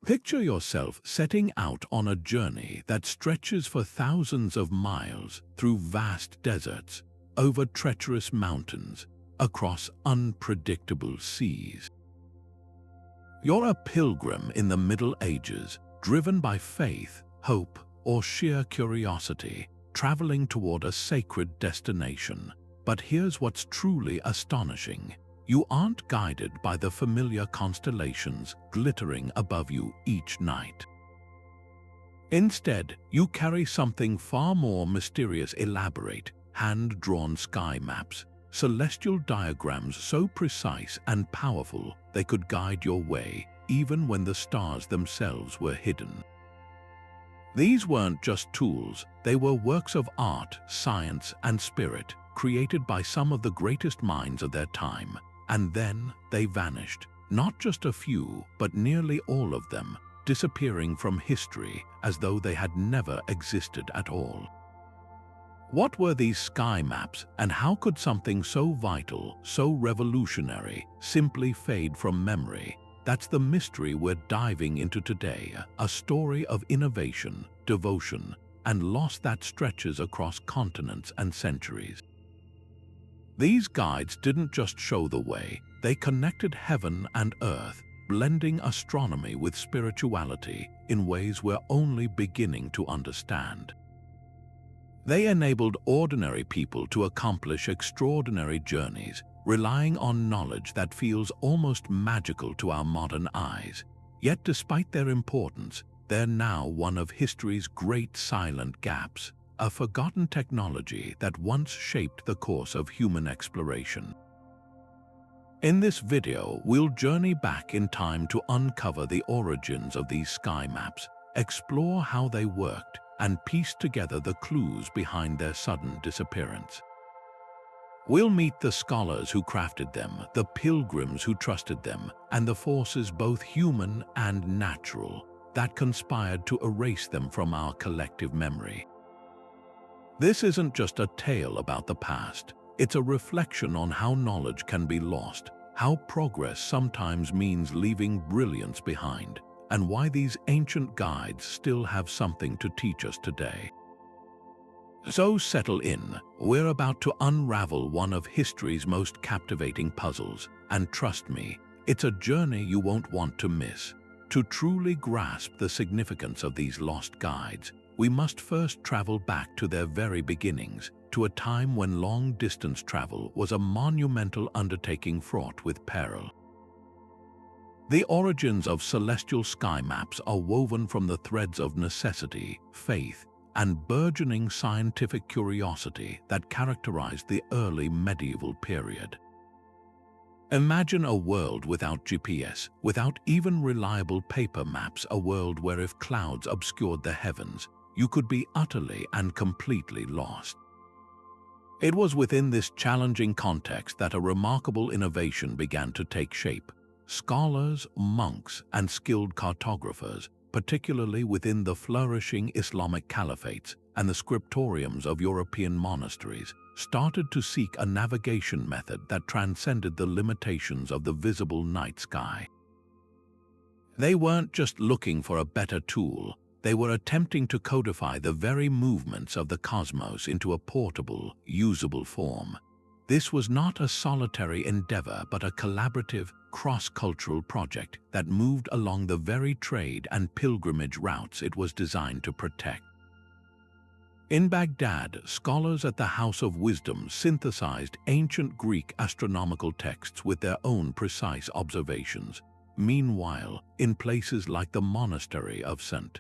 Picture yourself setting out on a journey that stretches for thousands of miles through vast deserts, over treacherous mountains, across unpredictable seas. You're a pilgrim in the Middle Ages, driven by faith, hope, or sheer curiosity, traveling toward a sacred destination. But here's what's truly astonishing. You aren't guided by the familiar constellations glittering above you each night. Instead, you carry something far more mysterious: elaborate, hand-drawn sky maps, celestial diagrams so precise and powerful they could guide your way even when the stars themselves were hidden. These weren't just tools, they were works of art, science, and spirit, created by some of the greatest minds of their time. And then they vanished, not just a few, but nearly all of them, disappearing from history as though they had never existed at all. What were these sky maps, and how could something so vital, so revolutionary, simply fade from memory? That's the mystery we're diving into today, a story of innovation, devotion, and loss that stretches across continents and centuries. These guides didn't just show the way, they connected heaven and earth, blending astronomy with spirituality in ways we're only beginning to understand. They enabled ordinary people to accomplish extraordinary journeys, relying on knowledge that feels almost magical to our modern eyes. Yet despite their importance, they're now one of history's great silent gaps, a forgotten technology that once shaped the course of human exploration. In this video, we'll journey back in time to uncover the origins of these sky maps, explore how they worked, and piece together the clues behind their sudden disappearance. We'll meet the scholars who crafted them, the pilgrims who trusted them, and the forces both human and natural that conspired to erase them from our collective memory. This isn't just a tale about the past, it's a reflection on how knowledge can be lost, how progress sometimes means leaving brilliance behind, and why these ancient guides still have something to teach us today. So settle in, we're about to unravel one of history's most captivating puzzles, and trust me, it's a journey you won't want to miss. To truly grasp the significance of these lost guides, we must first travel back to their very beginnings, to a time when long-distance travel was a monumental undertaking fraught with peril. The origins of celestial sky maps are woven from the threads of necessity, faith, and burgeoning scientific curiosity that characterized the early medieval period. Imagine a world without GPS, without even reliable paper maps, a world where if clouds obscured the heavens, you could be utterly and completely lost. It was within this challenging context that a remarkable innovation began to take shape. Scholars, monks, and skilled cartographers, particularly within the flourishing Islamic caliphates and the scriptoriums of European monasteries, started to seek a navigation method that transcended the limitations of the visible night sky. They weren't just looking for a better tool, they were attempting to codify the very movements of the cosmos into a portable, usable form. This was not a solitary endeavor but a collaborative, cross-cultural project that moved along the very trade and pilgrimage routes it was designed to protect. In Baghdad, scholars at the House of Wisdom synthesized ancient Greek astronomical texts with their own precise observations. Meanwhile, in places like the monastery of St.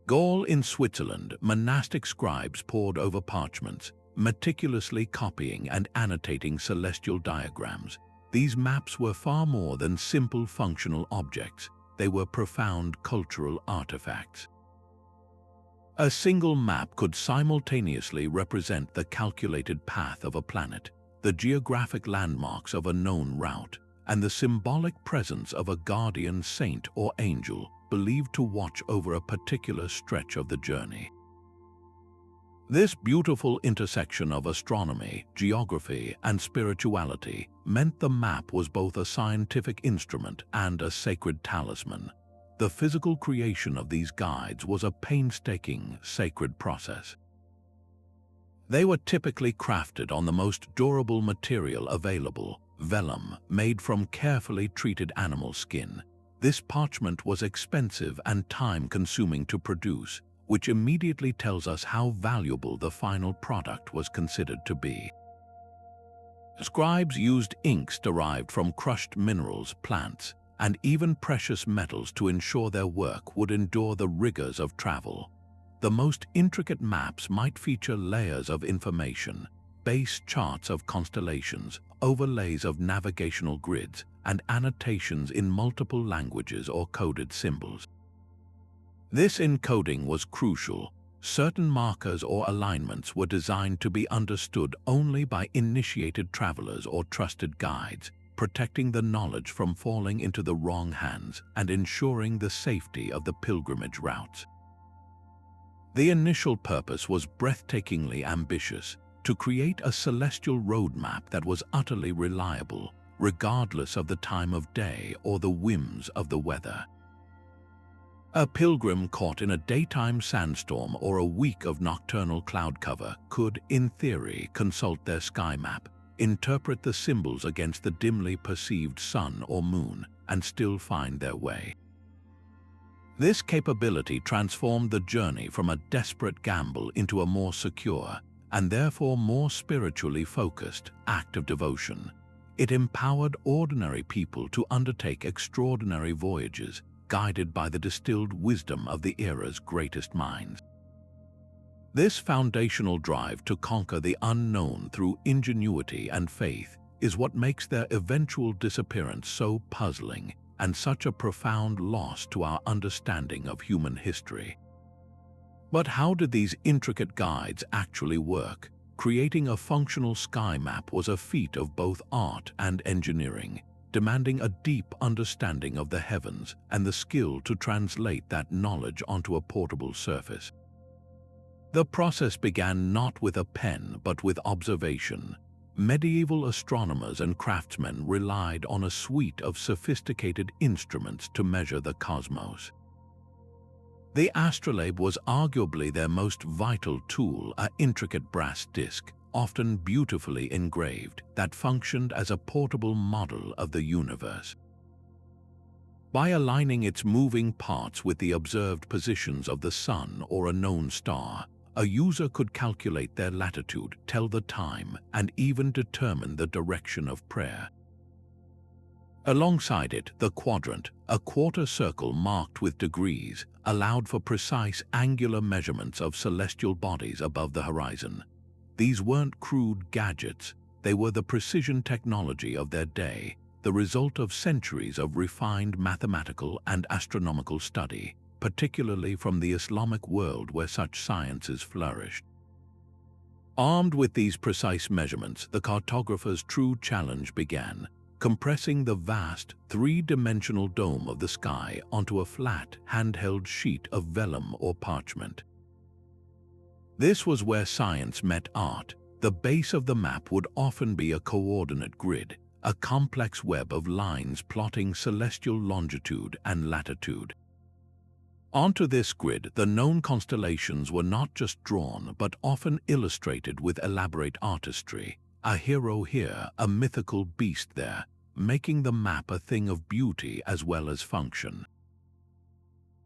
Gall in Switzerland, monastic scribes pored over parchments, meticulously copying and annotating celestial diagrams. These maps were far more than simple functional objects. They were profound cultural artifacts. A single map could simultaneously represent the calculated path of a planet, the geographic landmarks of a known route, and the symbolic presence of a guardian saint or angel believed to watch over a particular stretch of the journey. This beautiful intersection of astronomy, geography, and spirituality meant the map was both a scientific instrument and a sacred talisman. the physical creation of these guides was a painstaking, sacred process. They were typically crafted on the most durable material available, vellum, made from carefully treated animal skin. This parchment was expensive and time-consuming to produce, which immediately tells us how valuable the final product was considered to be. Scribes used inks derived from crushed minerals, plants, and even precious metals to ensure their work would endure the rigors of travel. The most intricate maps might feature layers of information, base charts of constellations, overlays of navigational grids, and annotations in multiple languages or coded symbols. This encoding was crucial. Certain markers or alignments were designed to be understood only by initiated travelers or trusted guides, protecting the knowledge from falling into the wrong hands and ensuring the safety of the pilgrimage routes. The initial purpose was breathtakingly ambitious: to create a celestial roadmap that was utterly reliable, regardless of the time of day or the whims of the weather. A pilgrim caught in a daytime sandstorm or a week of nocturnal cloud cover could, in theory, consult their sky map, interpret the symbols against the dimly perceived sun or moon, and still find their way. This capability transformed the journey from a desperate gamble into a more secure, and therefore more spiritually focused, act of devotion. It empowered ordinary people to undertake extraordinary voyages, guided by the distilled wisdom of the era's greatest minds. This foundational drive to conquer the unknown through ingenuity and faith is what makes their eventual disappearance so puzzling and such a profound loss to our understanding of human history. But how did these intricate guides actually work? Creating a functional sky map was a feat of both art and engineering, demanding a deep understanding of the heavens and the skill to translate that knowledge onto a portable surface. The process began not with a pen but with observation. Medieval astronomers and craftsmen relied on a suite of sophisticated instruments to measure the cosmos. The astrolabe was arguably their most vital tool, an intricate brass disc, often beautifully engraved, that functioned as a portable model of the universe. By aligning its moving parts with the observed positions of the sun or a known star, a user could calculate their latitude, tell the time, and even determine the direction of prayer. Alongside it, the quadrant, a quarter circle marked with degrees, allowed for precise angular measurements of celestial bodies above the horizon. These weren't crude gadgets, they were the precision technology of their day, the result of centuries of refined mathematical and astronomical study, particularly from the Islamic world where such sciences flourished. Armed with these precise measurements, the cartographer's true challenge began: compressing the vast, three-dimensional dome of the sky onto a flat, handheld sheet of vellum or parchment. This was where science met art. The base of the map would often be a coordinate grid, a complex web of lines plotting celestial longitude and latitude. Onto this grid, the known constellations were not just drawn but often illustrated with elaborate artistry. A hero here, a mythical beast there, making the map a thing of beauty as well as function.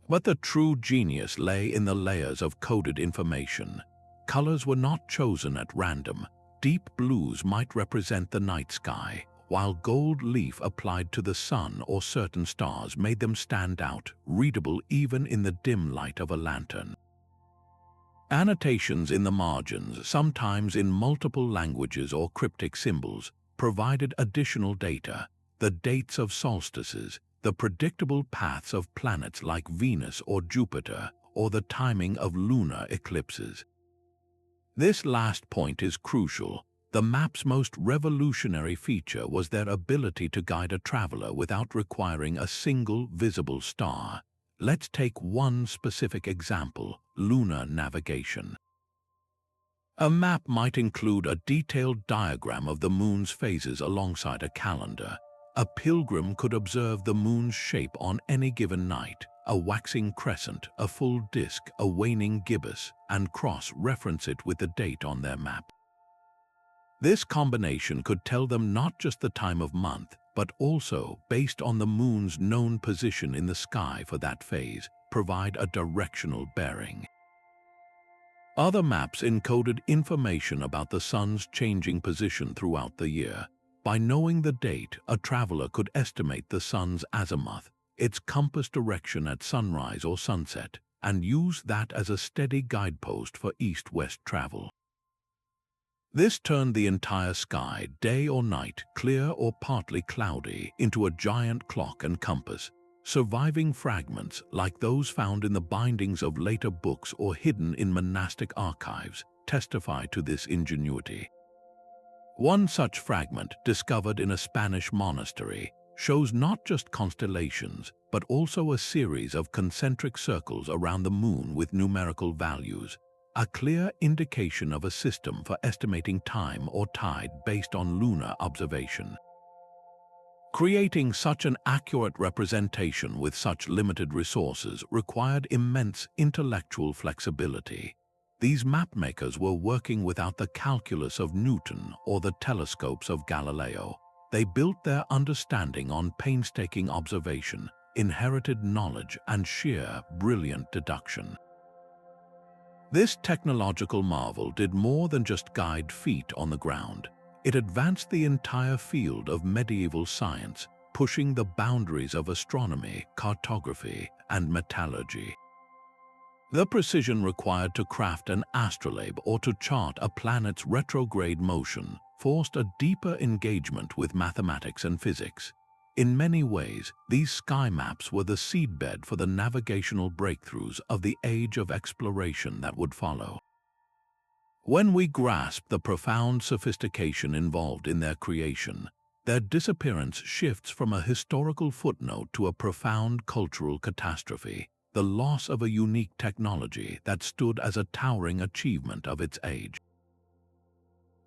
But the true genius lay in the layers of coded information. Colors were not chosen at random. Deep blues might represent the night sky, while gold leaf applied to the sun or certain stars made them stand out, readable even in the dim light of a lantern. Annotations in the margins, sometimes in multiple languages or cryptic symbols, provided additional data: the dates of solstices, the predictable paths of planets like Venus or Jupiter, or the timing of lunar eclipses. This last point is crucial. The map's most revolutionary feature was their ability to guide a traveler without requiring a single visible star. Let's take one specific example: lunar navigation. A map might include a detailed diagram of the moon's phases alongside a calendar. A pilgrim could observe the moon's shape on any given night, A waxing crescent, a full disk, a waning gibbous, and cross-reference it with the date on their map. This combination could tell them not just the time of month, but also, based on the moon's known position in the sky for that phase, provide a directional bearing. Other maps encoded information about the sun's changing position throughout the year. By knowing the date, a traveler could estimate the sun's azimuth, its compass direction at sunrise or sunset, and use that as a steady guidepost for east-west travel. This turned the entire sky, day or night, clear or partly cloudy, into a giant clock and compass. Surviving fragments, like those found in the bindings of later books or hidden in monastic archives, testify to this ingenuity. One such fragment, discovered in a Spanish monastery, shows not just constellations, but also a series of concentric circles around the moon with numerical values, a clear indication of a system for estimating time or tide based on lunar observation. Creating such an accurate representation with such limited resources required immense intellectual flexibility. These mapmakers were working without the calculus of Newton or the telescopes of Galileo. They built their understanding on painstaking observation, inherited knowledge, and sheer, brilliant deduction. This technological marvel did more than just guide feet on the ground. It advanced the entire field of medieval science, pushing the boundaries of astronomy, cartography, and metallurgy. The precision required to craft an astrolabe or to chart a planet's retrograde motion forced a deeper engagement with mathematics and physics. In many ways, these sky maps were the seedbed for the navigational breakthroughs of the age of exploration that would follow. When we grasp the profound sophistication involved in their creation, their disappearance shifts from a historical footnote to a profound cultural catastrophe, the loss of a unique technology that stood as a towering achievement of its age.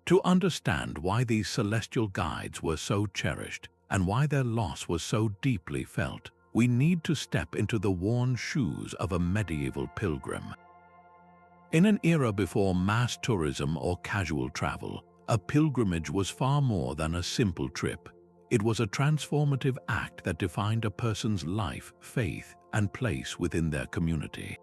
To understand why these celestial guides were so cherished and why their loss was so deeply felt, we need to step into the worn shoes of a medieval pilgrim. In an era before mass tourism or casual travel, a pilgrimage was far more than a simple trip. It was a transformative act that defined a person's life, faith, and place within their community.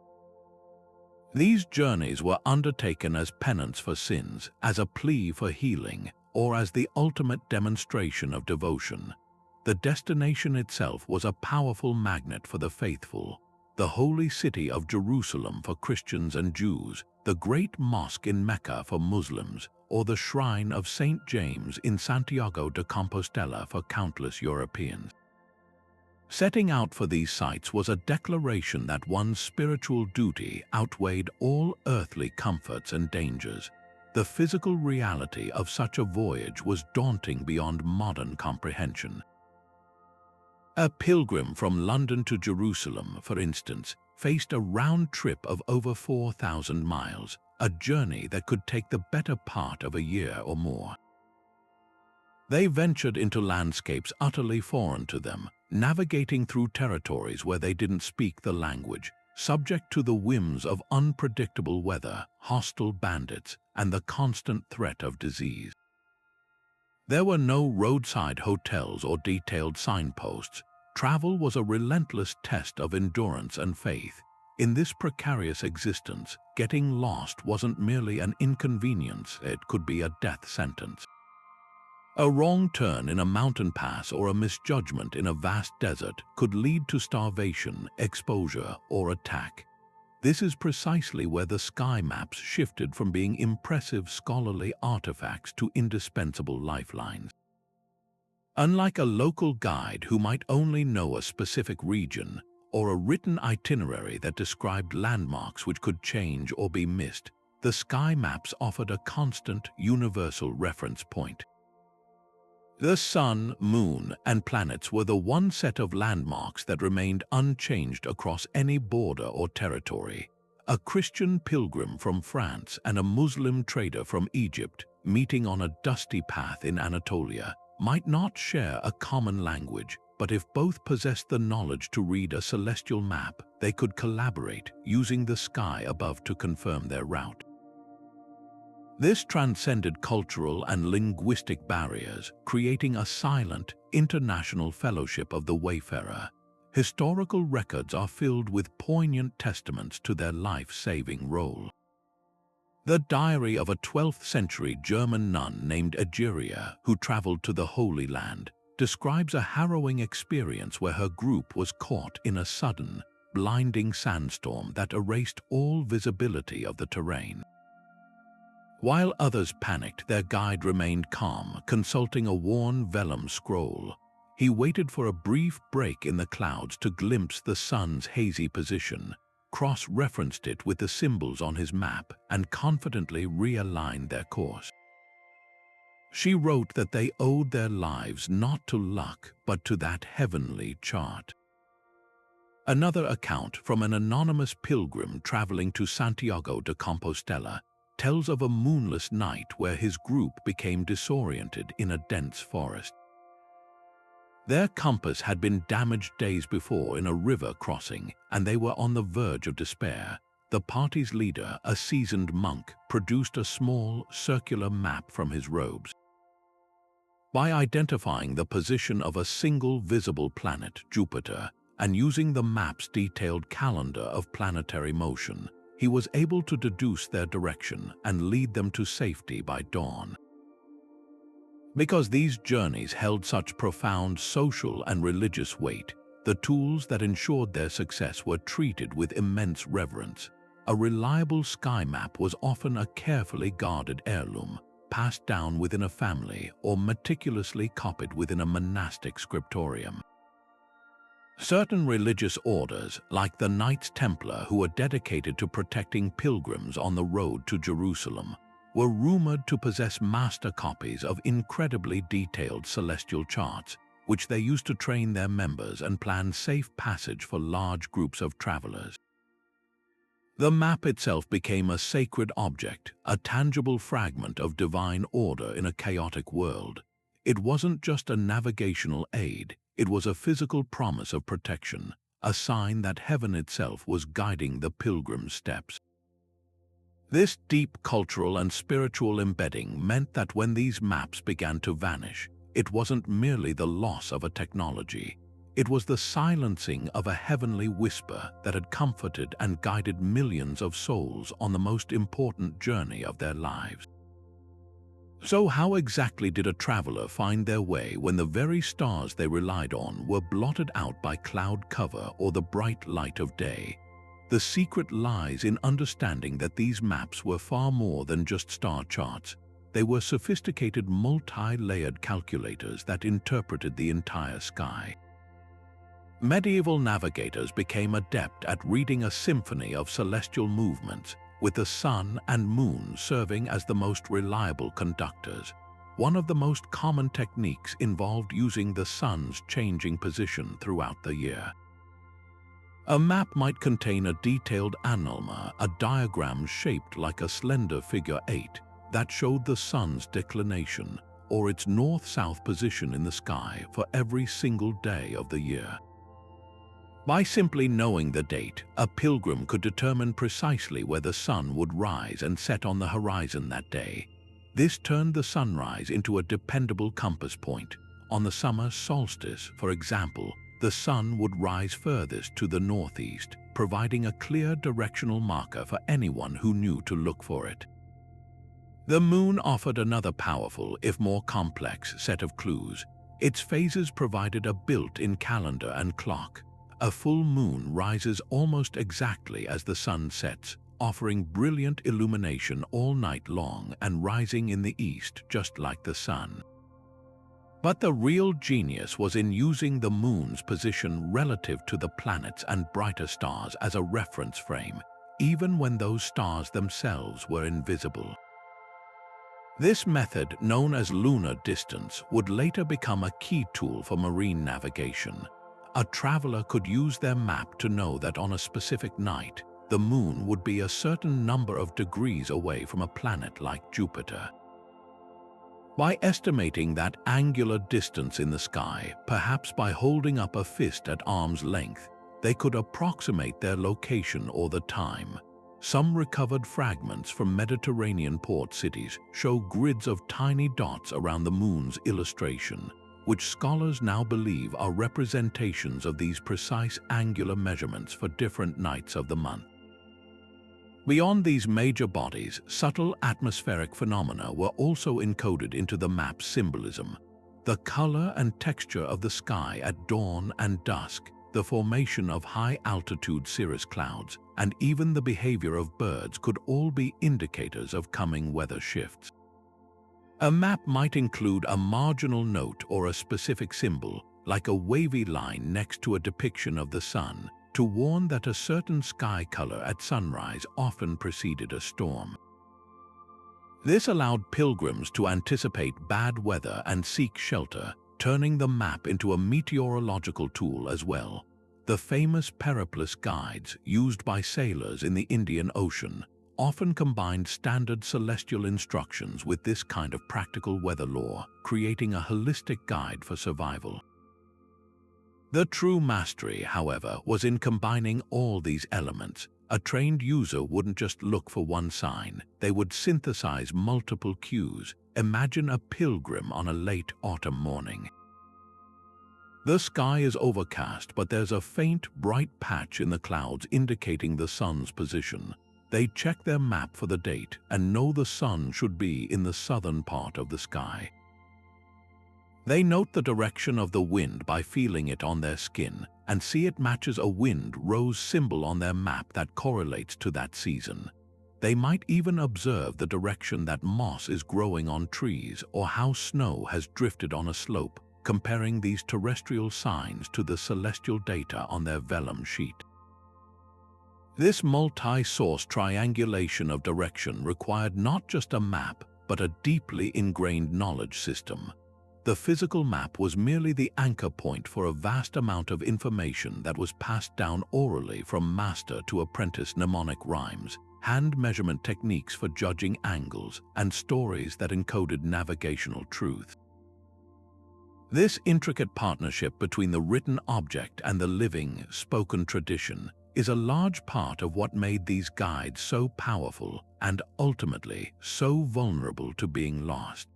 These journeys were undertaken as penance for sins, as a plea for healing, or as the ultimate demonstration of devotion. The destination itself was a powerful magnet for the faithful. The holy city of Jerusalem for Christians and Jews, the great mosque in Mecca for Muslims, or the shrine of St. James in Santiago de Compostela for countless Europeans. Setting out for these sites was a declaration that one's spiritual duty outweighed all earthly comforts and dangers. The physical reality of such a voyage was daunting beyond modern comprehension. A pilgrim from London to Jerusalem, for instance, faced a round trip of over 4,000 miles, a journey that could take the better part of a year or more. They ventured into landscapes utterly foreign to them, navigating through territories where they didn't speak the language, subject to the whims of unpredictable weather, hostile bandits, and the constant threat of disease. There were no roadside hotels or detailed signposts. Travel was a relentless test of endurance and faith. In this precarious existence, getting lost wasn't merely an inconvenience, it could be a death sentence. A wrong turn in a mountain pass or a misjudgment in a vast desert could lead to starvation, exposure, or attack. This is precisely where the sky maps shifted from being impressive scholarly artifacts to indispensable lifelines. Unlike a local guide who might only know a specific region, or a written itinerary that described landmarks which could change or be missed, the sky maps offered a constant, universal reference point. The sun, moon, and planets were the one set of landmarks that remained unchanged across any border or territory. A Christian pilgrim from France and a Muslim trader from Egypt, meeting on a dusty path in Anatolia, might not share a common language, but if both possessed the knowledge to read a celestial map, they could collaborate, using the sky above to confirm their route. This transcended cultural and linguistic barriers, creating a silent, international fellowship of the wayfarer. Historical records are filled with poignant testaments to their life-saving role. The diary of a 12th-century German nun named Egeria, who traveled to the Holy Land, describes a harrowing experience where her group was caught in a sudden, blinding sandstorm that erased all visibility of the terrain. While others panicked, their guide remained calm, consulting a worn vellum scroll. He waited for a brief break in the clouds to glimpse the sun's hazy position, cross-referenced it with the symbols on his map, and confidently realigned their course. She wrote that they owed their lives not to luck, but to that heavenly chart. Another account from an anonymous pilgrim traveling to Santiago de Compostela tells of a moonless night where his group became disoriented in a dense forest. Their compass had been damaged days before in a river crossing, and they were on the verge of despair. The party's leader, a seasoned monk, produced a small, circular map from his robes. By identifying the position of a single visible planet, Jupiter, and using the map's detailed calendar of planetary motion, he was able to deduce their direction and lead them to safety by dawn. Because these journeys held such profound social and religious weight, the tools that ensured their success were treated with immense reverence. A reliable sky map was often a carefully guarded heirloom, passed down within a family or meticulously copied within a monastic scriptorium. Certain religious orders, like the Knights Templar, who were dedicated to protecting pilgrims on the road to Jerusalem, were rumored to possess master copies of incredibly detailed celestial charts, which they used to train their members and plan safe passage for large groups of travelers. The map itself became a sacred object, a tangible fragment of divine order in a chaotic world. It wasn't just a navigational aid, it was a physical promise of protection, a sign that heaven itself was guiding the pilgrim's steps. This deep cultural and spiritual embedding meant that when these maps began to vanish, it wasn't merely the loss of a technology. It was the silencing of a heavenly whisper that had comforted and guided millions of souls on the most important journey of their lives. So how exactly did a traveler find their way when the very stars they relied on were blotted out by cloud cover or the bright light of day? The secret lies in understanding that these maps were far more than just star charts. They were sophisticated multi-layered calculators that interpreted the entire sky. Medieval navigators became adept at reading a symphony of celestial movements, with the sun and moon serving as the most reliable conductors. One of the most common techniques involved using the sun's changing position throughout the year. A map might contain a detailed annulma, a diagram shaped like a slender figure 8 that showed the sun's declination or its north-south position in the sky for every single day of the year. By simply knowing the date, a pilgrim could determine precisely where the sun would rise and set on the horizon that day. This turned the sunrise into a dependable compass point. On the summer solstice, for example, the sun would rise furthest to the northeast, providing a clear directional marker for anyone who knew to look for it. The moon offered another powerful, if more complex, set of clues. Its phases provided a built-in calendar and clock. A full moon rises almost exactly as the sun sets, offering brilliant illumination all night long and rising in the east just like the sun. But the real genius was in using the moon's position relative to the planets and brighter stars as a reference frame, even when those stars themselves were invisible. This method, known as lunar distance, would later become a key tool for marine navigation. A traveler could use their map to know that on a specific night, the moon would be a certain number of degrees away from a planet like Jupiter. By estimating that angular distance in the sky, perhaps by holding up a fist at arm's length, they could approximate their location or the time. Some recovered fragments from Mediterranean port cities show grids of tiny dots around the moon's illustration, which scholars now believe are representations of these precise angular measurements for different nights of the month. Beyond these major bodies, subtle atmospheric phenomena were also encoded into the map's symbolism. The color and texture of the sky at dawn and dusk, the formation of high-altitude cirrus clouds, and even the behavior of birds could all be indicators of coming weather shifts. A map might include a marginal note or a specific symbol, like a wavy line next to a depiction of the sun, to warn that a certain sky color at sunrise often preceded a storm. This allowed pilgrims to anticipate bad weather and seek shelter, turning the map into a meteorological tool as well. The famous Perilous guides used by sailors in the Indian Ocean often combined standard celestial instructions with this kind of practical weather lore, creating a holistic guide for survival. The true mastery, however, was in combining all these elements. A trained user wouldn't just look for one sign, they would synthesize multiple cues. Imagine a pilgrim on a late autumn morning. The sky is overcast, but there's a faint, bright patch in the clouds indicating the sun's position. They check their map for the date and know the sun should be in the southern part of the sky. They note the direction of the wind by feeling it on their skin and see it matches a wind rose symbol on their map that correlates to that season. They might even observe the direction that moss is growing on trees or how snow has drifted on a slope, comparing these terrestrial signs to the celestial data on their vellum sheet. This multi-source triangulation of direction required not just a map, but a deeply ingrained knowledge system. The physical map was merely the anchor point for a vast amount of information that was passed down orally from master to apprentice: mnemonic rhymes, hand measurement techniques for judging angles, and stories that encoded navigational truth. This intricate partnership between the written object and the living, spoken tradition is a large part of what made these guides so powerful and ultimately so vulnerable to being lost.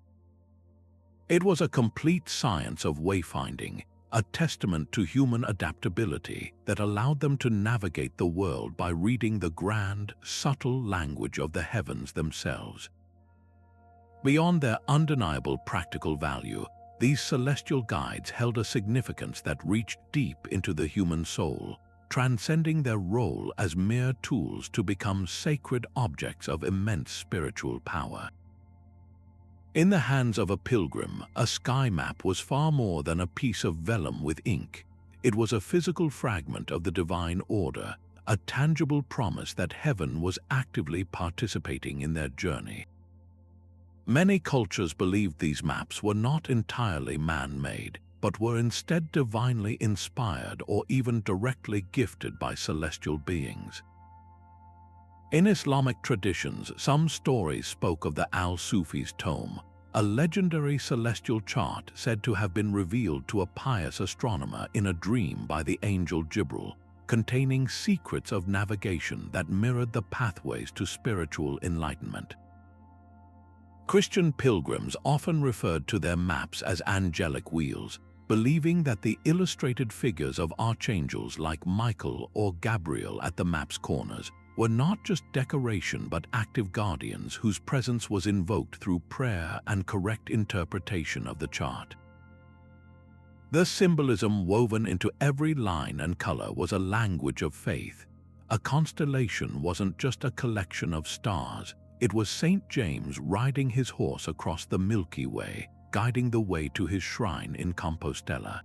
It was a complete science of wayfinding, a testament to human adaptability that allowed them to navigate the world by reading the grand, subtle language of the heavens themselves. Beyond their undeniable practical value, these celestial guides held a significance that reached deep into the human soul, transcending their role as mere tools to become sacred objects of immense spiritual power. In the hands of a pilgrim, a sky map was far more than a piece of vellum with ink. It was a physical fragment of the divine order, a tangible promise that heaven was actively participating in their journey. Many cultures believed these maps were not entirely man-made, but were instead divinely inspired or even directly gifted by celestial beings. In Islamic traditions, some stories spoke of the Al-Sufi's tome, a legendary celestial chart said to have been revealed to a pious astronomer in a dream by the angel Jibril, containing secrets of navigation that mirrored the pathways to spiritual enlightenment. Christian pilgrims often referred to their maps as angelic wheels, believing that the illustrated figures of archangels like Michael or Gabriel at the map's corners were not just decoration but active guardians whose presence was invoked through prayer and correct interpretation of the chart. The symbolism woven into every line and color was a language of faith. A constellation wasn't just a collection of stars, it was St. James riding his horse across the Milky Way, guiding the way to his shrine in Compostela.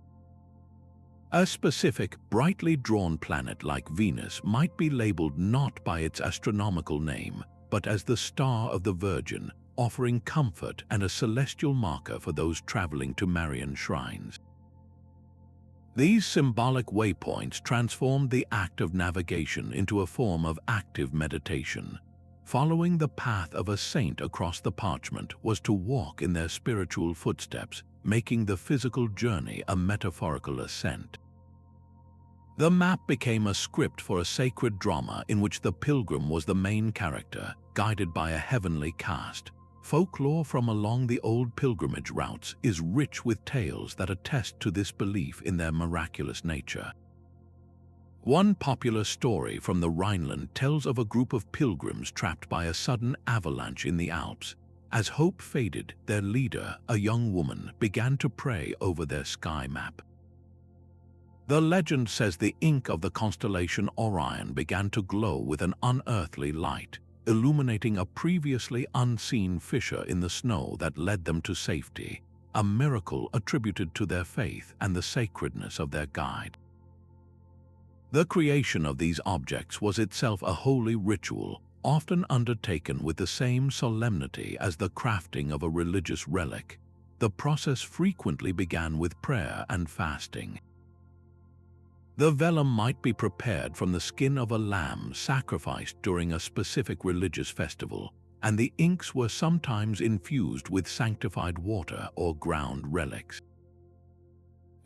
A specific, brightly drawn planet like Venus might be labeled not by its astronomical name, but as the Star of the Virgin, offering comfort and a celestial marker for those traveling to Marian shrines. These symbolic waypoints transformed the act of navigation into a form of active meditation. Following the path of a saint across the parchment was to walk in their spiritual footsteps, making the physical journey a metaphorical ascent. The map became a script for a sacred drama in which the pilgrim was the main character, guided by a heavenly cast. Folklore from along the old pilgrimage routes is rich with tales that attest to this belief in their miraculous nature. One popular story from the Rhineland tells of a group of pilgrims trapped by a sudden avalanche in the Alps. As hope faded, their leader, a young woman, began to pray over their sky map. The legend says the ink of the constellation Orion began to glow with an unearthly light, illuminating a previously unseen fissure in the snow that led them to safety, a miracle attributed to their faith and the sacredness of their guide. The creation of these objects was itself a holy ritual, often undertaken with the same solemnity as the crafting of a religious relic. The process frequently began with prayer and fasting. The vellum might be prepared from the skin of a lamb sacrificed during a specific religious festival, and the inks were sometimes infused with sanctified water or ground relics.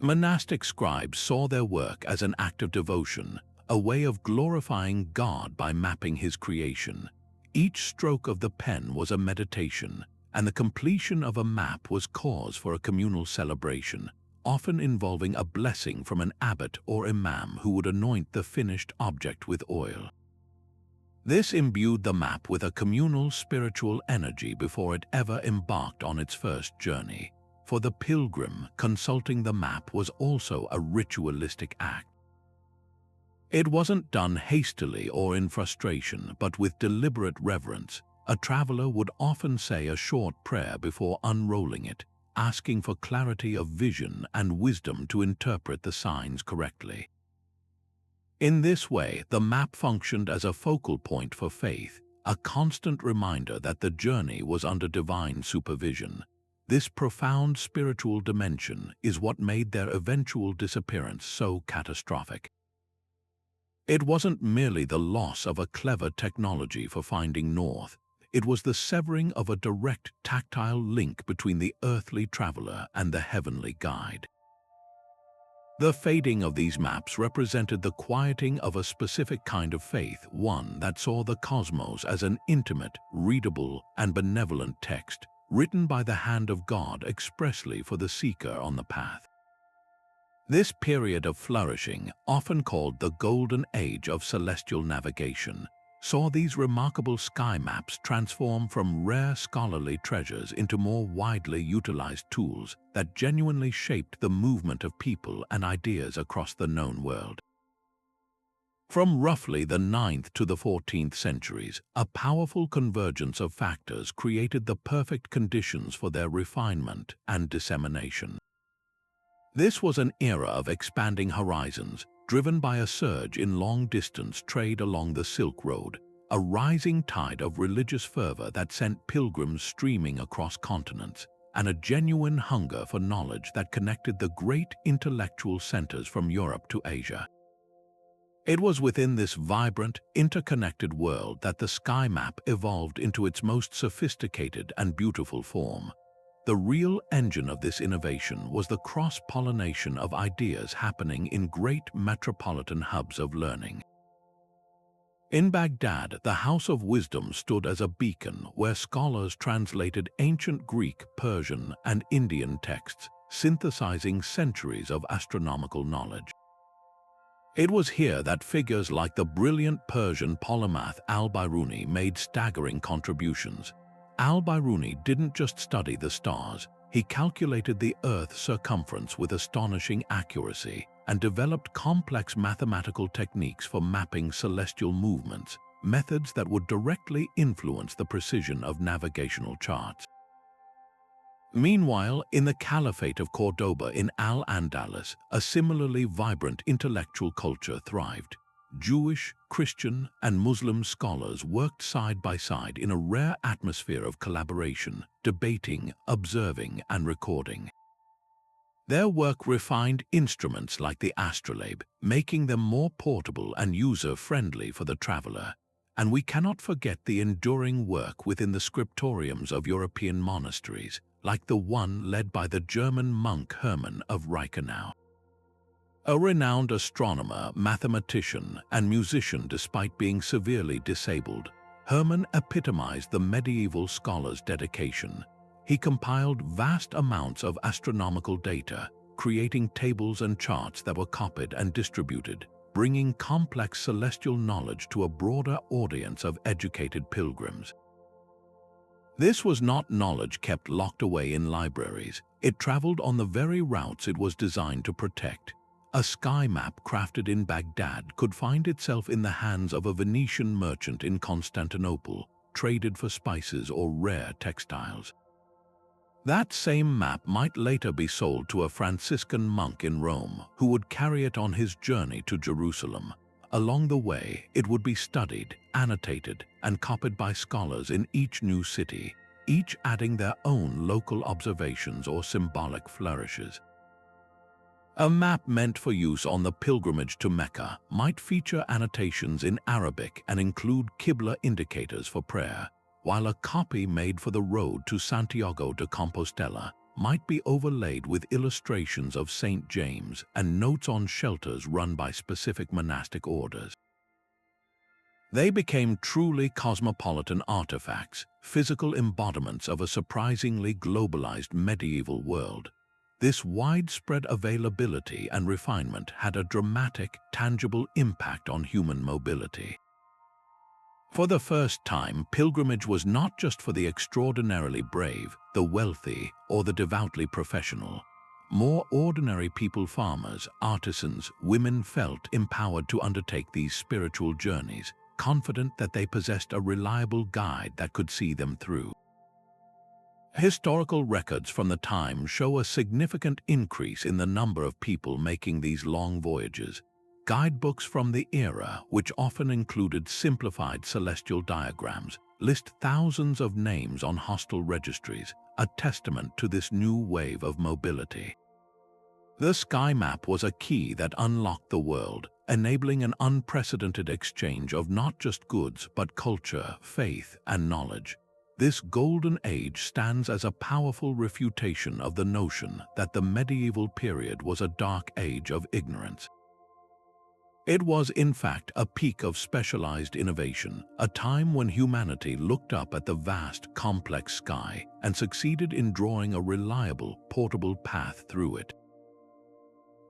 Monastic scribes saw their work as an act of devotion, a way of glorifying God by mapping His creation. Each stroke of the pen was a meditation, and the completion of a map was cause for a communal celebration, often involving a blessing from an abbot or imam who would anoint the finished object with oil. This imbued the map with a communal spiritual energy before it ever embarked on its first journey. For the pilgrim, consulting the map was also a ritualistic act. It wasn't done hastily or in frustration, but with deliberate reverence. A traveler would often say a short prayer before unrolling it, asking for clarity of vision and wisdom to interpret the signs correctly. In this way, the map functioned as a focal point for faith, a constant reminder that the journey was under divine supervision. This profound spiritual dimension is what made their eventual disappearance so catastrophic. It wasn't merely the loss of a clever technology for finding north, it was the severing of a direct tactile link between the earthly traveler and the heavenly guide. The fading of these maps represented the quieting of a specific kind of faith, one that saw the cosmos as an intimate, readable, and benevolent text, written by the hand of God expressly for the seeker on the path. This period of flourishing, often called the Golden Age of celestial navigation, saw these remarkable sky maps transform from rare scholarly treasures into more widely utilized tools that genuinely shaped the movement of people and ideas across the known world. From roughly the 9th to the 14th centuries, a powerful convergence of factors created the perfect conditions for their refinement and dissemination. This was an era of expanding horizons, driven by a surge in long-distance trade along the Silk Road, a rising tide of religious fervor that sent pilgrims streaming across continents, and a genuine hunger for knowledge that connected the great intellectual centers from Europe to Asia. It was within this vibrant, interconnected world that the sky map evolved into its most sophisticated and beautiful form. The real engine of this innovation was the cross-pollination of ideas happening in great metropolitan hubs of learning. In Baghdad, the House of Wisdom stood as a beacon where scholars translated ancient Greek, Persian, and Indian texts, synthesizing centuries of astronomical knowledge. It was here that figures like the brilliant Persian polymath al-Biruni made staggering contributions. Al-Biruni didn't just study the stars, he calculated the Earth's circumference with astonishing accuracy and developed complex mathematical techniques for mapping celestial movements, methods that would directly influence the precision of navigational charts. Meanwhile, in the Caliphate of Cordoba in Al-Andalus, a similarly vibrant intellectual culture thrived. Jewish, Christian, and Muslim scholars worked side by side in a rare atmosphere of collaboration, debating, observing, and recording. Their work refined instruments like the Astrolabe, making them more portable and user-friendly for the traveler. And we cannot forget the enduring work within the scriptoriums of European monasteries, like the one led by the German monk Hermann of Reichenau. A renowned astronomer, mathematician, and musician despite being severely disabled, Hermann epitomized the medieval scholar's dedication. He compiled vast amounts of astronomical data, creating tables and charts that were copied and distributed, bringing complex celestial knowledge to a broader audience of educated pilgrims. This was not knowledge kept locked away in libraries. It traveled on the very routes it was designed to protect. A sky map crafted in Baghdad could find itself in the hands of a Venetian merchant in Constantinople, traded for spices or rare textiles. That same map might later be sold to a Franciscan monk in Rome, who would carry it on his journey to Jerusalem. Along the way, it would be studied, annotated, and copied by scholars in each new city, each adding their own local observations or symbolic flourishes. A map meant for use on the pilgrimage to Mecca might feature annotations in Arabic and include Qibla indicators for prayer, while a copy made for the road to Santiago de Compostela might be overlaid with illustrations of St. James and notes on shelters run by specific monastic orders. They became truly cosmopolitan artifacts, physical embodiments of a surprisingly globalized medieval world. This widespread availability and refinement had a dramatic, tangible impact on human mobility. For the first time, pilgrimage was not just for the extraordinarily brave, the wealthy, or the devoutly professional. More ordinary people, farmers, artisans, women felt empowered to undertake these spiritual journeys, confident that they possessed a reliable guide that could see them through. Historical records from the time show a significant increase in the number of people making these long voyages. Guidebooks from the era, which often included simplified celestial diagrams, list thousands of names on hostel registries, a testament to this new wave of mobility. The sky map was a key that unlocked the world, enabling an unprecedented exchange of not just goods but culture, faith, and knowledge. This golden age stands as a powerful refutation of the notion that the medieval period was a dark age of ignorance. It was, in fact, a peak of specialized innovation, a time when humanity looked up at the vast, complex sky and succeeded in drawing a reliable, portable path through it.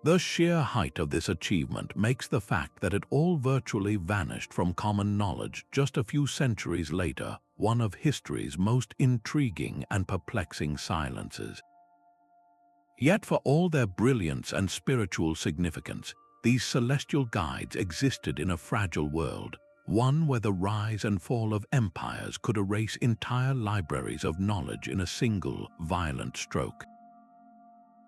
The sheer height of this achievement makes the fact that it all virtually vanished from common knowledge just a few centuries later one of history's most intriguing and perplexing silences. Yet for all their brilliance and spiritual significance, these celestial guides existed in a fragile world, one where the rise and fall of empires could erase entire libraries of knowledge in a single, violent stroke.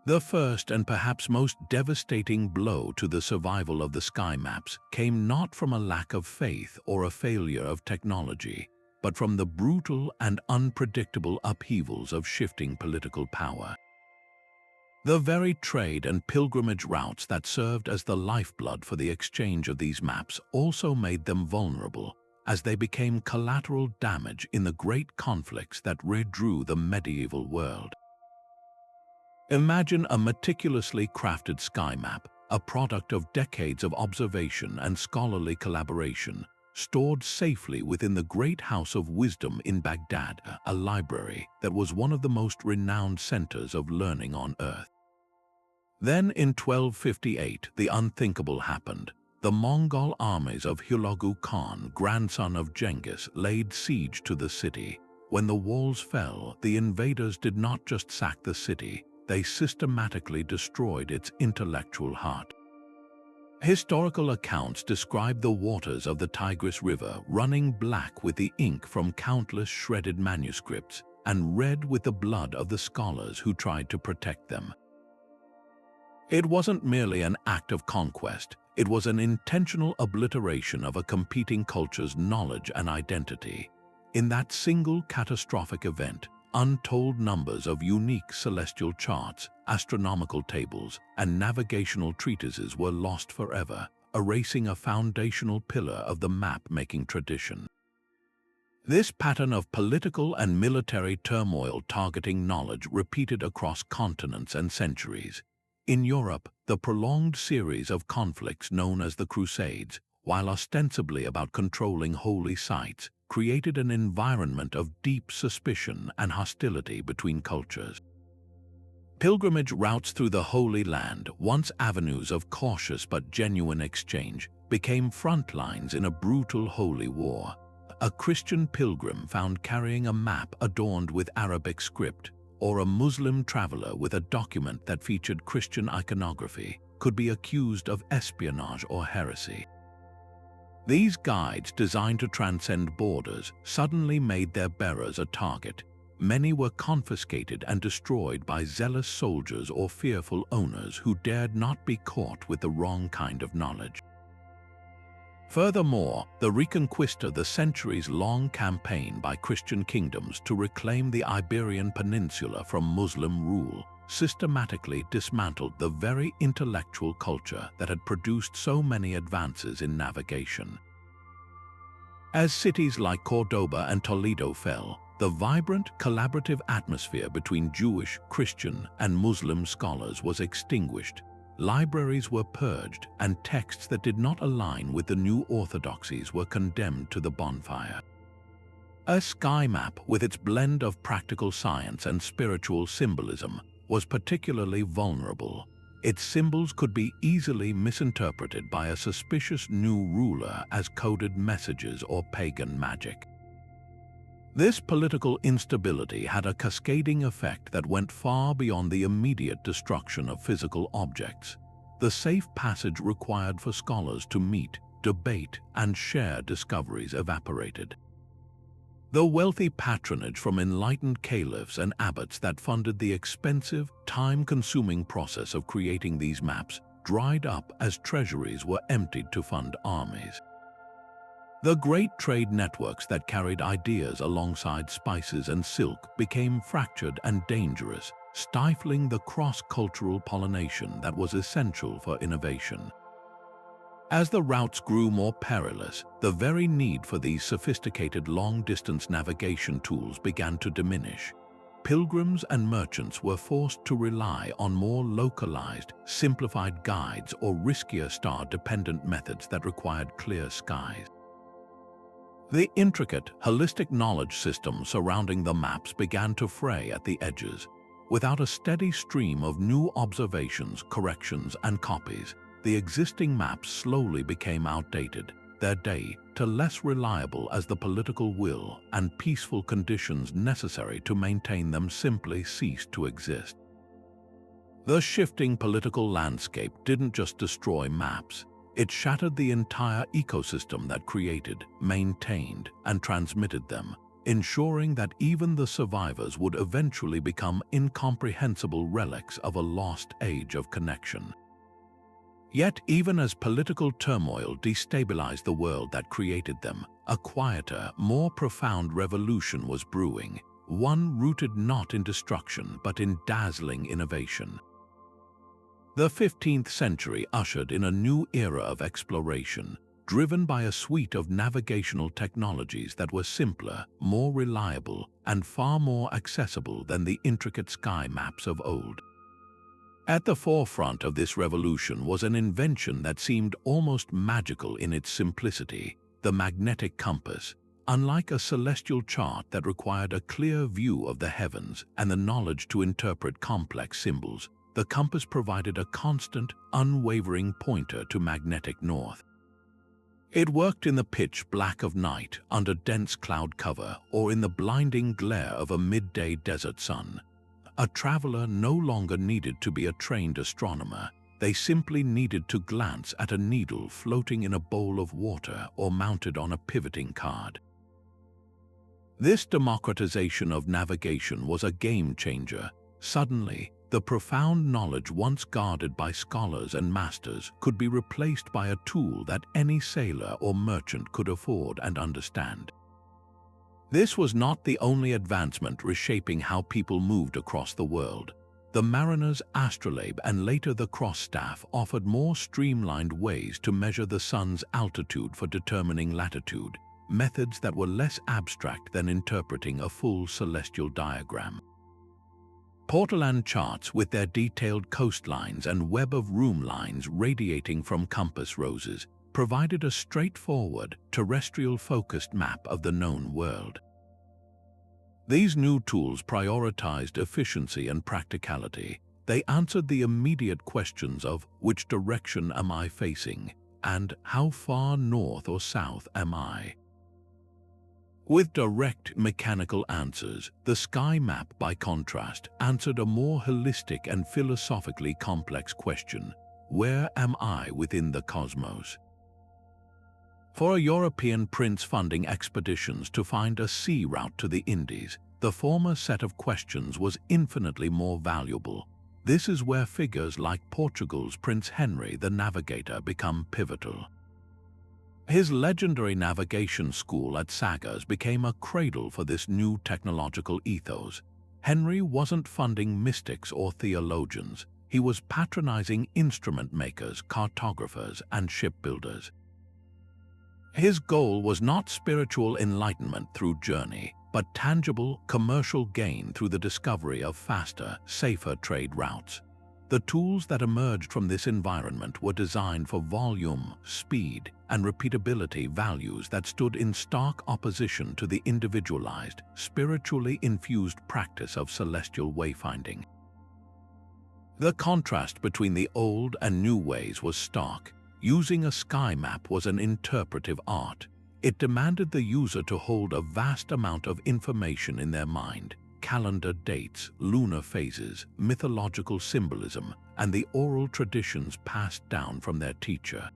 The first and perhaps most devastating blow to the survival of the sky maps came not from a lack of faith or a failure of technology, but from the brutal and unpredictable upheavals of shifting political power. The very trade and pilgrimage routes that served as the lifeblood for the exchange of these maps also made them vulnerable, as they became collateral damage in the great conflicts that redrew the medieval world. Imagine a meticulously crafted sky map, a product of decades of observation and scholarly collaboration, stored safely within the great House of Wisdom in Baghdad, a library that was one of the most renowned centers of learning on Earth. Then in 1258, the unthinkable happened. The Mongol armies of Hulagu Khan, grandson of Genghis, laid siege to the city. When the walls fell, the invaders did not just sack the city, they systematically destroyed its intellectual heart. Historical accounts describe the waters of the Tigris River running black with the ink from countless shredded manuscripts and red with the blood of the scholars who tried to protect them. It wasn't merely an act of conquest, it was an intentional obliteration of a competing culture's knowledge and identity. In that single catastrophic event, untold numbers of unique celestial charts, astronomical tables, and navigational treatises were lost forever, erasing a foundational pillar of the map-making tradition. This pattern of political and military turmoil targeting knowledge repeated across continents and centuries. In Europe, the prolonged series of conflicts known as the Crusades, while ostensibly about controlling holy sites, created an environment of deep suspicion and hostility between cultures. Pilgrimage routes through the Holy Land, once avenues of cautious but genuine exchange, became front lines in a brutal holy war. A Christian pilgrim found carrying a map adorned with Arabic script, or a Muslim traveler with a document that featured Christian iconography, could be accused of espionage or heresy. These guides, designed to transcend borders, suddenly made their bearers a target. Many were confiscated and destroyed by zealous soldiers or fearful owners who dared not be caught with the wrong kind of knowledge. Furthermore, the Reconquista, the centuries-long campaign by Christian kingdoms to reclaim the Iberian Peninsula from Muslim rule, systematically dismantled the very intellectual culture that had produced so many advances in navigation. As cities like Cordoba and Toledo fell, the vibrant, collaborative atmosphere between Jewish, Christian, and Muslim scholars was extinguished. Libraries were purged, and texts that did not align with the new orthodoxies were condemned to the bonfire. A sky map, with its blend of practical science and spiritual symbolism, was particularly vulnerable. Its symbols could be easily misinterpreted by a suspicious new ruler as coded messages or pagan magic. This political instability had a cascading effect that went far beyond the immediate destruction of physical objects. The safe passage required for scholars to meet, debate, and share discoveries evaporated. The wealthy patronage from enlightened caliphs and abbots that funded the expensive, time-consuming process of creating these maps dried up as treasuries were emptied to fund armies. The great trade networks that carried ideas alongside spices and silk became fractured and dangerous, stifling the cross-cultural pollination that was essential for innovation. As the routes grew more perilous, the very need for these sophisticated long-distance navigation tools began to diminish. Pilgrims and merchants were forced to rely on more localized, simplified guides or riskier star-dependent methods that required clear skies. The intricate, holistic knowledge system surrounding the maps began to fray at the edges. Without a steady stream of new observations, corrections, and copies, the existing maps slowly became outdated, their data less reliable as the political will and peaceful conditions necessary to maintain them simply ceased to exist. The shifting political landscape didn't just destroy maps. It shattered the entire ecosystem that created, maintained, and transmitted them, ensuring that even the survivors would eventually become incomprehensible relics of a lost age of connection. Yet, even as political turmoil destabilized the world that created them, a quieter, more profound revolution was brewing, one rooted not in destruction but in dazzling innovation. The 15th century ushered in a new era of exploration, driven by a suite of navigational technologies that were simpler, more reliable, and far more accessible than the intricate sky maps of old. At the forefront of this revolution was an invention that seemed almost magical in its simplicity: the magnetic compass. Unlike a celestial chart that required a clear view of the heavens and the knowledge to interpret complex symbols, the compass provided a constant, unwavering pointer to magnetic north. It worked in the pitch black of night, under dense cloud cover, or in the blinding glare of a midday desert sun. A traveler no longer needed to be a trained astronomer. They simply needed to glance at a needle floating in a bowl of water or mounted on a pivoting card. This democratization of navigation was a game-changer. Suddenly, the profound knowledge once guarded by scholars and masters could be replaced by a tool that any sailor or merchant could afford and understand. This was not the only advancement reshaping how people moved across the world. The mariner's astrolabe and later the cross staff offered more streamlined ways to measure the sun's altitude for determining latitude, methods that were less abstract than interpreting a full celestial diagram. Portolan charts with their detailed coastlines and web of room lines radiating from compass roses provided a straightforward, terrestrial-focused map of the known world. These new tools prioritized efficiency and practicality. They answered the immediate questions of which direction am I facing and how far north or south am I. With direct mechanical answers, the sky map, by contrast, answered a more holistic and philosophically complex question: where am I within the cosmos? For a European prince funding expeditions to find a sea route to the Indies, the former set of questions was infinitely more valuable. This is where figures like Portugal's Prince Henry the Navigator become pivotal. His legendary navigation school at Sagres became a cradle for this new technological ethos. Henry wasn't funding mystics or theologians. He was patronizing instrument makers, cartographers, and shipbuilders. His goal was not spiritual enlightenment through journey, but tangible commercial gain through the discovery of faster, safer trade routes. The tools that emerged from this environment were designed for volume, speed, and repeatability, values that stood in stark opposition to the individualized, spiritually infused practice of celestial wayfinding. The contrast between the old and new ways was stark. Using a sky map was an interpretive art. It demanded the user to hold a vast amount of information in their mind: calendar dates, lunar phases, mythological symbolism, and the oral traditions passed down from their teacher.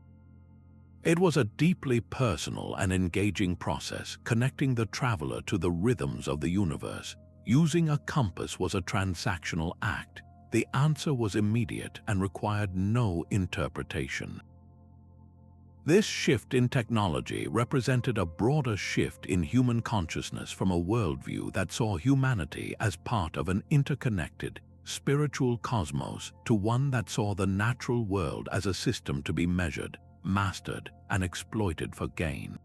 It was a deeply personal and engaging process, connecting the traveler to the rhythms of the universe. Using a compass was a transactional act. The answer was immediate and required no interpretation. This shift in technology represented a broader shift in human consciousness from a worldview that saw humanity as part of an interconnected, spiritual cosmos to one that saw the natural world as a system to be measured, mastered, and exploited for gain.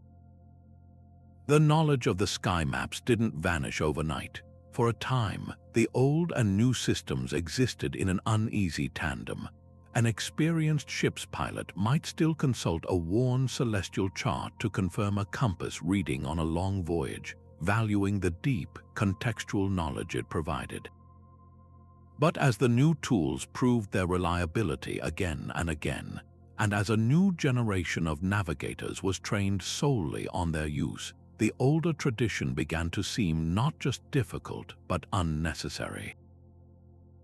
The knowledge of the sky maps didn't vanish overnight. For a time, the old and new systems existed in an uneasy tandem. An experienced ship's pilot might still consult a worn celestial chart to confirm a compass reading on a long voyage, valuing the deep, contextual knowledge it provided. But as the new tools proved their reliability again and again, and as a new generation of navigators was trained solely on their use, the older tradition began to seem not just difficult but unnecessary.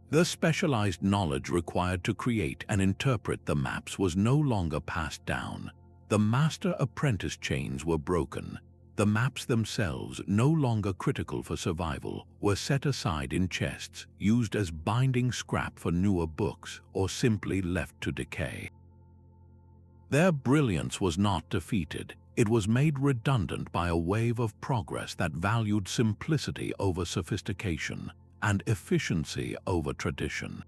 The specialized knowledge required to create and interpret the maps was no longer passed down. The master-apprentice chains were broken. The maps themselves, no longer critical for survival, were set aside in chests, used as binding scrap for newer books, or simply left to decay. Their brilliance was not defeated. It was made redundant by a wave of progress that valued simplicity over sophistication and efficiency over tradition.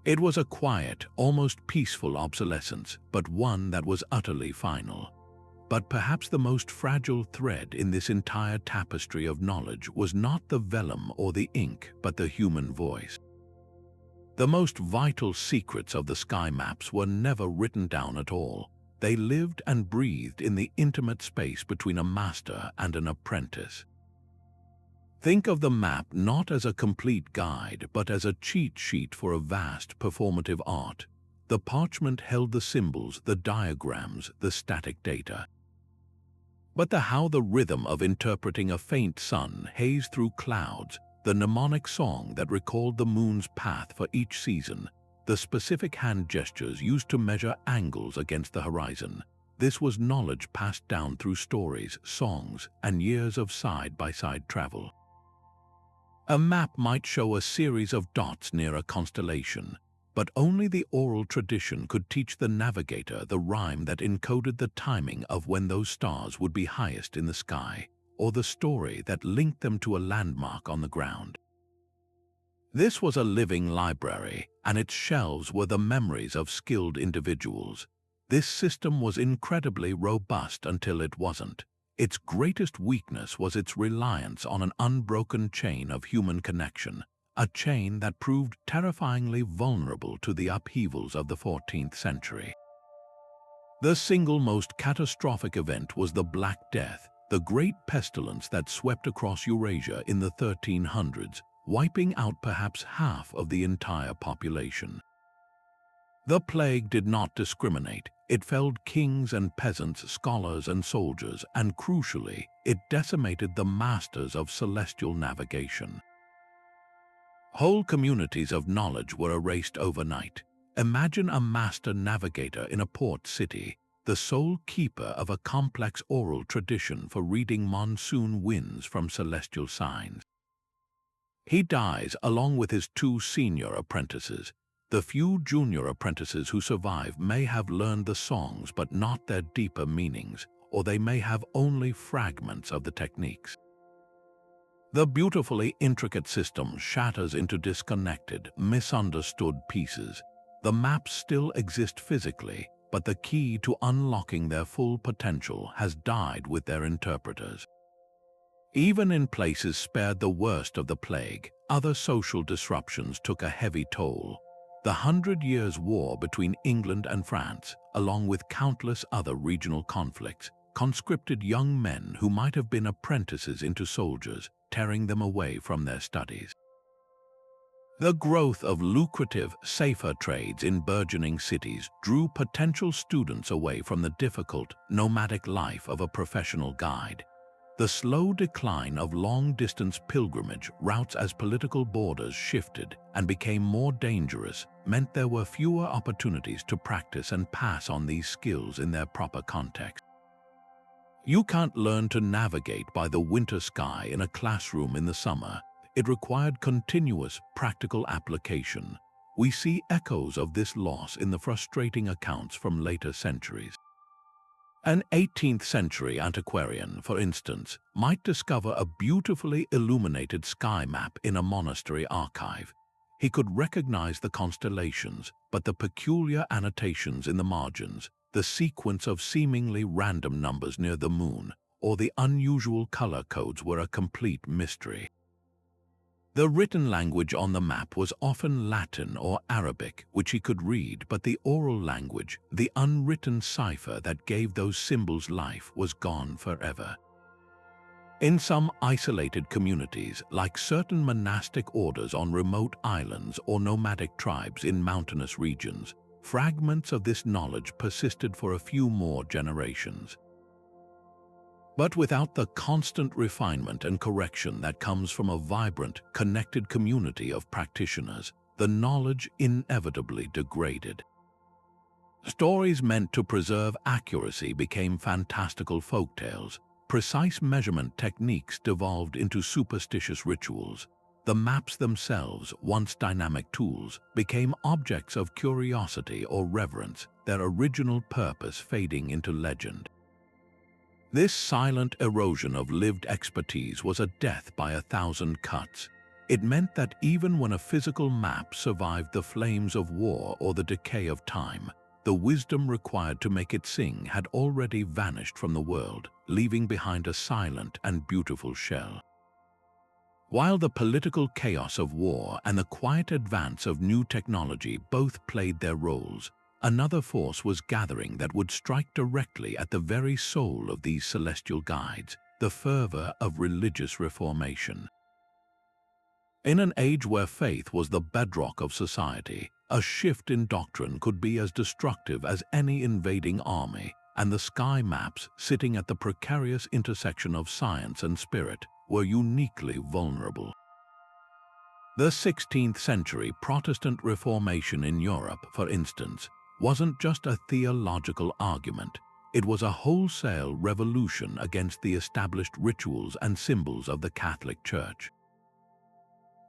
It was a quiet, almost peaceful obsolescence, but one that was utterly final. But perhaps the most fragile thread in this entire tapestry of knowledge was not the vellum or the ink, but the human voice. The most vital secrets of the sky maps were never written down at all. They lived and breathed in the intimate space between a master and an apprentice. Think of the map not as a complete guide, but as a cheat sheet for a vast performative art. The parchment held the symbols, the diagrams, the static data. But how the rhythm of interpreting a faint sun haze through clouds, the mnemonic song that recalled the moon's path for each season, the specific hand gestures used to measure angles against the horizon. This was knowledge passed down through stories, songs, and years of side-by-side travel. A map might show a series of dots near a constellation, but only the oral tradition could teach the navigator the rhyme that encoded the timing of when those stars would be highest in the sky, or the story that linked them to a landmark on the ground. This was a living library, and its shelves were the memories of skilled individuals. This system was incredibly robust until it wasn't. Its greatest weakness was its reliance on an unbroken chain of human connection, a chain that proved terrifyingly vulnerable to the upheavals of the 14th century. The single most catastrophic event was the Black Death, the great pestilence that swept across Eurasia in the 1300s, wiping out perhaps half of the entire population. The plague did not discriminate. It felled kings and peasants, scholars and soldiers, and crucially, it decimated the masters of celestial navigation. Whole communities of knowledge were erased overnight. Imagine a master navigator in a port city, the sole keeper of a complex oral tradition for reading monsoon winds from celestial signs. He dies along with his 2 senior apprentices. The few junior apprentices who survive may have learned the songs but not their deeper meanings, or they may have only fragments of the techniques. The beautifully intricate system shatters into disconnected, misunderstood pieces. The maps still exist physically, but the key to unlocking their full potential has died with their interpreters. Even in places spared the worst of the plague, other social disruptions took a heavy toll. The 100 Years' War between England and France, along with countless other regional conflicts, conscripted young men who might have been apprentices into soldiers, tearing them away from their studies. The growth of lucrative, safer trades in burgeoning cities drew potential students away from the difficult, nomadic life of a professional guide. The slow decline of long-distance pilgrimage routes as political borders shifted and became more dangerous meant there were fewer opportunities to practice and pass on these skills in their proper context. You can't learn to navigate by the winter sky in a classroom in the summer. It required continuous, practical application. We see echoes of this loss in the frustrating accounts from later centuries. An 18th century antiquarian, for instance, might discover a beautifully illuminated sky map in a monastery archive. He could recognize the constellations, but the peculiar annotations in the margins, the sequence of seemingly random numbers near the moon, or the unusual color codes were a complete mystery. The written language on the map was often Latin or Arabic, which he could read, but the oral language, the unwritten cipher that gave those symbols life, was gone forever. In some isolated communities, like certain monastic orders on remote islands or nomadic tribes in mountainous regions, fragments of this knowledge persisted for a few more generations. But without the constant refinement and correction that comes from a vibrant, connected community of practitioners, the knowledge inevitably degraded. Stories meant to preserve accuracy became fantastical folktales. Precise measurement techniques devolved into superstitious rituals. The maps themselves, once dynamic tools, became objects of curiosity or reverence, their original purpose fading into legend. This silent erosion of lived expertise was a death by 1,000 cuts. It meant that even when a physical map survived the flames of war or the decay of time, the wisdom required to make it sing had already vanished from the world, leaving behind a silent and beautiful shell. While the political chaos of war and the quiet advance of new technology both played their roles, another force was gathering that would strike directly at the very soul of these celestial guides, the fervor of religious reformation. In an age where faith was the bedrock of society, a shift in doctrine could be as destructive as any invading army, and the sky maps, sitting at the precarious intersection of science and spirit, were uniquely vulnerable. The 16th century Protestant Reformation in Europe, for instance, wasn't just a theological argument. It was a wholesale revolution against the established rituals and symbols of the Catholic Church.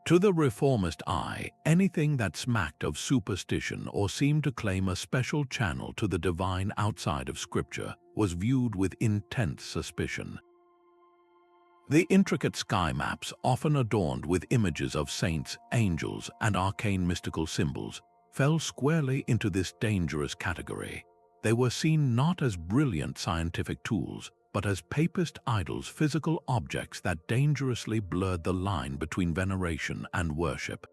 To the reformist eye, anything that smacked of superstition or seemed to claim a special channel to the divine outside of Scripture was viewed with intense suspicion. The intricate sky maps, often adorned with images of saints, angels, and arcane mystical symbols, fell squarely into this dangerous category. They were seen not as brilliant scientific tools, but as papist idols, physical objects that dangerously blurred the line between veneration and worship.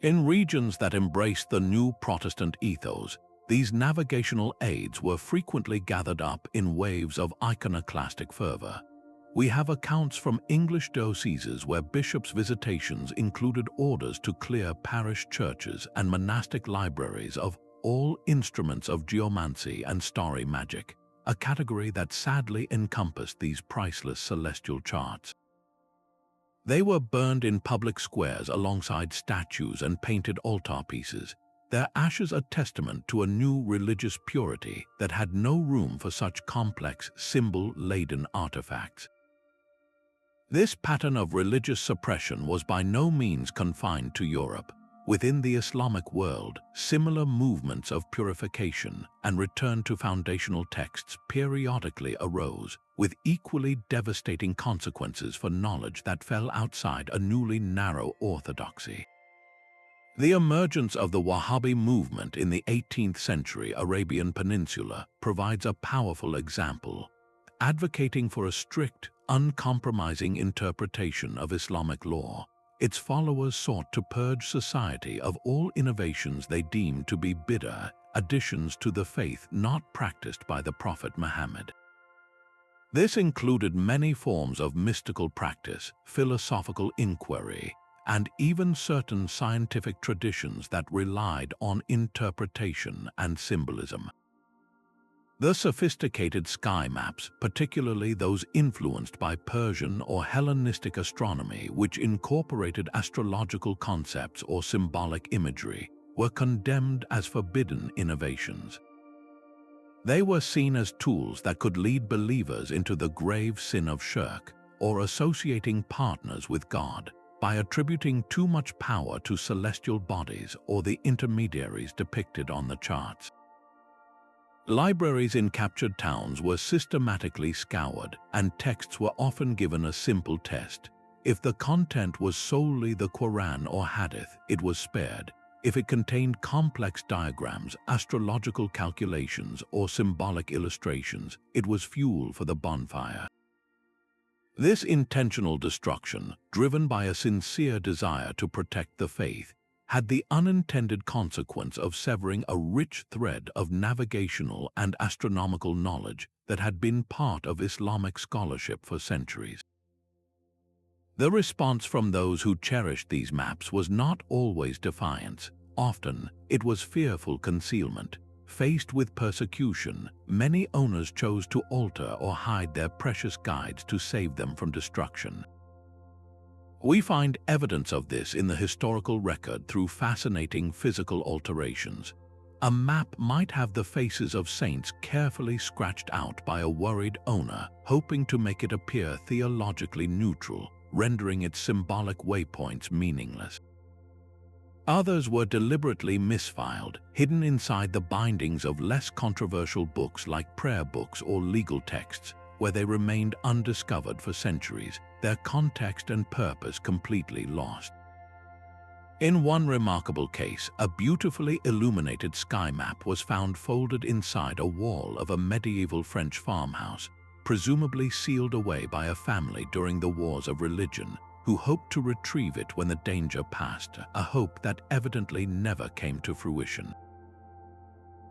In regions that embraced the new Protestant ethos, these navigational aids were frequently gathered up in waves of iconoclastic fervor. We have accounts from English dioceses where bishops' visitations included orders to clear parish churches and monastic libraries of all instruments of geomancy and starry magic, a category that sadly encompassed these priceless celestial charts. They were burned in public squares alongside statues and painted altarpieces, their ashes a testament to a new religious purity that had no room for such complex, symbol-laden artifacts. This pattern of religious suppression was by no means confined to Europe. Within the Islamic world, similar movements of purification and return to foundational texts periodically arose, with equally devastating consequences for knowledge that fell outside a newly narrow orthodoxy. The emergence of the Wahhabi movement in the 18th century Arabian Peninsula provides a powerful example, advocating for a strict, uncompromising interpretation of Islamic law. Its followers sought to purge society of all innovations they deemed to be bid'ah, additions to the faith not practiced by the Prophet Muhammad. This included many forms of mystical practice, philosophical inquiry, and even certain scientific traditions that relied on interpretation and symbolism. The sophisticated sky maps, particularly those influenced by Persian or Hellenistic astronomy, which incorporated astrological concepts or symbolic imagery, were condemned as forbidden innovations. They were seen as tools that could lead believers into the grave sin of shirk, or associating partners with God, by attributing too much power to celestial bodies or the intermediaries depicted on the charts. Libraries in captured towns were systematically scoured, and texts were often given a simple test. If the content was solely the Quran or Hadith, it was spared. If it contained complex diagrams, astrological calculations, or symbolic illustrations, it was fuel for the bonfire. This intentional destruction, driven by a sincere desire to protect the faith, had the unintended consequence of severing a rich thread of navigational and astronomical knowledge that had been part of Islamic scholarship for centuries. The response from those who cherished these maps was not always defiance. Often, it was fearful concealment. Faced with persecution, many owners chose to alter or hide their precious guides to save them from destruction. We find evidence of this in the historical record through fascinating physical alterations. A map might have the faces of saints carefully scratched out by a worried owner, hoping to make it appear theologically neutral, rendering its symbolic waypoints meaningless. Others were deliberately misfiled, hidden inside the bindings of less controversial books like prayer books or legal texts, where they remained undiscovered for centuries, their context and purpose completely lost. In one remarkable case, a beautifully illuminated sky map was found folded inside a wall of a medieval French farmhouse, presumably sealed away by a family during the wars of religion, who hoped to retrieve it when the danger passed, a hope that evidently never came to fruition.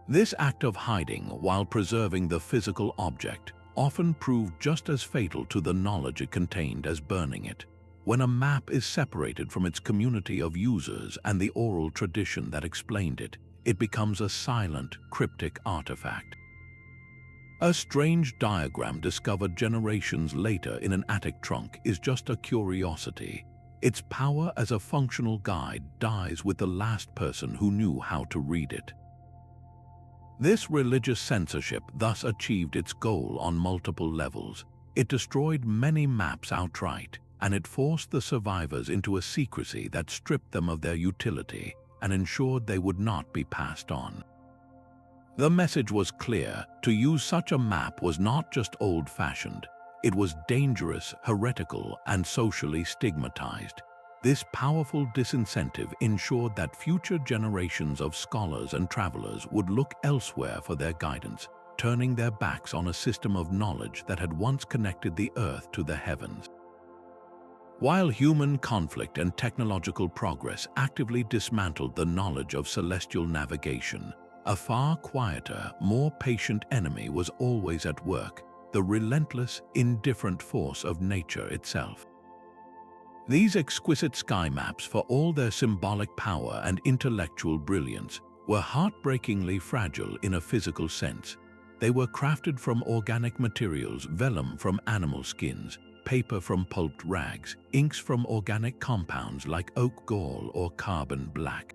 This act of hiding while preserving the physical object often proved just as fatal to the knowledge it contained as burning it. When a map is separated from its community of users and the oral tradition that explained it, it becomes a silent, cryptic artifact. A strange diagram discovered generations later in an attic trunk is just a curiosity. Its power as a functional guide dies with the last person who knew how to read it. This religious censorship thus achieved its goal on multiple levels. It destroyed many maps outright, and it forced the survivors into a secrecy that stripped them of their utility and ensured they would not be passed on. The message was clear: to use such a map was not just old-fashioned, It was dangerous, heretical, and socially stigmatized. This powerful disincentive ensured that future generations of scholars and travelers would look elsewhere for their guidance, turning their backs on a system of knowledge that had once connected the earth to the heavens. While human conflict and technological progress actively dismantled the knowledge of celestial navigation, a far quieter, more patient enemy was always at work: the relentless, indifferent force of nature itself. These exquisite sky maps, for all their symbolic power and intellectual brilliance, were heartbreakingly fragile in a physical sense. They were crafted from organic materials: vellum from animal skins, paper from pulped rags, inks from organic compounds like oak gall or carbon black.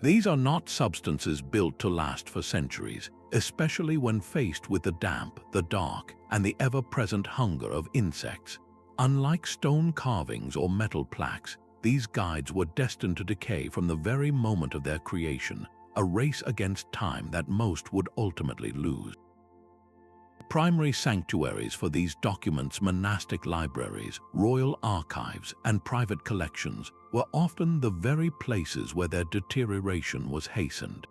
These are not substances built to last for centuries, especially when faced with the damp, the dark, and the ever-present hunger of insects. Unlike stone carvings or metal plaques, these guides were destined to decay from the very moment of their creation, a race against time that most would ultimately lose. Primary sanctuaries for these documents, monastic libraries, royal archives, and private collections, were often the very places where their deterioration was hastened.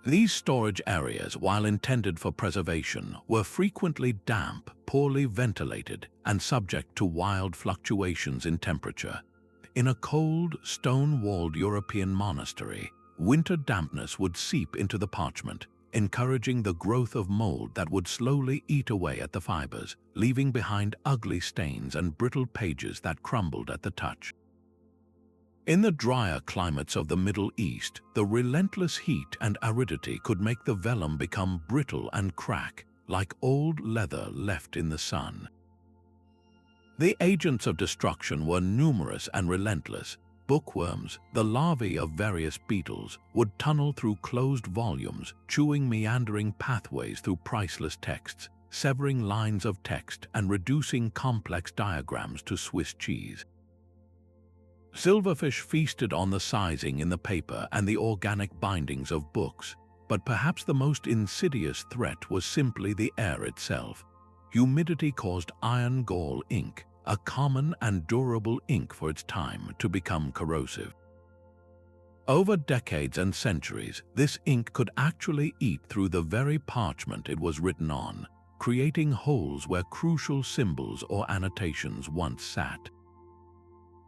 These storage areas, while intended for preservation, were frequently damp, poorly ventilated, and subject to wild fluctuations in temperature. In a cold, stone-walled European monastery, winter dampness would seep into the parchment, encouraging the growth of mold that would slowly eat away at the fibers, leaving behind ugly stains and brittle pages that crumbled at the touch. In the drier climates of the Middle East, the relentless heat and aridity could make the vellum become brittle and crack, like old leather left in the sun. The agents of destruction were numerous and relentless. Bookworms, the larvae of various beetles, would tunnel through closed volumes, chewing meandering pathways through priceless texts, severing lines of text and reducing complex diagrams to Swiss cheese. Silverfish feasted on the sizing in the paper and the organic bindings of books, but perhaps the most insidious threat was simply the air itself. Humidity caused iron gall ink, a common and durable ink for its time, to become corrosive. Over decades and centuries, this ink could actually eat through the very parchment it was written on, creating holes where crucial symbols or annotations once sat.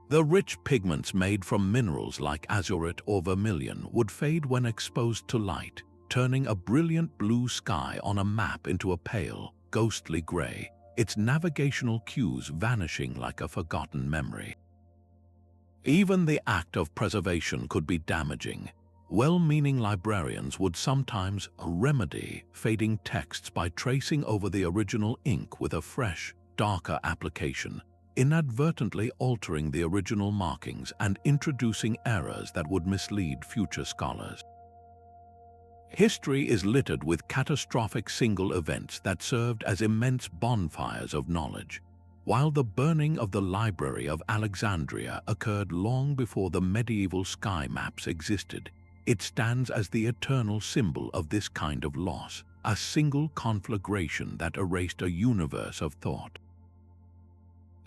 The rich pigments made from minerals like azurite or vermilion would fade when exposed to light, turning a brilliant blue sky on a map into a pale, ghostly gray, its navigational cues vanishing like a forgotten memory. Even the act of preservation could be damaging. Well-meaning librarians would sometimes remedy fading texts by tracing over the original ink with a fresh, darker application, inadvertently altering the original markings and introducing errors that would mislead future scholars. History is littered with catastrophic single events that served as immense bonfires of knowledge. While the burning of the Library of Alexandria occurred long before the medieval sky maps existed, it stands as the eternal symbol of this kind of loss, a single conflagration that erased a universe of thought.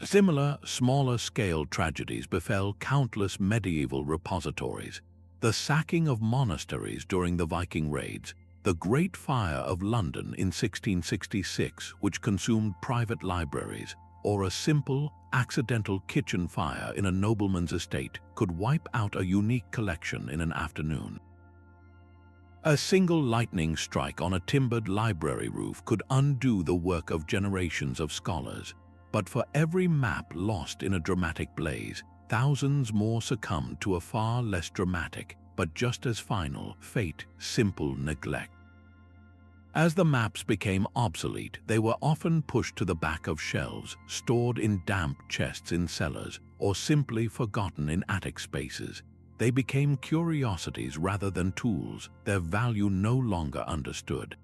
Similar, smaller-scale tragedies befell countless medieval repositories: the sacking of monasteries during the Viking raids, the Great Fire of London in 1666, which consumed private libraries, or a simple, accidental kitchen fire in a nobleman's estate could wipe out a unique collection in an afternoon. A single lightning strike on a timbered library roof could undo the work of generations of scholars. But for every map lost in a dramatic blaze, thousands more succumbed to a far less dramatic, but just as final, fate: simple neglect. As the maps became obsolete, they were often pushed to the back of shelves, stored in damp chests in cellars, or simply forgotten in attic spaces. They became curiosities rather than tools, their value no longer understood.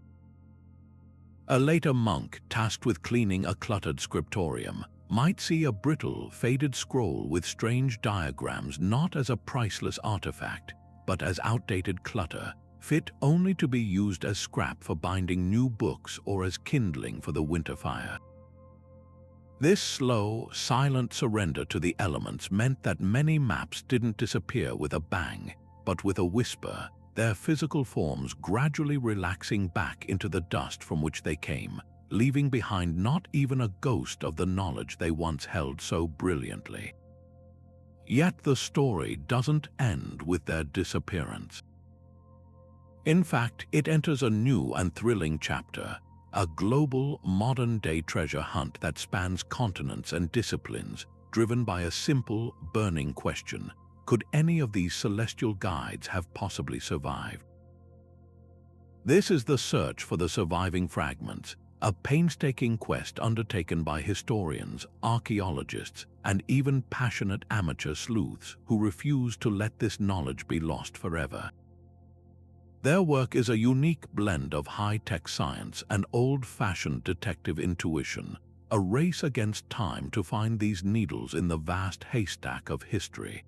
A later monk tasked with cleaning a cluttered scriptorium might see a brittle, faded scroll with strange diagrams not as a priceless artifact, but as outdated clutter, fit only to be used as scrap for binding new books or as kindling for the winter fire. This slow, silent surrender to the elements meant that many maps didn't disappear with a bang, but with a whisper, their physical forms gradually relaxing back into the dust from which they came, leaving behind not even a ghost of the knowledge they once held so brilliantly. Yet the story doesn't end with their disappearance. In fact, it enters a new and thrilling chapter, a global, modern-day treasure hunt that spans continents and disciplines, driven by a simple, burning question: could any of these celestial guides have possibly survived? This is the search for the surviving fragments, a painstaking quest undertaken by historians, archaeologists, and even passionate amateur sleuths who refuse to let this knowledge be lost forever. Their work is a unique blend of high-tech science and old-fashioned detective intuition, a race against time to find these needles in the vast haystack of history.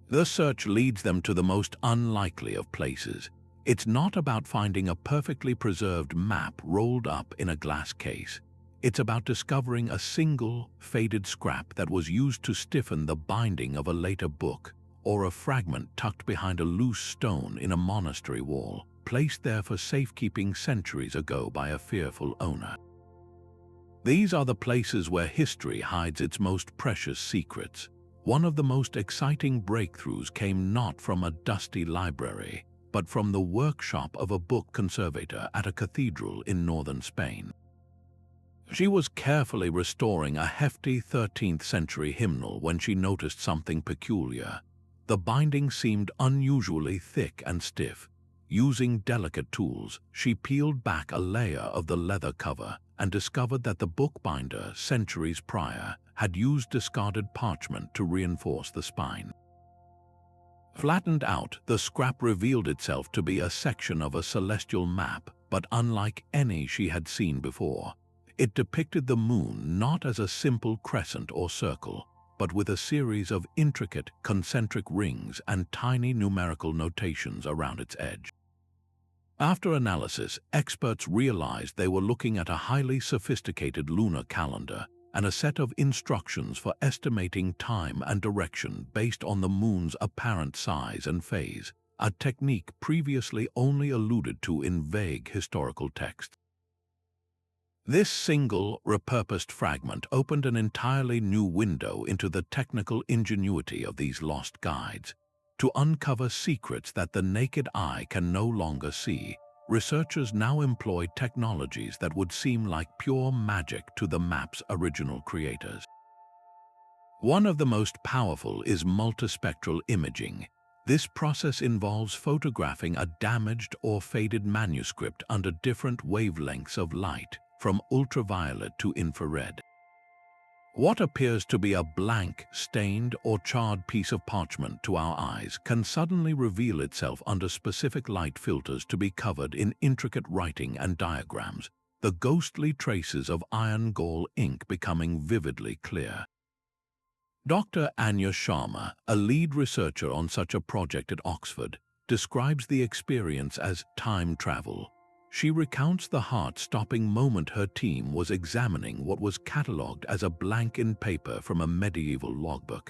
The search leads them to the most unlikely of places. It's not about finding a perfectly preserved map rolled up in a glass case. It's about discovering a single, faded scrap that was used to stiffen the binding of a later book, or a fragment tucked behind a loose stone in a monastery wall, placed there for safekeeping centuries ago by a fearful owner. These are the places where history hides its most precious secrets. One of the most exciting breakthroughs came not from a dusty library, but from the workshop of a book conservator at a cathedral in northern Spain. She was carefully restoring a hefty 13th century hymnal when she noticed something peculiar. The binding seemed unusually thick and stiff. Using delicate tools, she peeled back a layer of the leather cover and discovered that the bookbinder, centuries prior, had used discarded parchment to reinforce the spine. Flattened out, the scrap revealed itself to be a section of a celestial map, but unlike any she had seen before. It depicted the moon not as a simple crescent or circle, but with a series of intricate, concentric rings and tiny numerical notations around its edge. After analysis, experts realized they were looking at a highly sophisticated lunar calendar and a set of instructions for estimating time and direction based on the moon's apparent size and phase, a technique previously only alluded to in vague historical texts. This single, repurposed fragment opened an entirely new window into the technical ingenuity of these lost guides. To uncover secrets that the naked eye can no longer see, researchers now employ technologies that would seem like pure magic to the map's original creators. One of the most powerful is multispectral imaging. This process involves photographing a damaged or faded manuscript under different wavelengths of light, from ultraviolet to infrared. What appears to be a blank, stained, or charred piece of parchment to our eyes can suddenly reveal itself under specific light filters to be covered in intricate writing and diagrams, the ghostly traces of iron gall ink becoming vividly clear. Dr. Anya Sharma, a lead researcher on such a project at Oxford, describes the experience as time travel. She recounts the heart-stopping moment her team was examining what was catalogued as a blank in paper from a medieval logbook.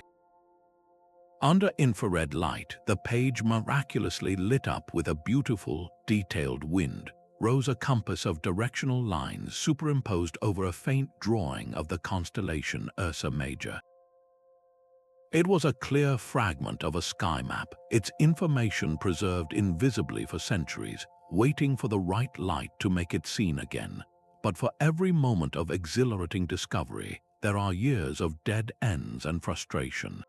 Under infrared light, the page miraculously lit up with a beautiful, detailed wind, rose a compass of directional lines superimposed over a faint drawing of the constellation Ursa Major. It was a clear fragment of a sky map, its information preserved invisibly for centuries, waiting for the right light to make it seen again. But for every moment of exhilarating discovery, there are years of dead ends and frustration.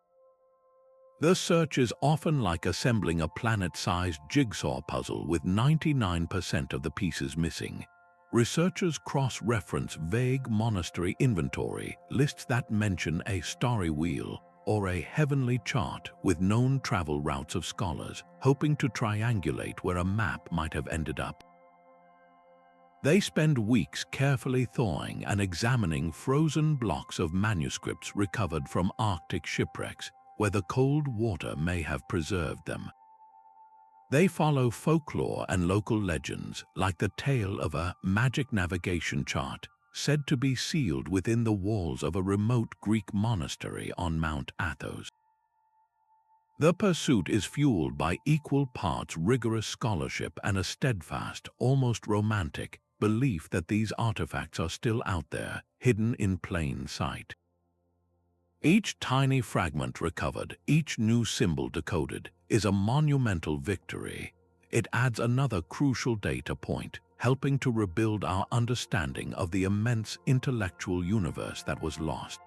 The search is often like assembling a planet-sized jigsaw puzzle with 99% of the pieces missing. Researchers cross-reference vague monastery inventory lists that mention a starry wheel or a heavenly chart with known travel routes of scholars, hoping to triangulate where a map might have ended up. They spend weeks carefully thawing and examining frozen blocks of manuscripts recovered from Arctic shipwrecks, where the cold water may have preserved them. They follow folklore and local legends, like the tale of a magic navigation chart said to be sealed within the walls of a remote Greek monastery on Mount Athos. The pursuit is fueled by equal parts rigorous scholarship and a steadfast, almost romantic, belief that these artifacts are still out there, hidden in plain sight. Each tiny fragment recovered, each new symbol decoded, is a monumental victory. It adds another crucial data point, helping to rebuild our understanding of the immense intellectual universe that was lost.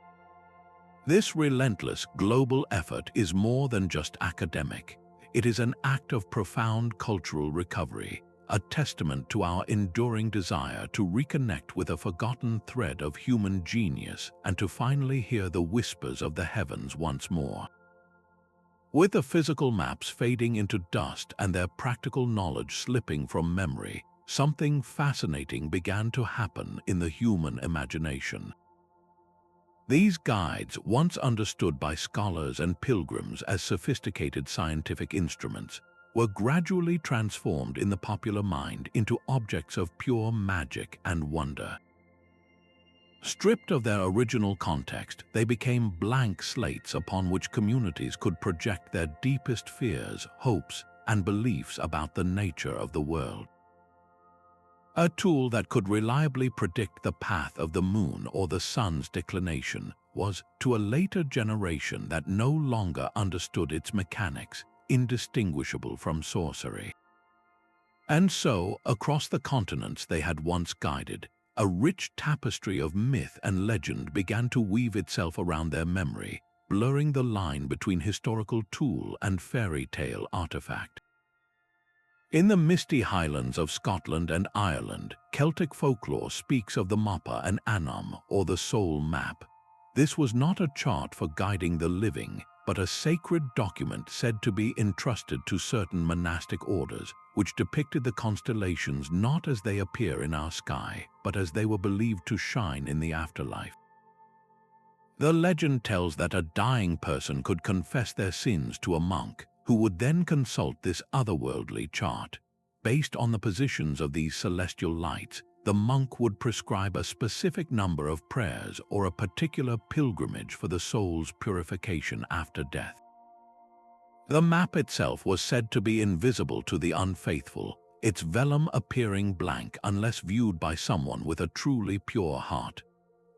This relentless global effort is more than just academic. It is an act of profound cultural recovery, a testament to our enduring desire to reconnect with a forgotten thread of human genius and to finally hear the whispers of the heavens once more. With the physical maps fading into dust and their practical knowledge slipping from memory, something fascinating began to happen in the human imagination. These guides, once understood by scholars and pilgrims as sophisticated scientific instruments, were gradually transformed in the popular mind into objects of pure magic and wonder. Stripped of their original context, they became blank slates upon which communities could project their deepest fears, hopes, and beliefs about the nature of the world. A tool that could reliably predict the path of the moon or the sun's declination was, to a later generation that no longer understood its mechanics, indistinguishable from sorcery. And so, across the continents they had once guided, a rich tapestry of myth and legend began to weave itself around their memory, blurring the line between historical tool and fairy tale artifact. In the misty highlands of Scotland and Ireland, Celtic folklore speaks of the Mappa and Annam, or the soul map. This was not a chart for guiding the living, but a sacred document said to be entrusted to certain monastic orders, which depicted the constellations not as they appear in our sky, but as they were believed to shine in the afterlife. The legend tells that a dying person could confess their sins to a monk, who would then consult this otherworldly chart. Based on the positions of these celestial lights, the monk would prescribe a specific number of prayers or a particular pilgrimage for the soul's purification after death. The map itself was said to be invisible to the unfaithful, its vellum appearing blank unless viewed by someone with a truly pure heart.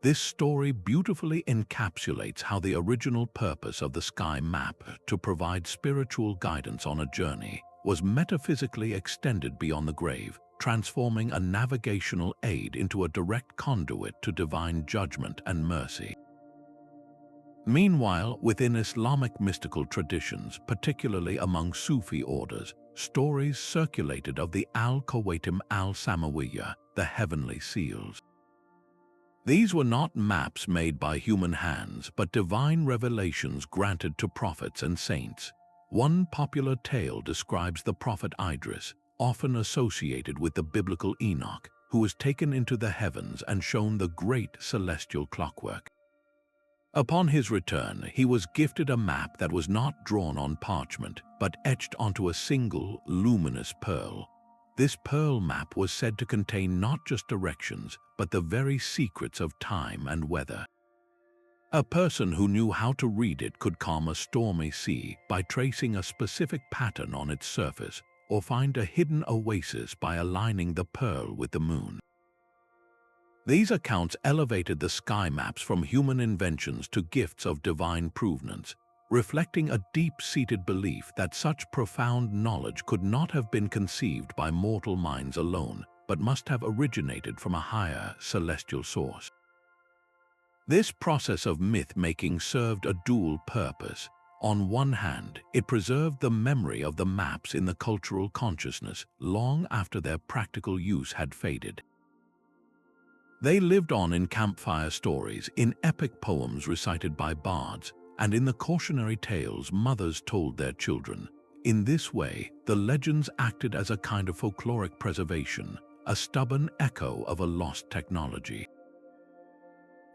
This story beautifully encapsulates how the original purpose of the sky map, to provide spiritual guidance on a journey, was metaphysically extended beyond the grave, transforming a navigational aid into a direct conduit to divine judgment and mercy. Meanwhile, within Islamic mystical traditions, particularly among Sufi orders, stories circulated of the Al-Qawatim al-Samawiyya, the heavenly seals. These were not maps made by human hands, but divine revelations granted to prophets and saints. One popular tale describes the prophet Idris, often associated with the biblical Enoch, who was taken into the heavens and shown the great celestial clockwork. Upon his return, he was gifted a map that was not drawn on parchment, but etched onto a single, luminous pearl. This pearl map was said to contain not just directions, but the very secrets of time and weather. A person who knew how to read it could calm a stormy sea by tracing a specific pattern on its surface, or find a hidden oasis by aligning the pearl with the moon. These accounts elevated the sky maps from human inventions to gifts of divine provenance, reflecting a deep-seated belief that such profound knowledge could not have been conceived by mortal minds alone, but must have originated from a higher, celestial source. This process of myth-making served a dual purpose. On one hand, it preserved the memory of the maps in the cultural consciousness long after their practical use had faded. They lived on in campfire stories, in epic poems recited by bards, and in the cautionary tales mothers told their children. In this way, the legends acted as a kind of folkloric preservation, a stubborn echo of a lost technology.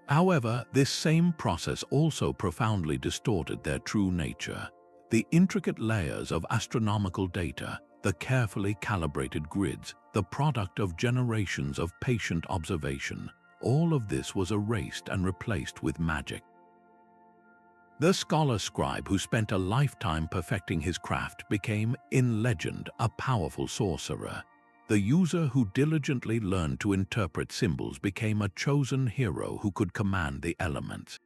However, this same process also profoundly distorted their true nature. The intricate layers of astronomical data, the carefully calibrated grids, the product of generations of patient observation, all of this was erased and replaced with magic. The scholar-scribe who spent a lifetime perfecting his craft became, in legend, a powerful sorcerer. The user who diligently learned to interpret symbols became a chosen hero who could command the elements.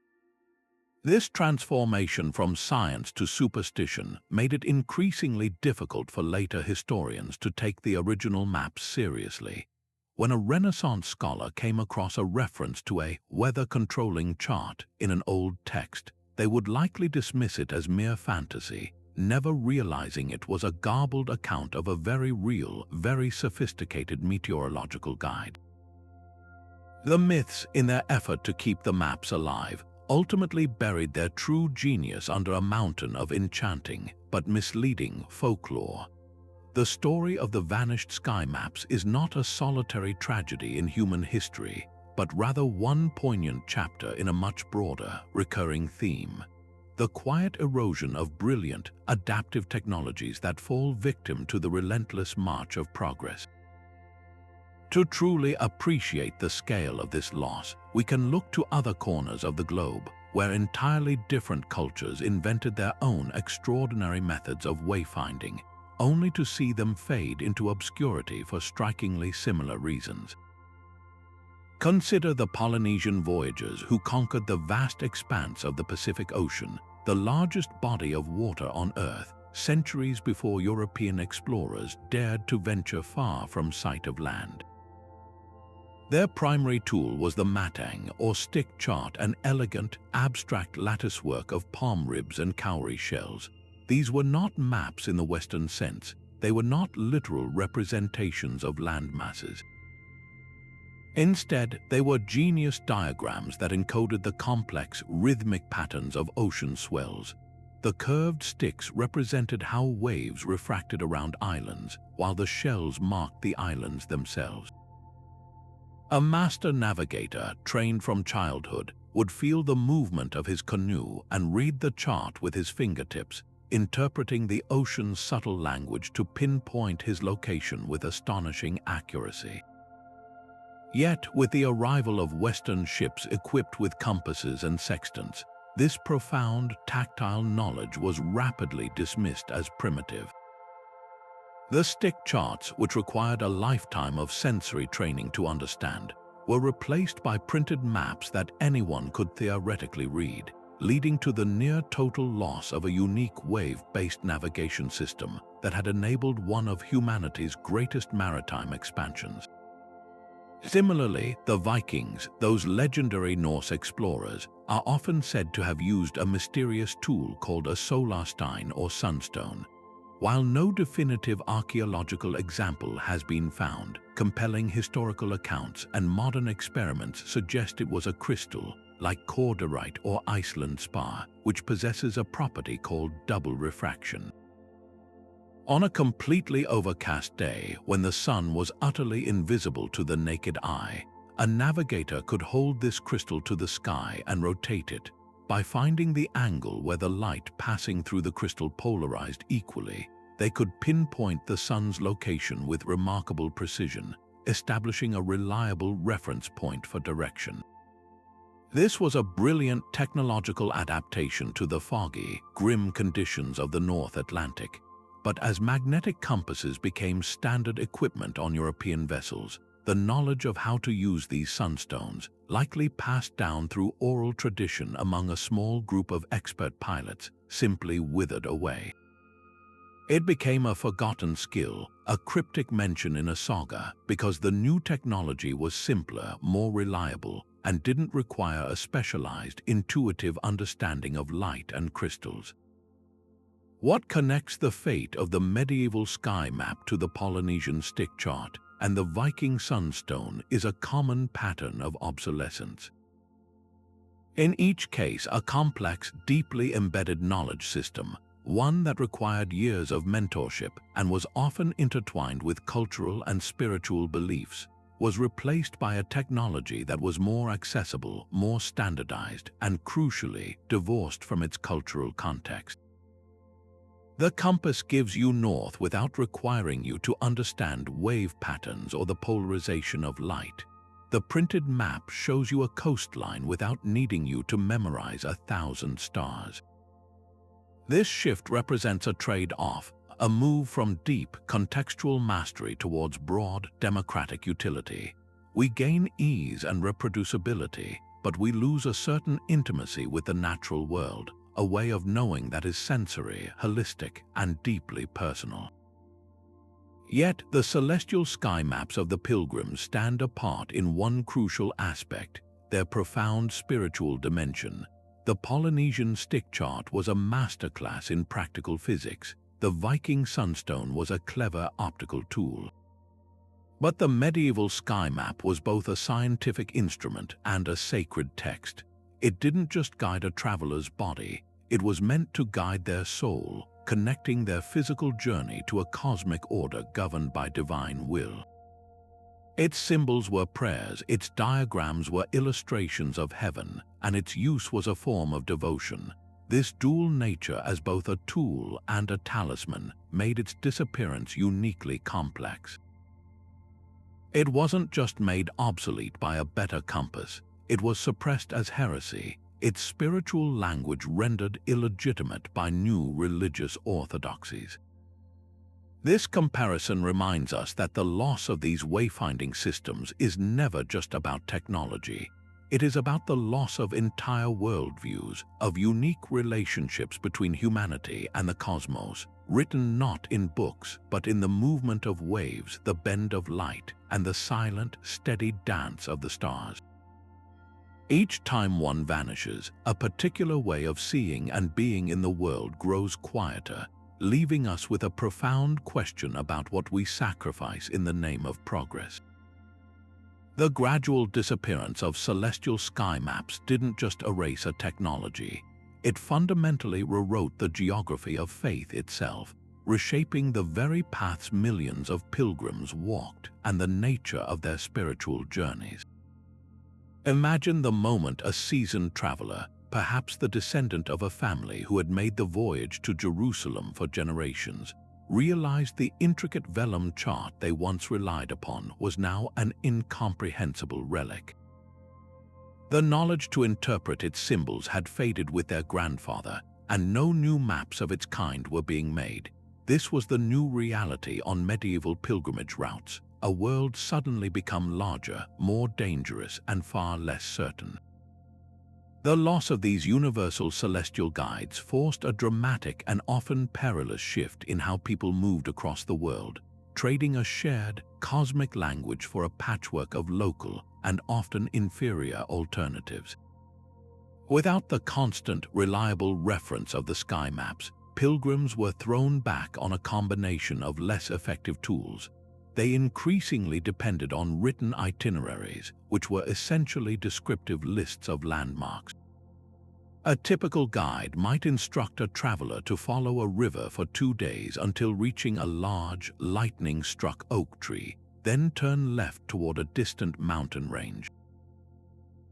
This transformation from science to superstition made it increasingly difficult for later historians to take the original maps seriously. When a Renaissance scholar came across a reference to a weather-controlling chart in an old text, they would likely dismiss it as mere fantasy, never realizing it was a garbled account of a very real, very sophisticated meteorological guide. The myths, in their effort to keep the maps alive, ultimately buried their true genius under a mountain of enchanting but misleading folklore. The story of the vanished sky maps is not a solitary tragedy in human history, but rather one poignant chapter in a much broader, recurring theme: the quiet erosion of brilliant, adaptive technologies that fall victim to the relentless march of progress. To truly appreciate the scale of this loss, we can look to other corners of the globe, where entirely different cultures invented their own extraordinary methods of wayfinding, only to see them fade into obscurity for strikingly similar reasons. Consider the Polynesian voyagers who conquered the vast expanse of the Pacific Ocean, the largest body of water on Earth, centuries before European explorers dared to venture far from sight of land. Their primary tool was the matang, or stick chart, an elegant, abstract latticework of palm ribs and cowrie shells. These were not maps in the Western sense. They were not literal representations of land masses. Instead, they were genius diagrams that encoded the complex, rhythmic patterns of ocean swells. The curved sticks represented how waves refracted around islands, while the shells marked the islands themselves. A master navigator, trained from childhood, would feel the movement of his canoe and read the chart with his fingertips, interpreting the ocean's subtle language to pinpoint his location with astonishing accuracy. Yet, with the arrival of Western ships equipped with compasses and sextants, this profound, tactile knowledge was rapidly dismissed as primitive. The stick charts, which required a lifetime of sensory training to understand, were replaced by printed maps that anyone could theoretically read, leading to the near-total loss of a unique wave-based navigation system that had enabled one of humanity's greatest maritime expansions. Similarly, the Vikings, those legendary Norse explorers, are often said to have used a mysterious tool called a solarstein or sunstone. While no definitive archaeological example has been found, compelling historical accounts and modern experiments suggest it was a crystal, like cordierite or Iceland spar, which possesses a property called double refraction. On a completely overcast day, when the sun was utterly invisible to the naked eye, a navigator could hold this crystal to the sky and rotate it. By finding the angle where the light passing through the crystal polarized equally, they could pinpoint the sun's location with remarkable precision, establishing a reliable reference point for direction. This was a brilliant technological adaptation to the foggy, grim conditions of the North Atlantic. But as magnetic compasses became standard equipment on European vessels, the knowledge of how to use these sunstones, likely passed down through oral tradition among a small group of expert pilots, simply withered away. It became a forgotten skill, a cryptic mention in a saga, because the new technology was simpler, more reliable, and didn't require a specialized, intuitive understanding of light and crystals. What connects the fate of the medieval sky map to the Polynesian stick chart and the Viking sunstone is a common pattern of obsolescence. In each case, a complex, deeply embedded knowledge system, one that required years of mentorship and was often intertwined with cultural and spiritual beliefs, was replaced by a technology that was more accessible, more standardized, and crucially, divorced from its cultural context. The compass gives you north without requiring you to understand wave patterns or the polarization of light. The printed map shows you a coastline without needing you to memorize 1,000 stars. This shift represents a trade-off, a move from deep, contextual mastery towards broad, democratic utility. We gain ease and reproducibility, but we lose a certain intimacy with the natural world, a way of knowing that is sensory, holistic, and deeply personal. Yet, the celestial sky maps of the Pilgrims stand apart in one crucial aspect: their profound spiritual dimension. The Polynesian stick chart was a masterclass in practical physics. The Viking sunstone was a clever optical tool. But the medieval sky map was both a scientific instrument and a sacred text. It didn't just guide a traveler's body, it was meant to guide their soul, connecting their physical journey to a cosmic order governed by divine will. Its symbols were prayers, its diagrams were illustrations of heaven, and its use was a form of devotion. This dual nature as both a tool and a talisman made its disappearance uniquely complex. It wasn't just made obsolete by a better compass, it was suppressed as heresy, its spiritual language rendered illegitimate by new religious orthodoxies. This comparison reminds us that the loss of these wayfinding systems is never just about technology. It is about the loss of entire worldviews, of unique relationships between humanity and the cosmos, written not in books, but in the movement of waves, the bend of light, and the silent, steady dance of the stars. Each time one vanishes, a particular way of seeing and being in the world grows quieter, leaving us with a profound question about what we sacrifice in the name of progress. The gradual disappearance of celestial sky maps didn't just erase a technology, it fundamentally rewrote the geography of faith itself, reshaping the very paths millions of pilgrims walked and the nature of their spiritual journeys. Imagine the moment a seasoned traveler, perhaps the descendant of a family who had made the voyage to Jerusalem for generations, realized the intricate vellum chart they once relied upon was now an incomprehensible relic. The knowledge to interpret its symbols had faded with their grandfather, and no new maps of its kind were being made. This was the new reality on medieval pilgrimage routes, a world suddenly become larger, more dangerous, and far less certain. The loss of these universal celestial guides forced a dramatic and often perilous shift in how people moved across the world, trading a shared, cosmic language for a patchwork of local and often inferior alternatives. Without the constant, reliable reference of the sky maps, pilgrims were thrown back on a combination of less effective tools. They increasingly depended on written itineraries, which were essentially descriptive lists of landmarks. A typical guide might instruct a traveler to follow a river for 2 days until reaching a large, lightning-struck oak tree, then turn left toward a distant mountain range.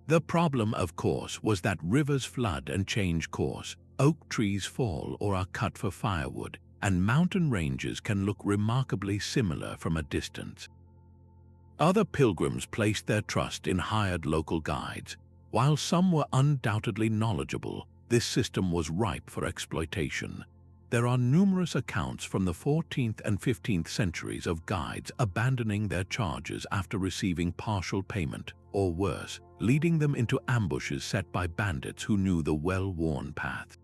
The problem, of course, was that rivers flood and change course, oak trees fall or are cut for firewood, and mountain ranges can look remarkably similar from a distance. Other pilgrims placed their trust in hired local guides. While some were undoubtedly knowledgeable, this system was ripe for exploitation. There are numerous accounts from the 14th and 15th centuries of guides abandoning their charges after receiving partial payment, or worse, leading them into ambushes set by bandits who knew the well-worn path.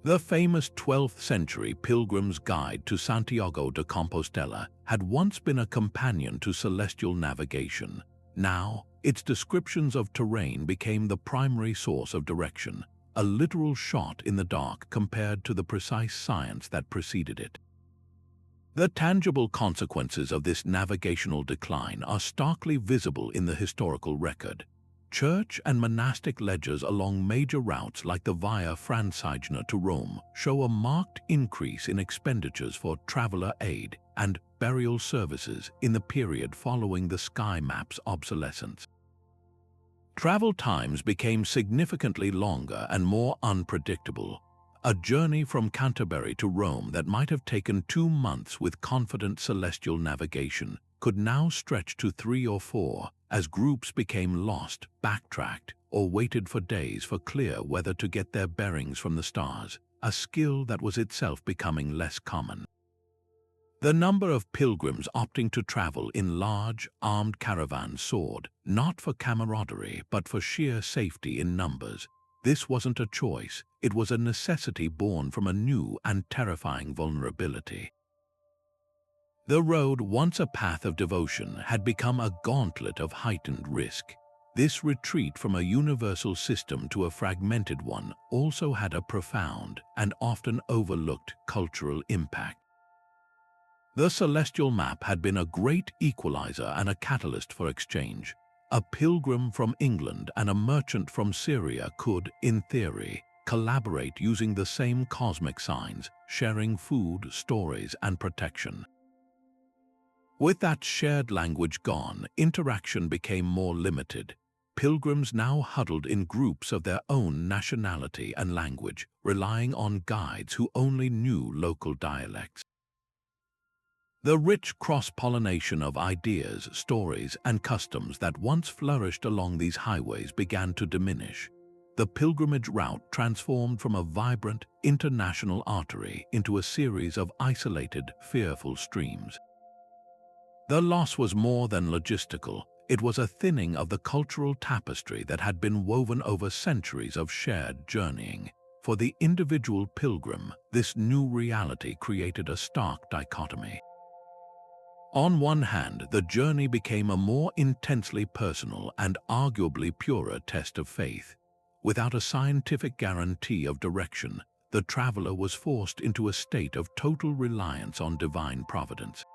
The famous 12th century Pilgrim's Guide to Santiago de Compostela had once been a companion to celestial navigation. Now, its descriptions of terrain became the primary source of direction, a literal shot in the dark compared to the precise science that preceded it. The tangible consequences of this navigational decline are starkly visible in the historical record. Church and monastic ledgers along major routes like the Via Francigena to Rome show a marked increase in expenditures for traveler aid and burial services in the period following the sky map's obsolescence. Travel times became significantly longer and more unpredictable. A journey from Canterbury to Rome that might have taken 2 months with confident celestial navigation could now stretch to 3 or 4 as groups became lost, backtracked, or waited for days for clear weather to get their bearings from the stars, a skill that was itself becoming less common. The number of pilgrims opting to travel in large, armed caravans soared, not for camaraderie but for sheer safety in numbers. This wasn't a choice, it was a necessity born from a new and terrifying vulnerability. The road, once a path of devotion, had become a gauntlet of heightened risk. This retreat from a universal system to a fragmented one also had a profound and often overlooked cultural impact. The celestial map had been a great equalizer and a catalyst for exchange. A pilgrim from England and a merchant from Syria could, in theory, collaborate using the same cosmic signs, sharing food, stories, and protection. With that shared language gone, interaction became more limited. Pilgrims now huddled in groups of their own nationality and language, relying on guides who only knew local dialects. The rich cross-pollination of ideas, stories, and customs that once flourished along these highways began to diminish. The pilgrimage route transformed from a vibrant, international artery into a series of isolated, fearful streams. The loss was more than logistical. It was a thinning of the cultural tapestry that had been woven over centuries of shared journeying. For the individual pilgrim, this new reality created a stark dichotomy. On one hand, the journey became a more intensely personal and arguably purer test of faith. Without a scientific guarantee of direction, the traveler was forced into a state of total reliance on divine providence.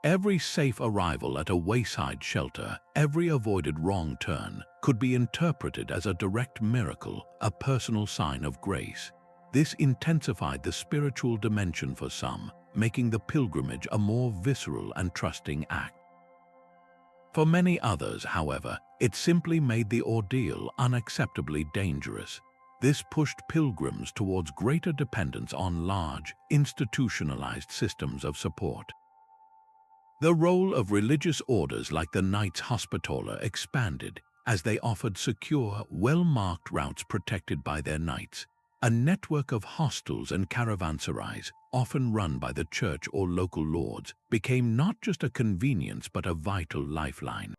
Every safe arrival at a wayside shelter, every avoided wrong turn, could be interpreted as a direct miracle, a personal sign of grace. This intensified the spiritual dimension for some, making the pilgrimage a more visceral and trusting act. For many others, however, it simply made the ordeal unacceptably dangerous. This pushed pilgrims towards greater dependence on large, institutionalized systems of support. The role of religious orders like the Knights Hospitaller expanded as they offered secure, well-marked routes protected by their knights. A network of hostels and caravanserais, often run by the church or local lords, became not just a convenience but a vital lifeline.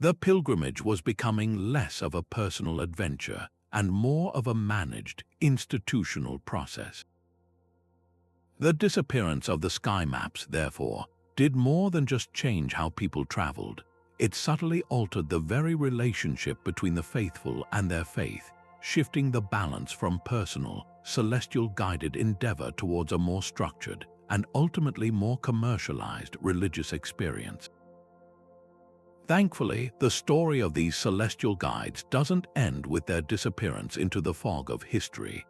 The pilgrimage was becoming less of a personal adventure and more of a managed, institutional process. The disappearance of the sky maps, therefore, did more than just change how people traveled. It subtly altered the very relationship between the faithful and their faith, shifting the balance from personal, celestial-guided endeavor towards a more structured and ultimately more commercialized religious experience. Thankfully, the story of these celestial guides doesn't end with their disappearance into the fog of history.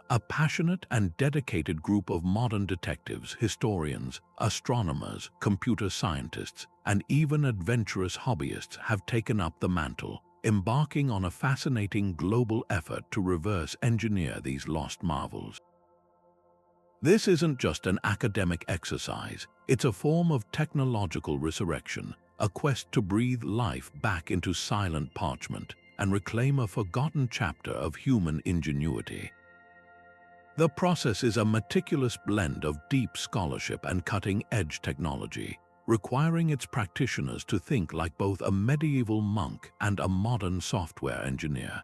A passionate and dedicated group of modern detectives, historians, astronomers, computer scientists, and even adventurous hobbyists have taken up the mantle, embarking on a fascinating global effort to reverse engineer these lost marvels. This isn't just an academic exercise, it's a form of technological resurrection, a quest to breathe life back into silent parchment and reclaim a forgotten chapter of human ingenuity. The process is a meticulous blend of deep scholarship and cutting-edge technology, requiring its practitioners to think like both a medieval monk and a modern software engineer.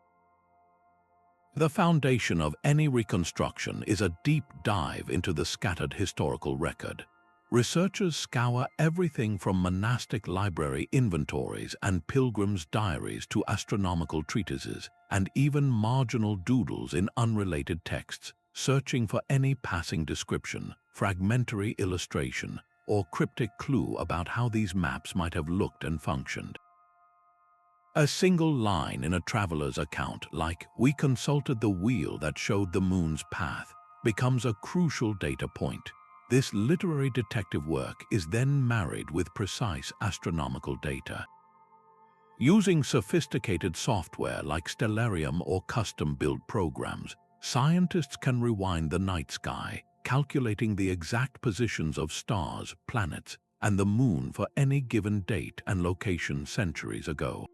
The foundation of any reconstruction is a deep dive into the scattered historical record. Researchers scour everything from monastic library inventories and pilgrims' diaries to astronomical treatises, and even marginal doodles in unrelated texts, searching for any passing description, fragmentary illustration, or cryptic clue about how these maps might have looked and functioned. A single line in a traveler's account, like "we consulted the wheel that showed the moon's path," becomes a crucial data point. This literary detective work is then married with precise astronomical data. Using sophisticated software like Stellarium or custom-built programs, scientists can rewind the night sky, calculating the exact positions of stars, planets, and the moon for any given date and location centuries ago.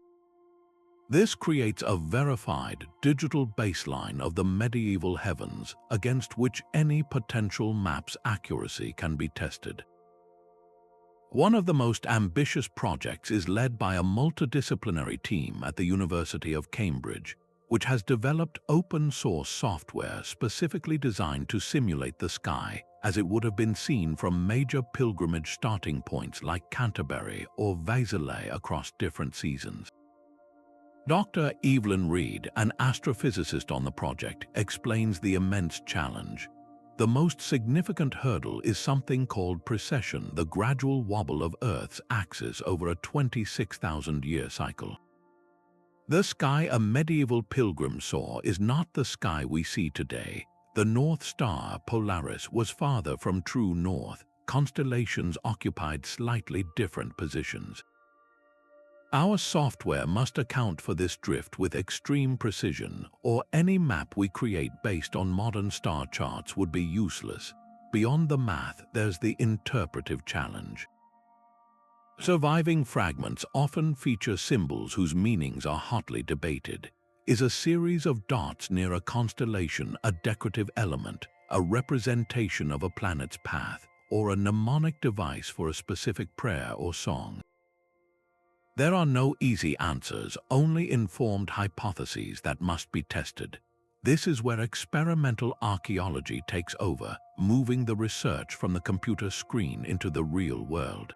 This creates a verified digital baseline of the medieval heavens against which any potential map's accuracy can be tested. One of the most ambitious projects is led by a multidisciplinary team at the University of Cambridge, which has developed open-source software specifically designed to simulate the sky as it would have been seen from major pilgrimage starting points like Canterbury or Vézelay across different seasons. Dr. Evelyn Reed, an astrophysicist on the project, explains the immense challenge. The most significant hurdle is something called precession, the gradual wobble of Earth's axis over a 26,000-year cycle. The sky a medieval pilgrim saw is not the sky we see today. The North Star, Polaris, was farther from true north. Constellations occupied slightly different positions. Our software must account for this drift with extreme precision, or any map we create based on modern star charts would be useless. Beyond the math, there's the interpretive challenge. Surviving fragments often feature symbols whose meanings are hotly debated. Is a series of dots near a constellation a decorative element, a representation of a planet's path, or a mnemonic device for a specific prayer or song? There are no easy answers, only informed hypotheses that must be tested. This is where experimental archaeology takes over, moving the research from the computer screen into the real world.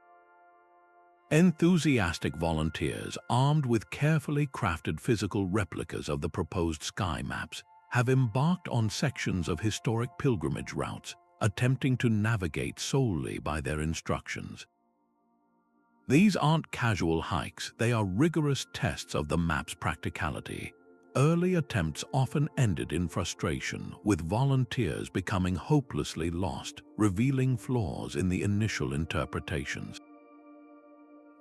Enthusiastic volunteers, armed with carefully crafted physical replicas of the proposed sky maps, have embarked on sections of historic pilgrimage routes, attempting to navigate solely by their instructions. These aren't casual hikes, they are rigorous tests of the map's practicality. Early attempts often ended in frustration, with volunteers becoming hopelessly lost, revealing flaws in the initial interpretations.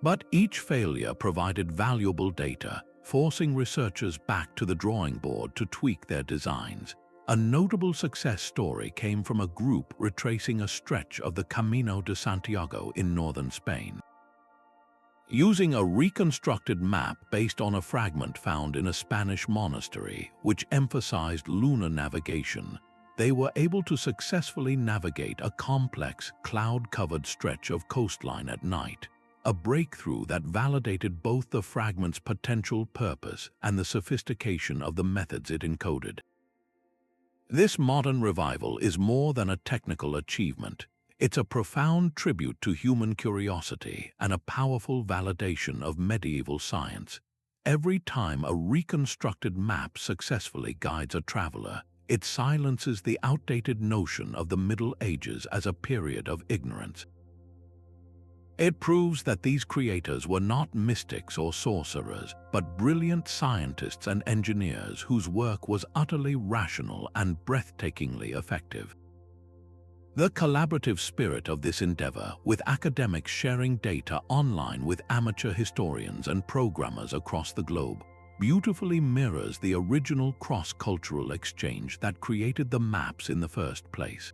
But each failure provided valuable data, forcing researchers back to the drawing board to tweak their designs. A notable success story came from a group retracing a stretch of the Camino de Santiago in northern Spain. Using a reconstructed map based on a fragment found in a Spanish monastery, which emphasized lunar navigation, they were able to successfully navigate a complex, cloud-covered stretch of coastline at night, a breakthrough that validated both the fragment's potential purpose and the sophistication of the methods it encoded. This modern revival is more than a technical achievement. It's a profound tribute to human curiosity and a powerful validation of medieval science. Every time a reconstructed map successfully guides a traveler, it silences the outdated notion of the Middle Ages as a period of ignorance. It proves that these creators were not mystics or sorcerers, but brilliant scientists and engineers whose work was utterly rational and breathtakingly effective. The collaborative spirit of this endeavor, with academics sharing data online with amateur historians and programmers across the globe, beautifully mirrors the original cross-cultural exchange that created the maps in the first place.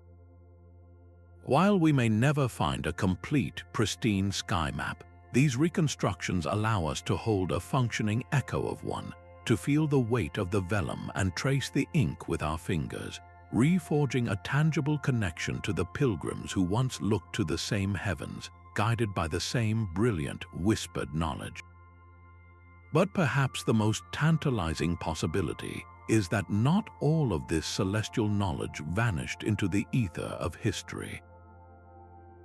While we may never find a complete, pristine sky map, these reconstructions allow us to hold a functioning echo of one, to feel the weight of the vellum and trace the ink with our fingers, reforging a tangible connection to the pilgrims who once looked to the same heavens, guided by the same brilliant, whispered knowledge. But perhaps the most tantalizing possibility is that not all of this celestial knowledge vanished into the ether of history.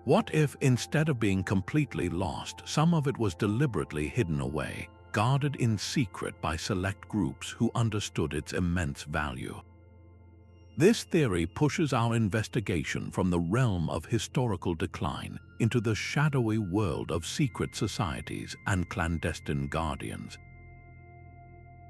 What if, instead of being completely lost, some of it was deliberately hidden away, guarded in secret by select groups who understood its immense value? This theory pushes our investigation from the realm of historical decline into the shadowy world of secret societies and clandestine guardians.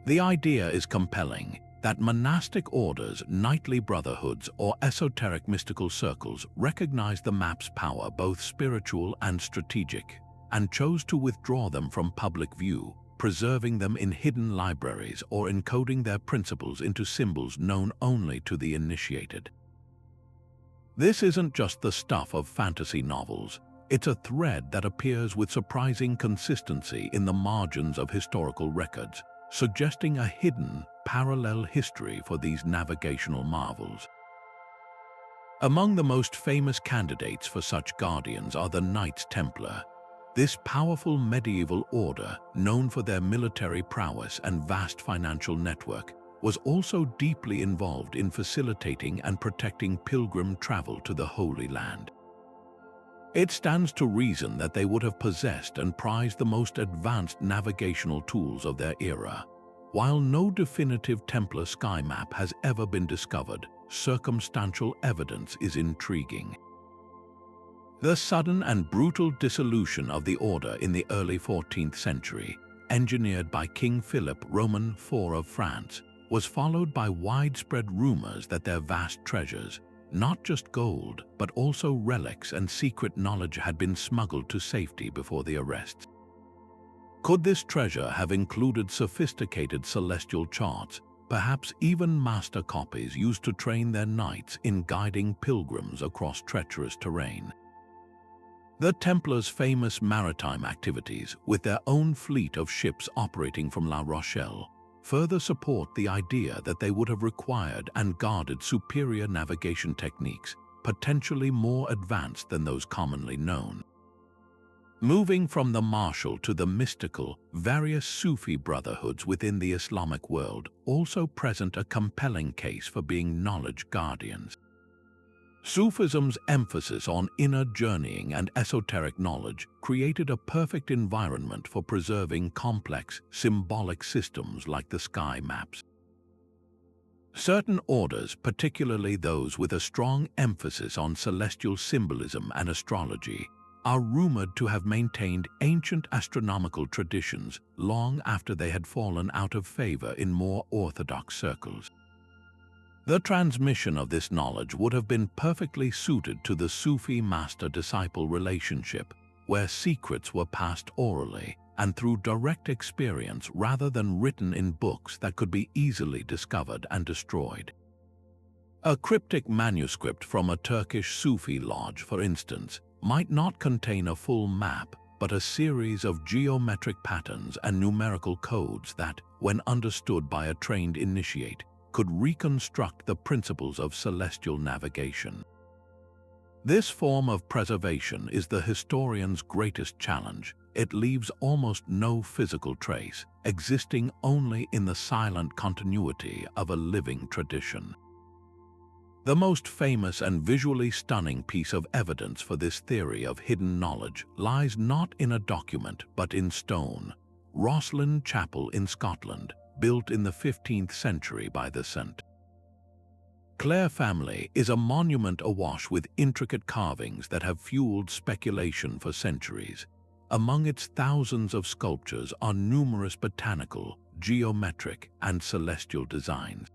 The idea is compelling that monastic orders, knightly brotherhoods, or esoteric mystical circles recognize the map's power, both spiritual and strategic, and chose to withdraw them from public view, preserving them in hidden libraries or encoding their principles into symbols known only to the initiated. This isn't just the stuff of fantasy novels. It's a thread that appears with surprising consistency in the margins of historical records, suggesting a hidden, parallel history for these navigational marvels. Among the most famous candidates for such guardians are the Knights Templar. This powerful medieval order, known for their military prowess and vast financial network, was also deeply involved in facilitating and protecting pilgrim travel to the Holy Land. It stands to reason that they would have possessed and prized the most advanced navigational tools of their era. While no definitive Templar sky map has ever been discovered, circumstantial evidence is intriguing. The sudden and brutal dissolution of the order in the early 14th century, engineered by King Philip Roman IV of France, was followed by widespread rumors that their vast treasures, not just gold, but also relics and secret knowledge, had been smuggled to safety before the arrests. Could this treasure have included sophisticated celestial charts, perhaps even master copies used to train their knights in guiding pilgrims across treacherous terrain? The Templars' famous maritime activities, with their own fleet of ships operating from La Rochelle, further support the idea that they would have required and guarded superior navigation techniques, potentially more advanced than those commonly known. Moving from the martial to the mystical, various Sufi brotherhoods within the Islamic world also present a compelling case for being knowledge guardians. Sufism's emphasis on inner journeying and esoteric knowledge created a perfect environment for preserving complex, symbolic systems like the sky maps. Certain orders, particularly those with a strong emphasis on celestial symbolism and astrology, are rumored to have maintained ancient astronomical traditions long after they had fallen out of favor in more orthodox circles. The transmission of this knowledge would have been perfectly suited to the Sufi master-disciple relationship, where secrets were passed orally and through direct experience rather than written in books that could be easily discovered and destroyed. A cryptic manuscript from a Turkish Sufi lodge, for instance, might not contain a full map, but a series of geometric patterns and numerical codes that, when understood by a trained initiate, could reconstruct the principles of celestial navigation. This form of preservation is the historian's greatest challenge. It leaves almost no physical trace, existing only in the silent continuity of a living tradition. The most famous and visually stunning piece of evidence for this theory of hidden knowledge lies not in a document but in stone. Rosslyn Chapel in Scotland, built in the 15th century by the St. Clair family, is a monument awash with intricate carvings that have fueled speculation for centuries. Among its thousands of sculptures are numerous botanical, geometric, and celestial designs.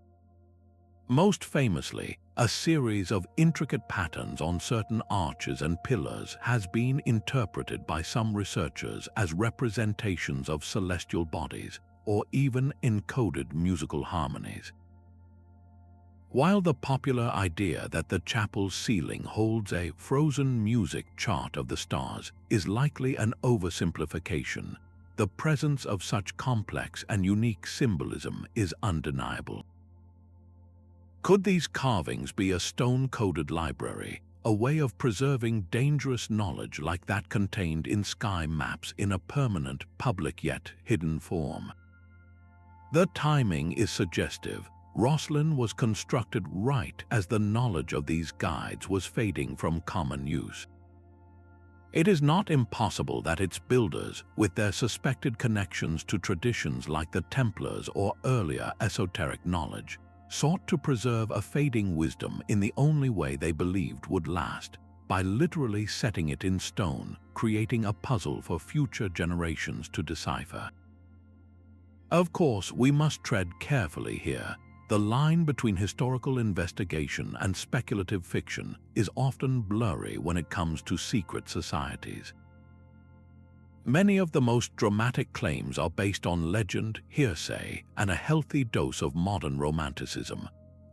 Most famously, a series of intricate patterns on certain arches and pillars has been interpreted by some researchers as representations of celestial bodies, or even encoded musical harmonies. While the popular idea that the chapel's ceiling holds a frozen music chart of the stars is likely an oversimplification, the presence of such complex and unique symbolism is undeniable. Could these carvings be a stone-coded library, a way of preserving dangerous knowledge like that contained in sky maps in a permanent, public yet hidden form? The timing is suggestive. Rosslyn was constructed right as the knowledge of these guides was fading from common use. It is not impossible that its builders, with their suspected connections to traditions like the Templars or earlier esoteric knowledge, sought to preserve a fading wisdom in the only way they believed would last, by literally setting it in stone, creating a puzzle for future generations to decipher. Of course, we must tread carefully here. The line between historical investigation and speculative fiction is often blurry when it comes to secret societies. Many of the most dramatic claims are based on legend, hearsay, and a healthy dose of modern romanticism.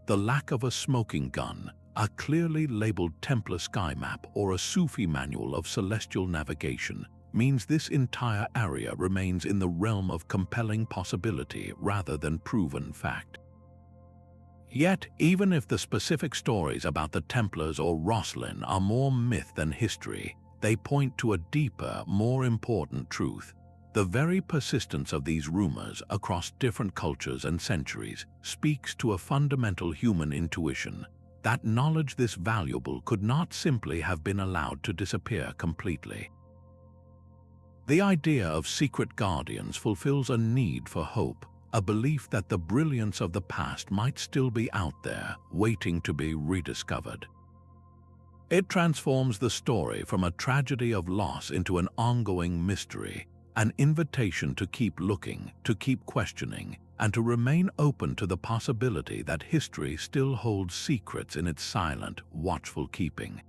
The lack of a smoking gun, a clearly labeled Templar sky map, or a Sufi manual of celestial navigation means this entire area remains in the realm of compelling possibility rather than proven fact. Yet, even if the specific stories about the Templars or Rosslyn are more myth than history, they point to a deeper, more important truth. The very persistence of these rumors across different cultures and centuries speaks to a fundamental human intuition that knowledge this valuable could not simply have been allowed to disappear completely. The idea of secret guardians fulfills a need for hope, a belief that the brilliance of the past might still be out there, waiting to be rediscovered. It transforms the story from a tragedy of loss into an ongoing mystery, an invitation to keep looking, to keep questioning, and to remain open to the possibility that history still holds secrets in its silent, watchful keeping.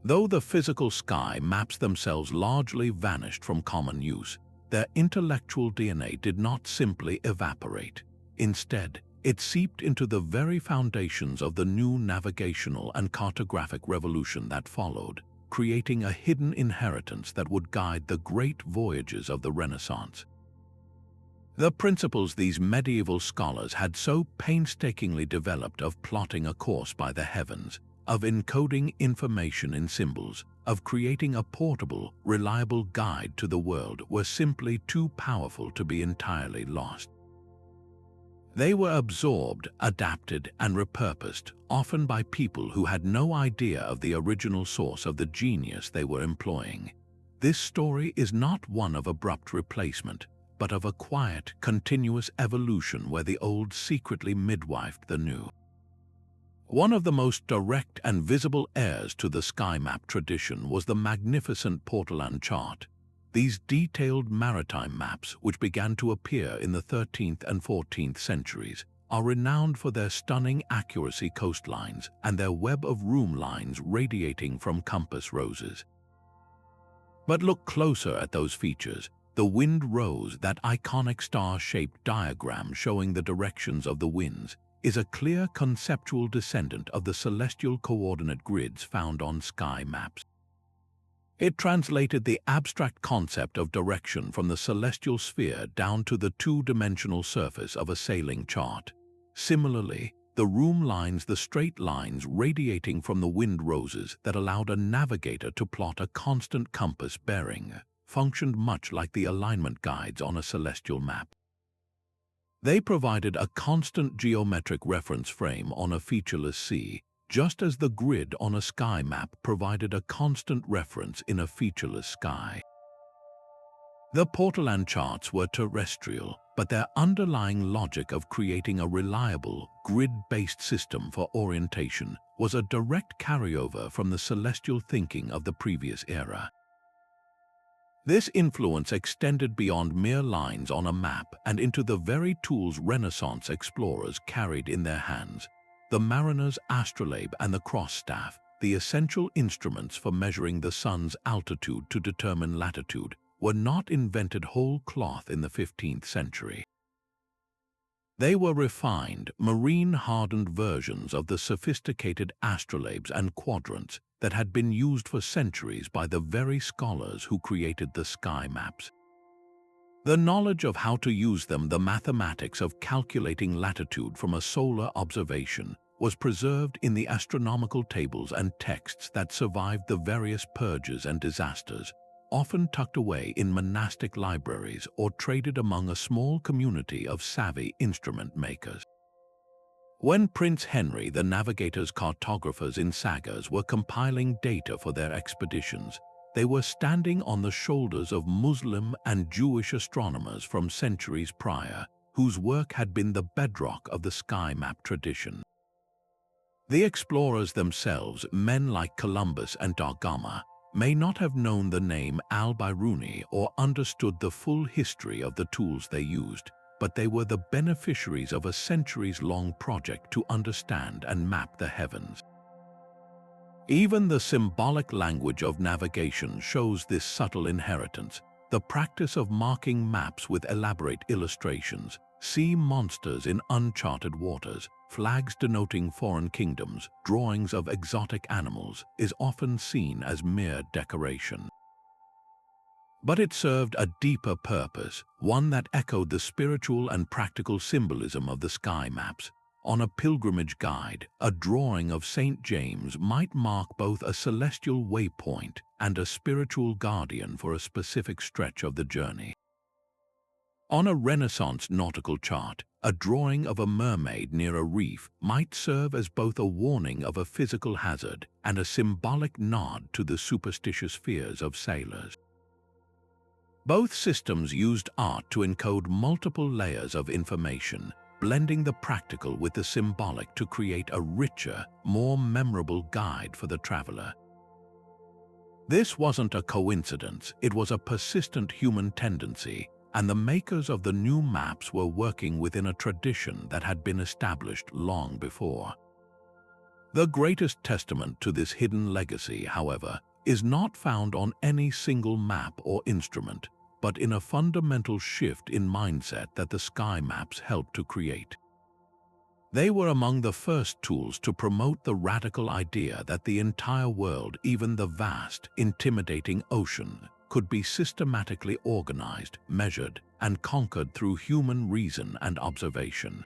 Though the physical sky maps themselves largely vanished from common use, their intellectual DNA did not simply evaporate. Instead, it seeped into the very foundations of the new navigational and cartographic revolution that followed, creating a hidden inheritance that would guide the great voyages of the Renaissance. The principles these medieval scholars had so painstakingly developed of plotting a course by the heavens, of encoding information in symbols, of creating a portable, reliable guide to the world were simply too powerful to be entirely lost. They were absorbed, adapted, and repurposed, often by people who had no idea of the original source of the genius they were employing. This story is not one of abrupt replacement, but of a quiet, continuous evolution where the old secretly midwifed the new. One of the most direct and visible heirs to the sky map tradition was the magnificent Portolan chart. These detailed maritime maps, which began to appear in the 13th and 14th centuries, are renowned for their stunning accuracy coastlines and their web of room lines radiating from compass roses. But look closer at those features. The wind rose, that iconic star-shaped diagram showing the directions of the winds, is a clear conceptual descendant of the celestial coordinate grids found on sky maps. It translated the abstract concept of direction from the celestial sphere down to the two-dimensional surface of a sailing chart. Similarly, the room lines, the straight lines radiating from the wind roses that allowed a navigator to plot a constant compass bearing, functioned much like the alignment guides on a celestial map. They provided a constant geometric reference frame on a featureless sea, just as the grid on a sky map provided a constant reference in a featureless sky. The Portolan charts were terrestrial, but their underlying logic of creating a reliable, grid-based system for orientation was a direct carryover from the celestial thinking of the previous era. This influence extended beyond mere lines on a map and into the very tools Renaissance explorers carried in their hands: the mariner's astrolabe and the cross staff, the essential instruments for measuring the sun's altitude to determine latitude, were not invented whole cloth in the 15th century. They were refined, marine-hardened versions of the sophisticated astrolabes and quadrants that had been used for centuries by the very scholars who created the sky maps. The knowledge of how to use them, the mathematics of calculating latitude from a solar observation, was preserved in the astronomical tables and texts that survived the various purges and disasters, often tucked away in monastic libraries or traded among a small community of savvy instrument makers. When Prince Henry, the navigator's cartographers in sagas, were compiling data for their expeditions, they were standing on the shoulders of Muslim and Jewish astronomers from centuries prior, whose work had been the bedrock of the sky map tradition. The explorers themselves, men like Columbus and da Gama, may not have known the name al-Biruni or understood the full history of the tools they used, but they were the beneficiaries of a centuries-long project to understand and map the heavens. Even the symbolic language of navigation shows this subtle inheritance. The practice of marking maps with elaborate illustrations, sea monsters in uncharted waters, flags denoting foreign kingdoms, drawings of exotic animals, is often seen as mere decoration. But it served a deeper purpose, one that echoed the spiritual and practical symbolism of the sky maps. On a pilgrimage guide, a drawing of St. James might mark both a celestial waypoint and a spiritual guardian for a specific stretch of the journey. On a Renaissance nautical chart, a drawing of a mermaid near a reef might serve as both a warning of a physical hazard and a symbolic nod to the superstitious fears of sailors. Both systems used art to encode multiple layers of information, blending the practical with the symbolic to create a richer, more memorable guide for the traveler. This wasn't a coincidence, it was a persistent human tendency, and the makers of the new maps were working within a tradition that had been established long before. The greatest testament to this hidden legacy, however, is not found on any single map or instrument, but in a fundamental shift in mindset that the sky maps helped to create. They were among the first tools to promote the radical idea that the entire world, even the vast, intimidating ocean, could be systematically organized, measured, and conquered through human reason and observation.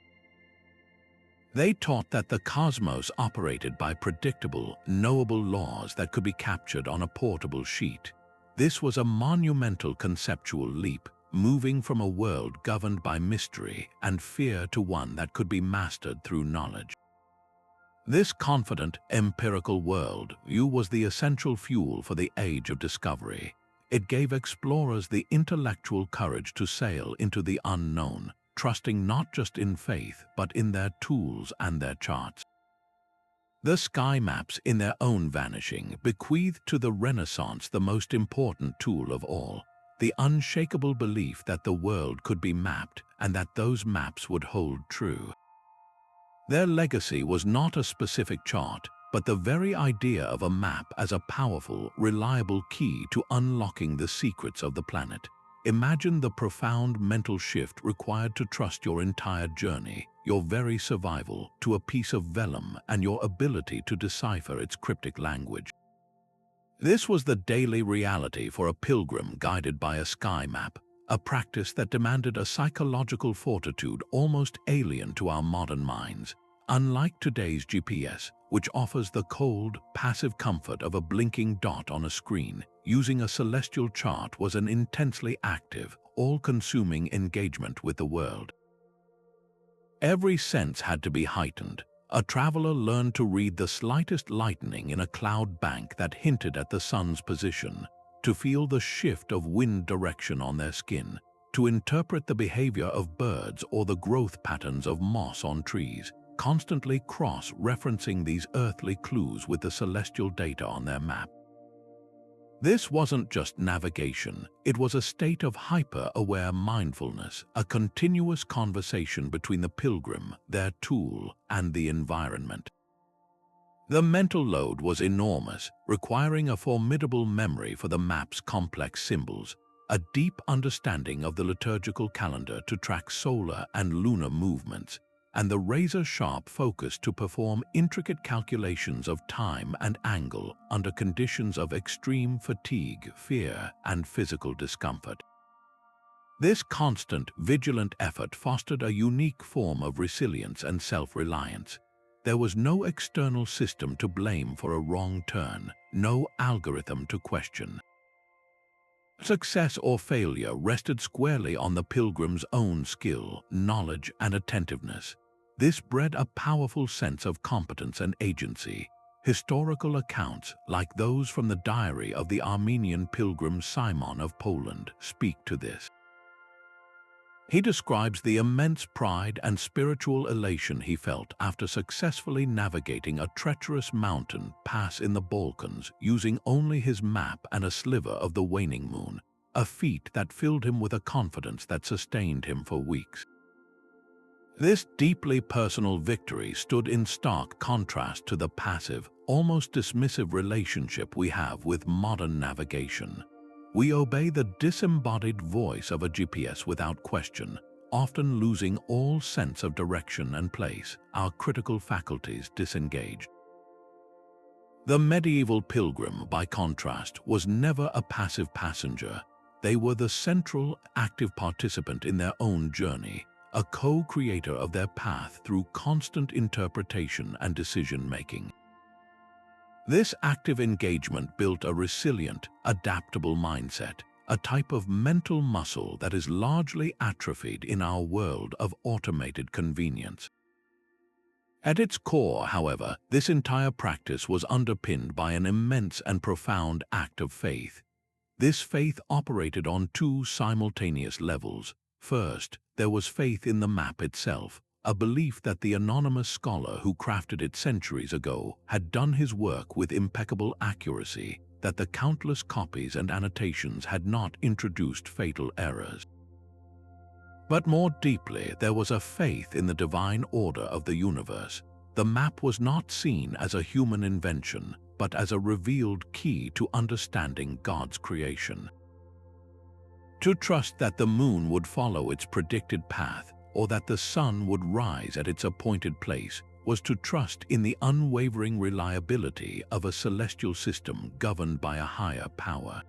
They taught that the cosmos operated by predictable, knowable laws that could be captured on a portable sheet. This was a monumental conceptual leap, moving from a world governed by mystery and fear to one that could be mastered through knowledge. This confident, empirical world view was the essential fuel for the age of discovery. It gave explorers the intellectual courage to sail into the unknown, trusting not just in faith, but in their tools and their charts. The sky maps, in their own vanishing, bequeathed to the Renaissance the most important tool of all, the unshakable belief that the world could be mapped and that those maps would hold true. Their legacy was not a specific chart, but the very idea of a map as a powerful, reliable key to unlocking the secrets of the planet. Imagine the profound mental shift required to trust your entire journey, your very survival, to a piece of vellum and your ability to decipher its cryptic language. This was the daily reality for a pilgrim guided by a sky map, a practice that demanded a psychological fortitude almost alien to our modern minds. Unlike today's GPS, which offers the cold, passive comfort of a blinking dot on a screen, using a celestial chart was an intensely active, all-consuming engagement with the world. Every sense had to be heightened. A traveler learned to read the slightest lightning in a cloud bank that hinted at the sun's position, to feel the shift of wind direction on their skin, to interpret the behavior of birds or the growth patterns of moss on trees, constantly cross-referencing these earthly clues with the celestial data on their map. This wasn't just navigation, it was a state of hyper-aware mindfulness, a continuous conversation between the pilgrim, their tool, and the environment. The mental load was enormous, requiring a formidable memory for the map's complex symbols, a deep understanding of the liturgical calendar to track solar and lunar movements, and the razor-sharp focus to perform intricate calculations of time and angle under conditions of extreme fatigue, fear, and physical discomfort. This constant, vigilant effort fostered a unique form of resilience and self-reliance. There was no external system to blame for a wrong turn, no algorithm to question. Success or failure rested squarely on the pilgrim's own skill, knowledge, and attentiveness. This bred a powerful sense of competence and agency. Historical accounts, like those from the diary of the Armenian pilgrim Simon of Poland, speak to this. He describes the immense pride and spiritual elation he felt after successfully navigating a treacherous mountain pass in the Balkans using only his map and a sliver of the waning moon, a feat that filled him with a confidence that sustained him for weeks. This deeply personal victory stood in stark contrast to the passive, almost dismissive relationship we have with modern navigation. We obey the disembodied voice of a GPS without question, often losing all sense of direction and place, our critical faculties disengaged. The medieval pilgrim, by contrast, was never a passive passenger. They were the central, active participant in their own journey, a co-creator of their path through constant interpretation and decision-making. This active engagement built a resilient, adaptable mindset, a type of mental muscle that is largely atrophied in our world of automated convenience. At its core, however, this entire practice was underpinned by an immense and profound act of faith. This faith operated on two simultaneous levels. First, there was faith in the map itself, a belief that the anonymous scholar who crafted it centuries ago had done his work with impeccable accuracy, that the countless copies and annotations had not introduced fatal errors. But more deeply, there was a faith in the divine order of the universe. The map was not seen as a human invention, but as a revealed key to understanding God's creation. To trust that the moon would follow its predicted path, or that the sun would rise at its appointed place, was to trust in the unwavering reliability of a celestial system governed by a higher power.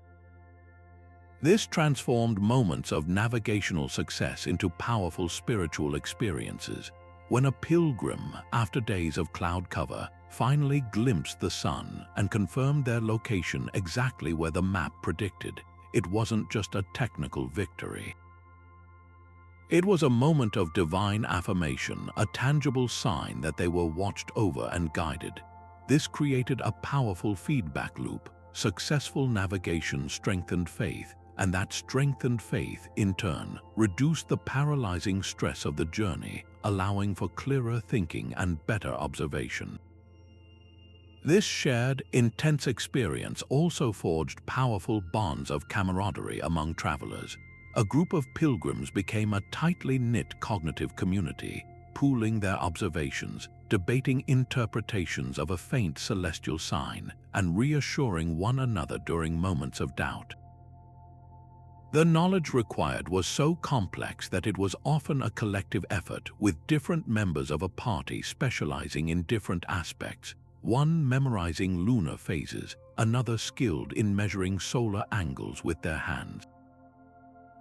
This transformed moments of navigational success into powerful spiritual experiences. When a pilgrim, after days of cloud cover, finally glimpsed the sun and confirmed their location exactly where the map predicted, it wasn't just a technical victory. It was a moment of divine affirmation, a tangible sign that they were watched over and guided. This created a powerful feedback loop. Successful navigation strengthened faith, and that strengthened faith, in turn, reduced the paralyzing stress of the journey, allowing for clearer thinking and better observation. This shared, intense experience also forged powerful bonds of camaraderie among travelers. A group of pilgrims became a tightly knit cognitive community, pooling their observations, debating interpretations of a faint celestial sign, and reassuring one another during moments of doubt. The knowledge required was so complex that it was often a collective effort, with different members of a party specializing in different aspects, one memorizing lunar phases, another skilled in measuring solar angles with their hands.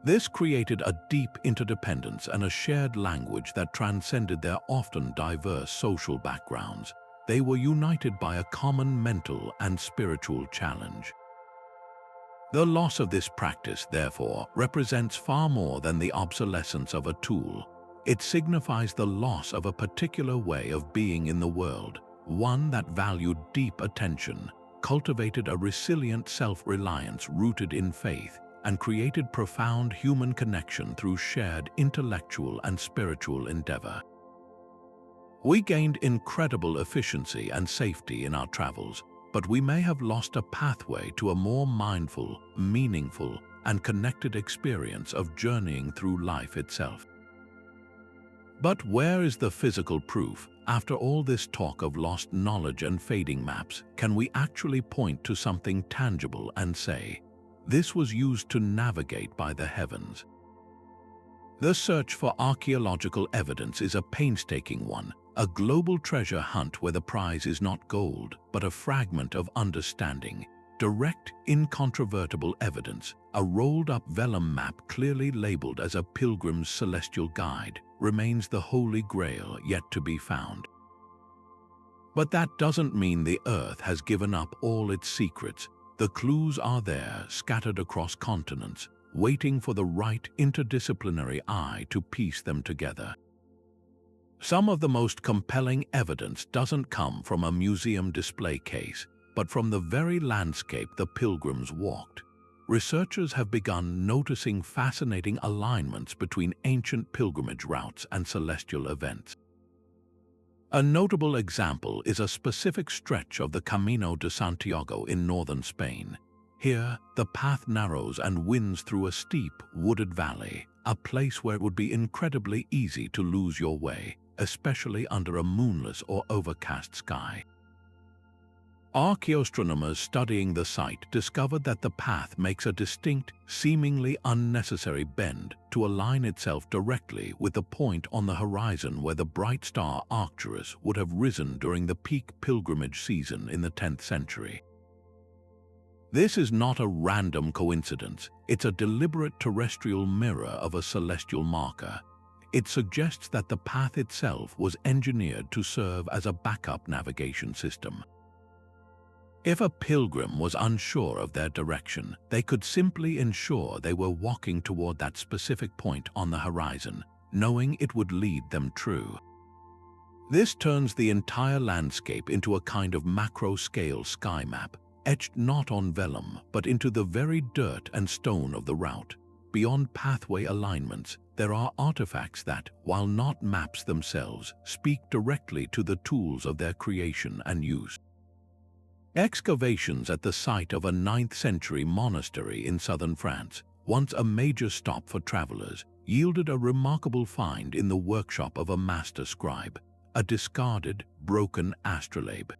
This created a deep interdependence and a shared language that transcended their often diverse social backgrounds. They were united by a common mental and spiritual challenge. The loss of this practice, therefore, represents far more than the obsolescence of a tool. It signifies the loss of a particular way of being in the world, one that valued deep attention, cultivated a resilient self-reliance rooted in faith, and created profound human connection through shared intellectual and spiritual endeavor. We gained incredible efficiency and safety in our travels, but we may have lost a pathway to a more mindful, meaningful, and connected experience of journeying through life itself. But where is the physical proof? After all this talk of lost knowledge and fading maps, can we actually point to something tangible and say, this was used to navigate by the heavens? The search for archaeological evidence is a painstaking one, a global treasure hunt where the prize is not gold, but a fragment of understanding, direct, incontrovertible evidence. A rolled-up vellum map clearly labeled as a pilgrim's celestial guide remains the holy grail yet to be found. But that doesn't mean the Earth has given up all its secrets. The clues are there, scattered across continents, waiting for the right interdisciplinary eye to piece them together. Some of the most compelling evidence doesn't come from a museum display case, but from the very landscape the pilgrims walked. Researchers have begun noticing fascinating alignments between ancient pilgrimage routes and celestial events. A notable example is a specific stretch of the Camino de Santiago in northern Spain. Here, the path narrows and winds through a steep, wooded valley, a place where it would be incredibly easy to lose your way, especially under a moonless or overcast sky. Archaeoastronomers studying the site discovered that the path makes a distinct, seemingly unnecessary bend to align itself directly with the point on the horizon where the bright star Arcturus would have risen during the peak pilgrimage season in the 10th century. This is not a random coincidence, it's a deliberate terrestrial mirror of a celestial marker. It suggests that the path itself was engineered to serve as a backup navigation system. If a pilgrim was unsure of their direction, they could simply ensure they were walking toward that specific point on the horizon, knowing it would lead them true. This turns the entire landscape into a kind of macro-scale sky map, etched not on vellum, but into the very dirt and stone of the route. Beyond pathway alignments, there are artifacts that, while not maps themselves, speak directly to the tools of their creation and use. Excavations at the site of a 9th-century monastery in southern France, once a major stop for travelers, yielded a remarkable find in the workshop of a master scribe, a discarded, broken astrolabe.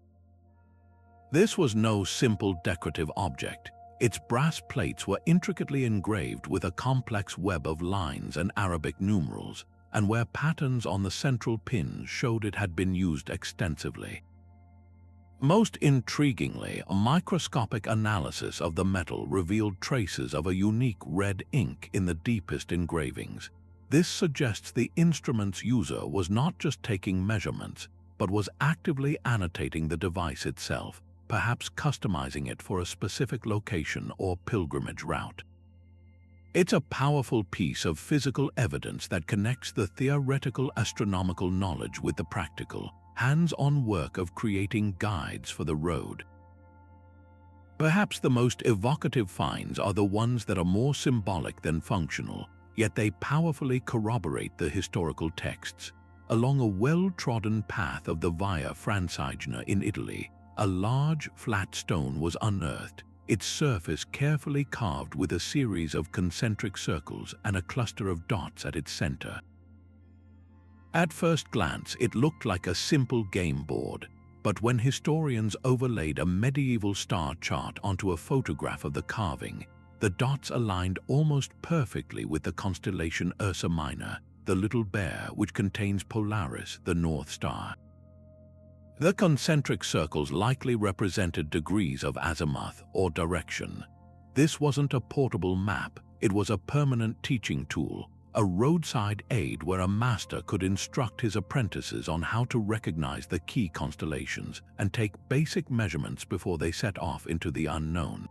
This was no simple decorative object. Its brass plates were intricately engraved with a complex web of lines and Arabic numerals, and where patterns on the central pins showed it had been used extensively. Most intriguingly, a microscopic analysis of the metal revealed traces of a unique red ink in the deepest engravings. This suggests the instrument's user was not just taking measurements, but was actively annotating the device itself, perhaps customizing it for a specific location or pilgrimage route. It's a powerful piece of physical evidence that connects the theoretical astronomical knowledge with the practical, hands-on work of creating guides for the road. Perhaps the most evocative finds are the ones that are more symbolic than functional, yet they powerfully corroborate the historical texts. Along a well-trodden path of the Via Francigena in Italy, a large, flat stone was unearthed, its surface carefully carved with a series of concentric circles and a cluster of dots at its center. At first glance, it looked like a simple game board, but when historians overlaid a medieval star chart onto a photograph of the carving, the dots aligned almost perfectly with the constellation Ursa Minor, the Little Bear, which contains Polaris, the North Star. The concentric circles likely represented degrees of azimuth or direction. This wasn't a portable map, it was a permanent teaching tool, a roadside aid where a master could instruct his apprentices on how to recognize the key constellations and take basic measurements before they set off into the unknown.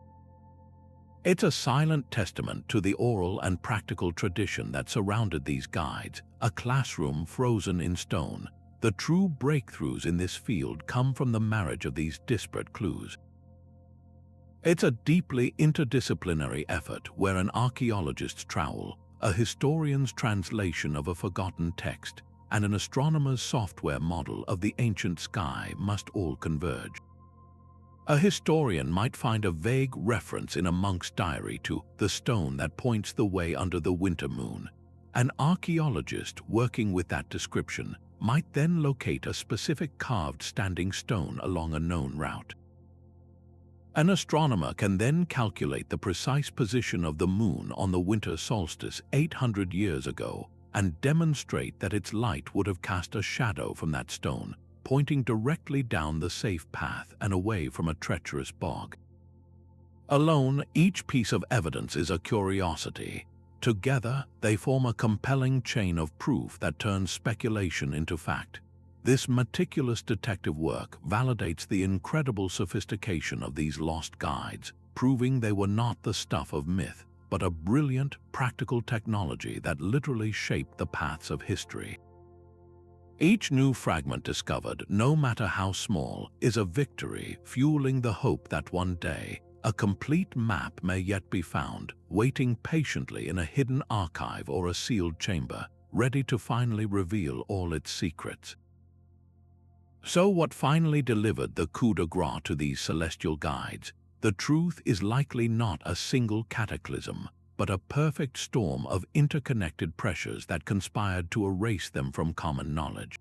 It's a silent testament to the oral and practical tradition that surrounded these guides, a classroom frozen in stone. The true breakthroughs in this field come from the marriage of these disparate clues. It's a deeply interdisciplinary effort where an archaeologist's trowel, a historian's translation of a forgotten text, and an astronomer's software model of the ancient sky must all converge. A historian might find a vague reference in a monk's diary to the stone that points the way under the winter moon. An archaeologist working with that description might then locate a specific carved standing stone along a known route. An astronomer can then calculate the precise position of the moon on the winter solstice 800 years ago and demonstrate that its light would have cast a shadow from that stone, pointing directly down the safe path and away from a treacherous bog. Alone, each piece of evidence is a curiosity. Together, they form a compelling chain of proof that turns speculation into fact. This meticulous detective work validates the incredible sophistication of these lost guides, proving they were not the stuff of myth, but a brilliant, practical technology that literally shaped the paths of history. Each new fragment discovered, no matter how small, is a victory, fueling the hope that one day, a complete map may yet be found, waiting patiently in a hidden archive or a sealed chamber, ready to finally reveal all its secrets. So what finally delivered the coup de grace to these celestial guides? The truth is likely not a single cataclysm, but a perfect storm of interconnected pressures that conspired to erase them from common knowledge.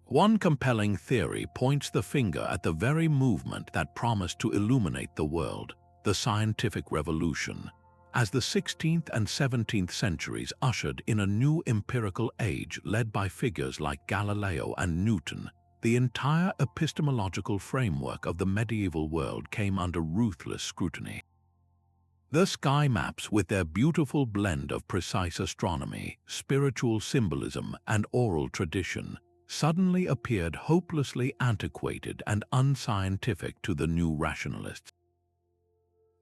One compelling theory points the finger at the very movement that promised to illuminate the world, the scientific revolution. As the 16th and 17th centuries ushered in a new empirical age led by figures like Galileo and Newton, the entire epistemological framework of the medieval world came under ruthless scrutiny. The sky maps, with their beautiful blend of precise astronomy, spiritual symbolism, and oral tradition, suddenly appeared hopelessly antiquated and unscientific to the new rationalists.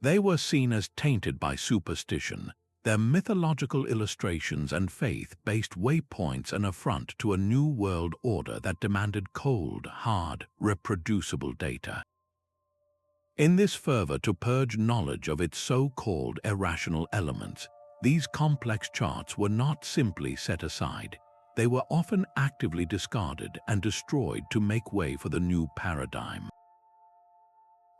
They were seen as tainted by superstition, their mythological illustrations and faith-based waypoints an affront to a new world order that demanded cold, hard, reproducible data. In this fervor to purge knowledge of its so-called irrational elements, these complex charts were not simply set aside. They were often actively discarded and destroyed to make way for the new paradigm.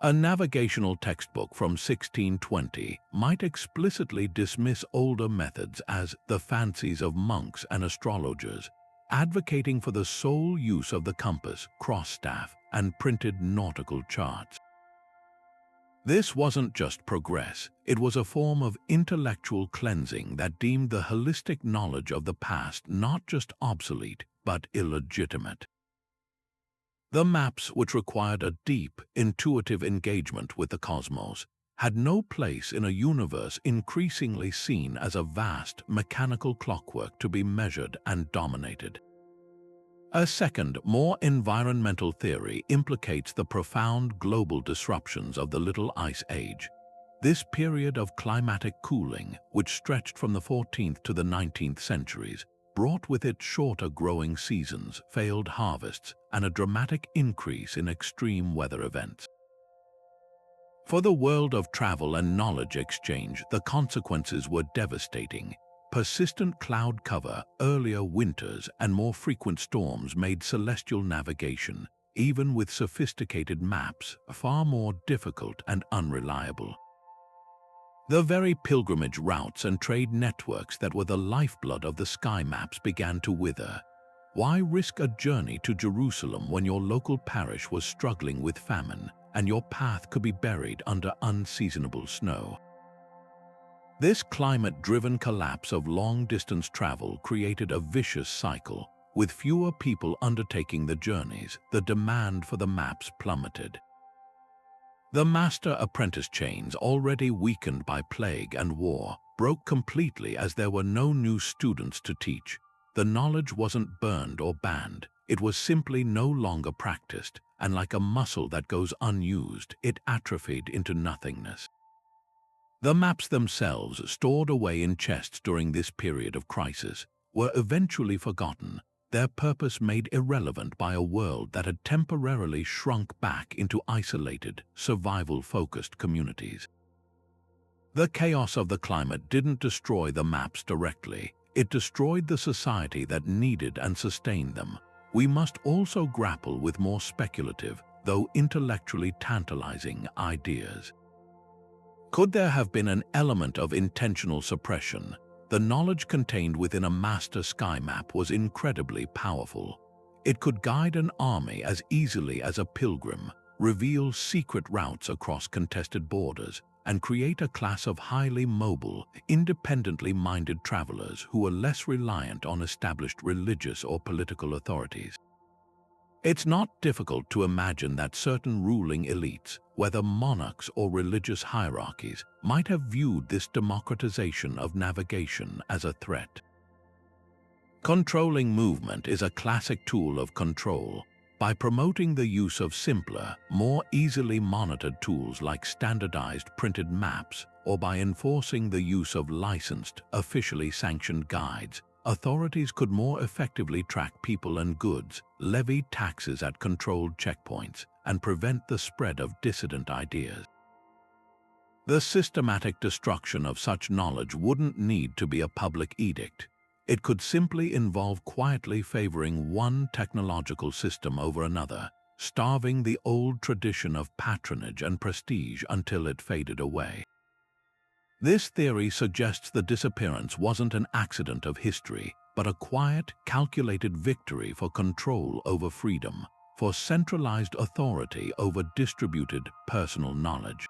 A navigational textbook from 1620 might explicitly dismiss older methods as the fancies of monks and astrologers, advocating for the sole use of the compass, cross-staff, and printed nautical charts. This wasn't just progress, it was a form of intellectual cleansing that deemed the holistic knowledge of the past not just obsolete, but illegitimate. The maps, which required a deep, intuitive engagement with the cosmos, had no place in a universe increasingly seen as a vast, mechanical clockwork to be measured and dominated. A second, more environmental theory implicates the profound global disruptions of the Little Ice Age. This period of climatic cooling, which stretched from the 14th to the 19th centuries, brought with it shorter growing seasons, failed harvests, and a dramatic increase in extreme weather events. For the world of travel and knowledge exchange, the consequences were devastating. Persistent cloud cover, earlier winters, and more frequent storms made celestial navigation, even with sophisticated maps, far more difficult and unreliable. The very pilgrimage routes and trade networks that were the lifeblood of the sky maps began to wither. Why risk a journey to Jerusalem when your local parish was struggling with famine and your path could be buried under unseasonable snow? This climate-driven collapse of long-distance travel created a vicious cycle. With fewer people undertaking the journeys, the demand for the maps plummeted. The master-apprentice chains, already weakened by plague and war, broke completely as there were no new students to teach. The knowledge wasn't burned or banned, it was simply no longer practiced, and like a muscle that goes unused, it atrophied into nothingness. The maps themselves, stored away in chests during this period of crisis, were eventually forgotten, their purpose made irrelevant by a world that had temporarily shrunk back into isolated, survival-focused communities. The chaos of the climate didn't destroy the maps directly, it destroyed the society that needed and sustained them. We must also grapple with more speculative, though intellectually tantalizing, ideas. Could there have been an element of intentional suppression? The knowledge contained within a master sky map was incredibly powerful. It could guide an army as easily as a pilgrim, reveal secret routes across contested borders, and create a class of highly mobile, independently minded travelers who were less reliant on established religious or political authorities. It's not difficult to imagine that certain ruling elites, whether monarchs or religious hierarchies, might have viewed this democratization of navigation as a threat. Controlling movement is a classic tool of control. By promoting the use of simpler, more easily monitored tools like standardized printed maps, or by enforcing the use of licensed, officially sanctioned guides, authorities could more effectively track people and goods, levy taxes at controlled checkpoints, and prevent the spread of dissident ideas. The systematic destruction of such knowledge wouldn't need to be a public edict. It could simply involve quietly favoring one technological system over another, starving the old tradition of patronage and prestige until it faded away. This theory suggests the disappearance wasn't an accident of history, but but a quiet, calculated victory for control over freedom, for centralized authority over distributed personal knowledge.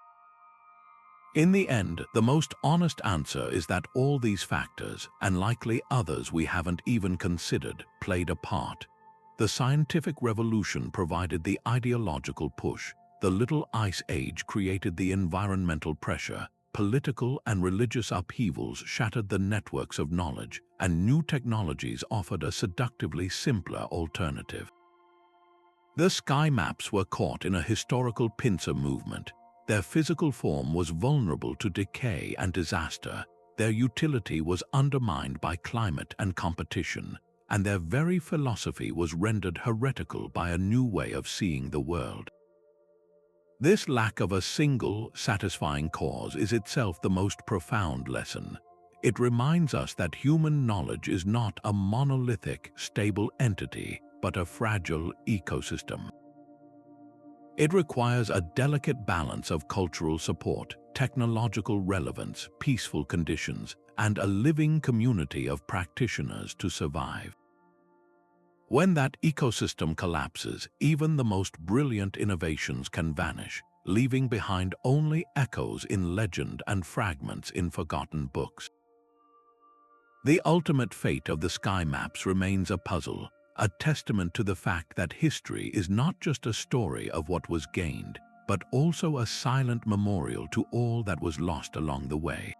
In the end, the most honest answer is that all these factors, and likely others we haven't even considered, played a part. The scientific revolution provided the ideological push, the Little Ice Age created the environmental pressure, political and religious upheavals shattered the networks of knowledge, and new technologies offered a seductively simpler alternative. The sky maps were caught in a historical pincer movement. Their physical form was vulnerable to decay and disaster, their utility was undermined by climate and competition, and their very philosophy was rendered heretical by a new way of seeing the world. This lack of a single, satisfying cause is itself the most profound lesson. It reminds us that human knowledge is not a monolithic, stable entity, but a fragile ecosystem. It requires a delicate balance of cultural support, technological relevance, peaceful conditions, and a living community of practitioners to survive. When that ecosystem collapses, even the most brilliant innovations can vanish, leaving behind only echoes in legend and fragments in forgotten books. The ultimate fate of the sky maps remains a puzzle, a testament to the fact that history is not just a story of what was gained, but also a silent memorial to all that was lost along the way.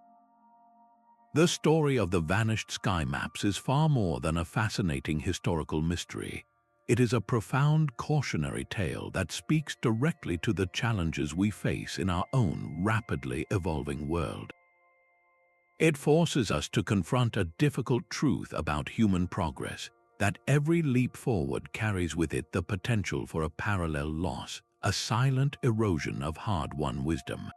The story of the vanished sky maps is far more than a fascinating historical mystery. It is a profound cautionary tale that speaks directly to the challenges we face in our own rapidly evolving world. It forces us to confront a difficult truth about human progress, that every leap forward carries with it the potential for a parallel loss, a silent erosion of hard-won wisdom.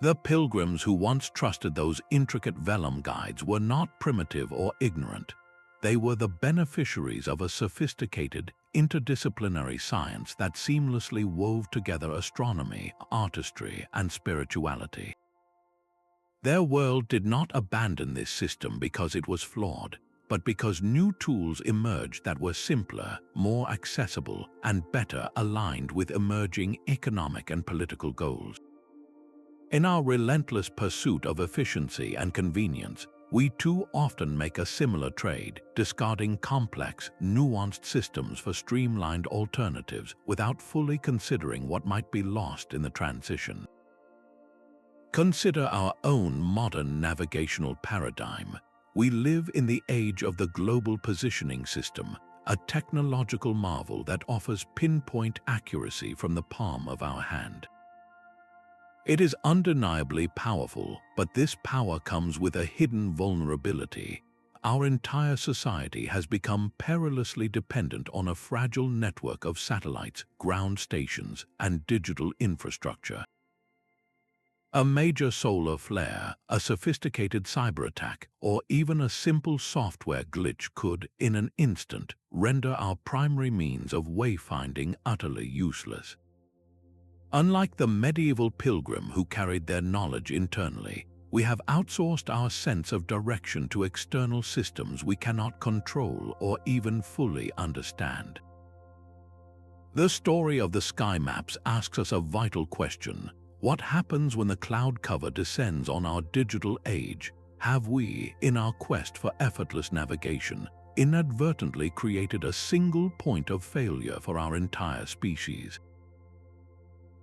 The pilgrims who once trusted those intricate vellum guides were not primitive or ignorant. They were the beneficiaries of a sophisticated, interdisciplinary science that seamlessly wove together astronomy, artistry, and spirituality. Their world did not abandon this system because it was flawed, but because new tools emerged that were simpler, more accessible, and better aligned with emerging economic and political goals. In our relentless pursuit of efficiency and convenience, we too often make a similar trade, discarding complex, nuanced systems for streamlined alternatives without fully considering what might be lost in the transition. Consider our own modern navigational paradigm. We live in the age of the global positioning system, a technological marvel that offers pinpoint accuracy from the palm of our hand. It is undeniably powerful, but this power comes with a hidden vulnerability. Our entire society has become perilously dependent on a fragile network of satellites, ground stations, and digital infrastructure. A major solar flare, a sophisticated cyber attack, or even a simple software glitch could, in an instant, render our primary means of wayfinding utterly useless. Unlike the medieval pilgrim who carried their knowledge internally, we have outsourced our sense of direction to external systems we cannot control or even fully understand. The story of the sky maps asks us a vital question. What happens when the cloud cover descends on our digital age? Have we, in our quest for effortless navigation, inadvertently created a single point of failure for our entire species?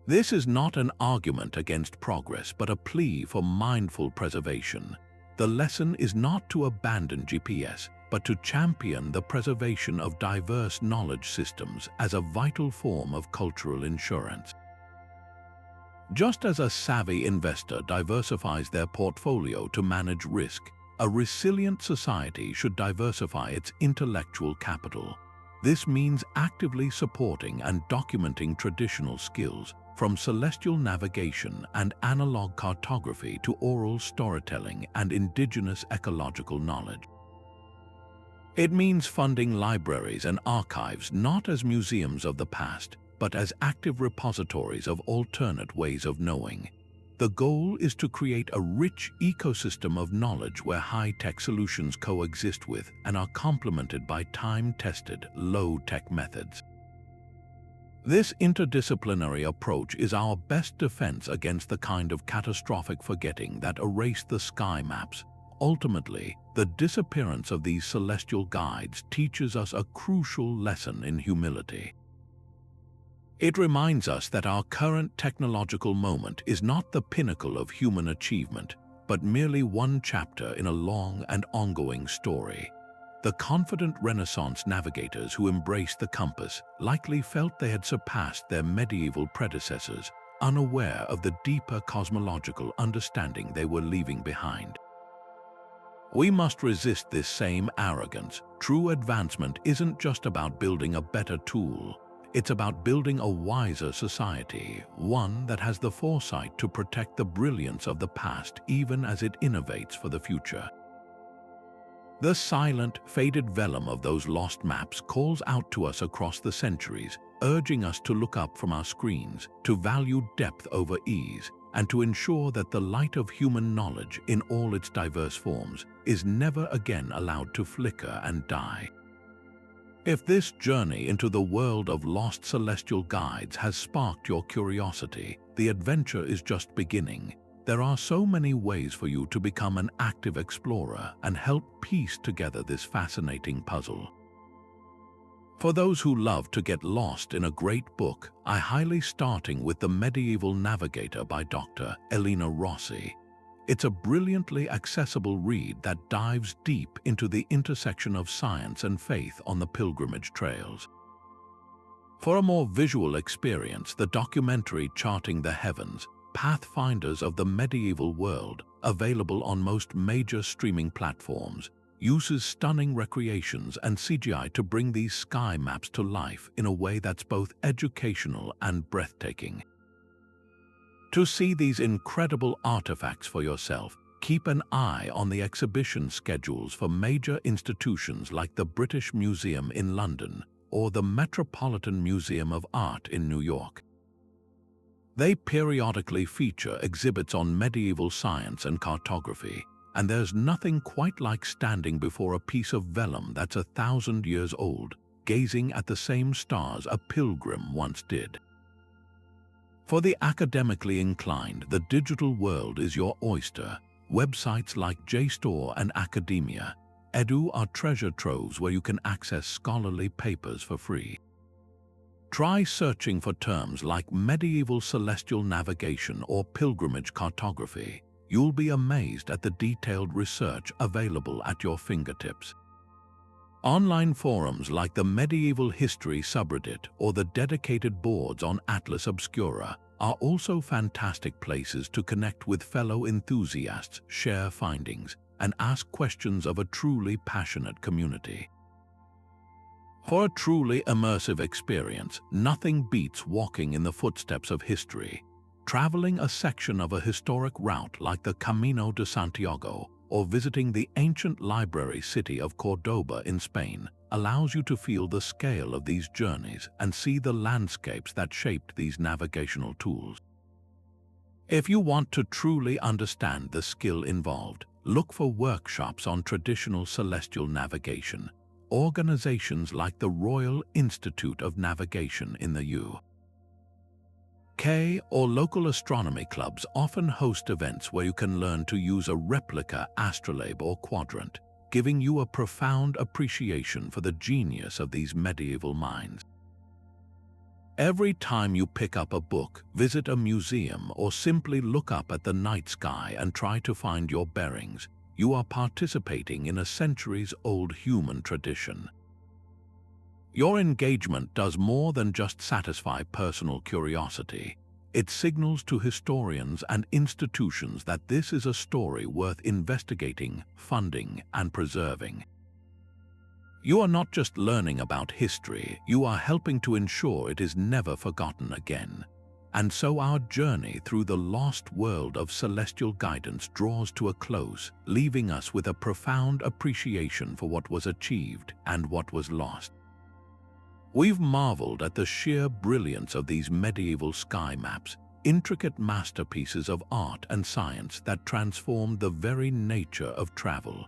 This is not an argument against progress, but a plea for mindful preservation. The lesson is not to abandon GPS, but to champion the preservation of diverse knowledge systems as a vital form of cultural insurance. Just as a savvy investor diversifies their portfolio to manage risk, a resilient society should diversify its intellectual capital. This means actively supporting and documenting traditional skills, from celestial navigation and analog cartography to oral storytelling and indigenous ecological knowledge. It means funding libraries and archives not as museums of the past, but as active repositories of alternate ways of knowing. The goal is to create a rich ecosystem of knowledge where high-tech solutions coexist with and are complemented by time-tested, low-tech methods. This interdisciplinary approach is our best defense against the kind of catastrophic forgetting that erased the sky maps. Ultimately, the disappearance of these celestial guides teaches us a crucial lesson in humility. It reminds us that our current technological moment is not the pinnacle of human achievement, but merely one chapter in a long and ongoing story. The confident Renaissance navigators who embraced the compass likely felt they had surpassed their medieval predecessors, unaware of the deeper cosmological understanding they were leaving behind. We must resist this same arrogance. True advancement isn't just about building a better tool. It's about building a wiser society, one that has the foresight to protect the brilliance of the past even as it innovates for the future. The silent, faded vellum of those lost maps calls out to us across the centuries, urging us to look up from our screens, to value depth over ease, and to ensure that the light of human knowledge in all its diverse forms is never again allowed to flicker and die. If this journey into the world of lost celestial guides has sparked your curiosity, the adventure is just beginning. There are so many ways for you to become an active explorer and help piece together this fascinating puzzle. For those who love to get lost in a great book, I highly starting with The Medieval Navigator by Dr. Elena Rossi. It's a brilliantly accessible read that dives deep into the intersection of science and faith on the pilgrimage trails. For a more visual experience, the documentary Charting the Heavens, Pathfinders of the Medieval World, available on most major streaming platforms, uses stunning recreations and CGI to bring these sky maps to life in a way that's both educational and breathtaking. To see these incredible artifacts for yourself, keep an eye on the exhibition schedules for major institutions like the British Museum in London or the Metropolitan Museum of Art in New York. They periodically feature exhibits on medieval science and cartography, and there's nothing quite like standing before a piece of vellum that's 1,000 years old, gazing at the same stars a pilgrim once did. For the academically inclined, the digital world is your oyster. Websites like JSTOR and Academia Edu are treasure troves where you can access scholarly papers for free. Try searching for terms like medieval celestial navigation or pilgrimage cartography. You'll be amazed at the detailed research available at your fingertips. Online forums like the Medieval History subreddit or the dedicated boards on Atlas Obscura are also fantastic places to connect with fellow enthusiasts, share findings, and ask questions of a truly passionate community. For a truly immersive experience, nothing beats walking in the footsteps of history. Traveling a section of a historic route like the Camino de Santiago or visiting the ancient library city of Cordoba in Spain allows you to feel the scale of these journeys and see the landscapes that shaped these navigational tools. If you want to truly understand the skill involved, look for workshops on traditional celestial navigation. Organizations like the Royal Institute of Navigation in the UK or local astronomy clubs often host events where you can learn to use a replica astrolabe or quadrant, giving you a profound appreciation for the genius of these medieval minds. Every time you pick up a book, visit a museum, or simply look up at the night sky and try to find your bearings, you are participating in a centuries-old human tradition. Your engagement does more than just satisfy personal curiosity. It signals to historians and institutions that this is a story worth investigating, funding, and preserving. You are not just learning about history, you are helping to ensure it is never forgotten again. And so our journey through the lost world of celestial guidance draws to a close, leaving us with a profound appreciation for what was achieved and what was lost. We've marveled at the sheer brilliance of these medieval sky maps, intricate masterpieces of art and science that transformed the very nature of travel.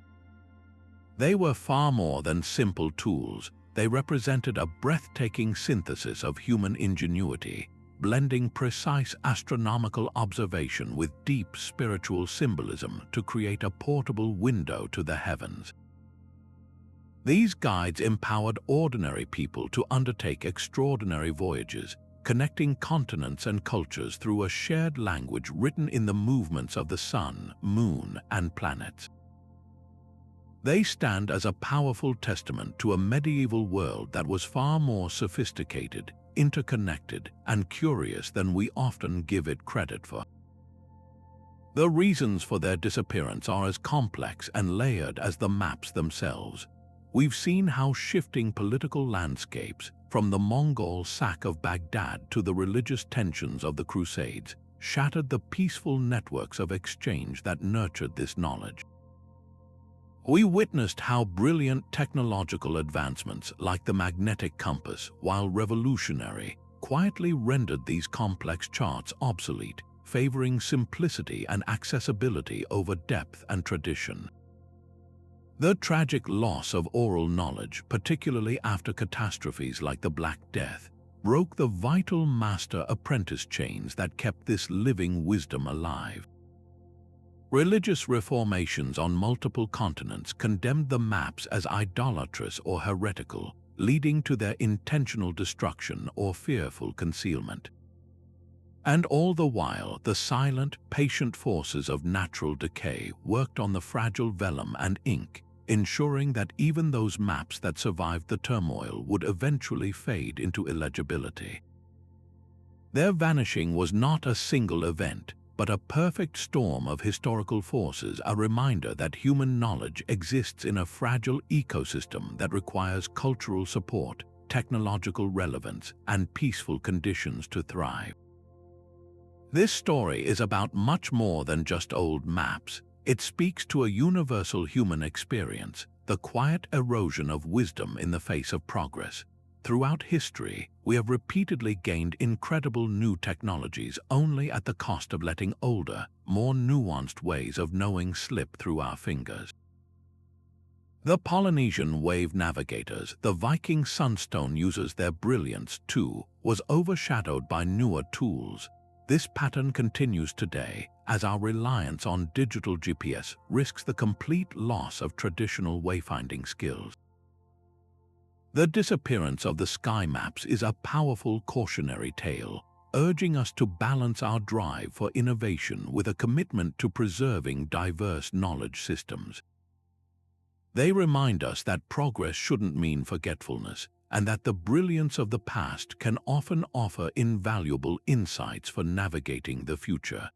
They were far more than simple tools. They represented a breathtaking synthesis of human ingenuity, blending precise astronomical observation with deep spiritual symbolism to create a portable window to the heavens. These guides empowered ordinary people to undertake extraordinary voyages, connecting continents and cultures through a shared language written in the movements of the sun, moon, and planets. They stand as a powerful testament to a medieval world that was far more sophisticated, interconnected, and curious than we often give it credit for. The reasons for their disappearance are as complex and layered as the maps themselves. We've seen how shifting political landscapes, from the Mongol sack of Baghdad to the religious tensions of the Crusades, shattered the peaceful networks of exchange that nurtured this knowledge. We witnessed how brilliant technological advancements like the magnetic compass, while revolutionary, quietly rendered these complex charts obsolete, favoring simplicity and accessibility over depth and tradition. The tragic loss of oral knowledge, particularly after catastrophes like the Black Death, broke the vital master-apprentice chains that kept this living wisdom alive. Religious reformations on multiple continents condemned the maps as idolatrous or heretical, leading to their intentional destruction or fearful concealment. And all the while, the silent, patient forces of natural decay worked on the fragile vellum and ink, ensuring that even those maps that survived the turmoil would eventually fade into illegibility. Their vanishing was not a single event, but a perfect storm of historical forces, a reminder that human knowledge exists in a fragile ecosystem that requires cultural support, technological relevance, and peaceful conditions to thrive. This story is about much more than just old maps. It speaks to a universal human experience, the quiet erosion of wisdom in the face of progress. Throughout history, we have repeatedly gained incredible new technologies only at the cost of letting older, more nuanced ways of knowing slip through our fingers. The Polynesian wave navigators, the Viking sunstone users, their brilliance too was overshadowed by newer tools. This pattern continues today as our reliance on digital GPS risks the complete loss of traditional wayfinding skills. The disappearance of the sky maps is a powerful cautionary tale, urging us to balance our drive for innovation with a commitment to preserving diverse knowledge systems. They remind us that progress shouldn't mean forgetfulness, and that the brilliance of the past can often offer invaluable insights for navigating the future.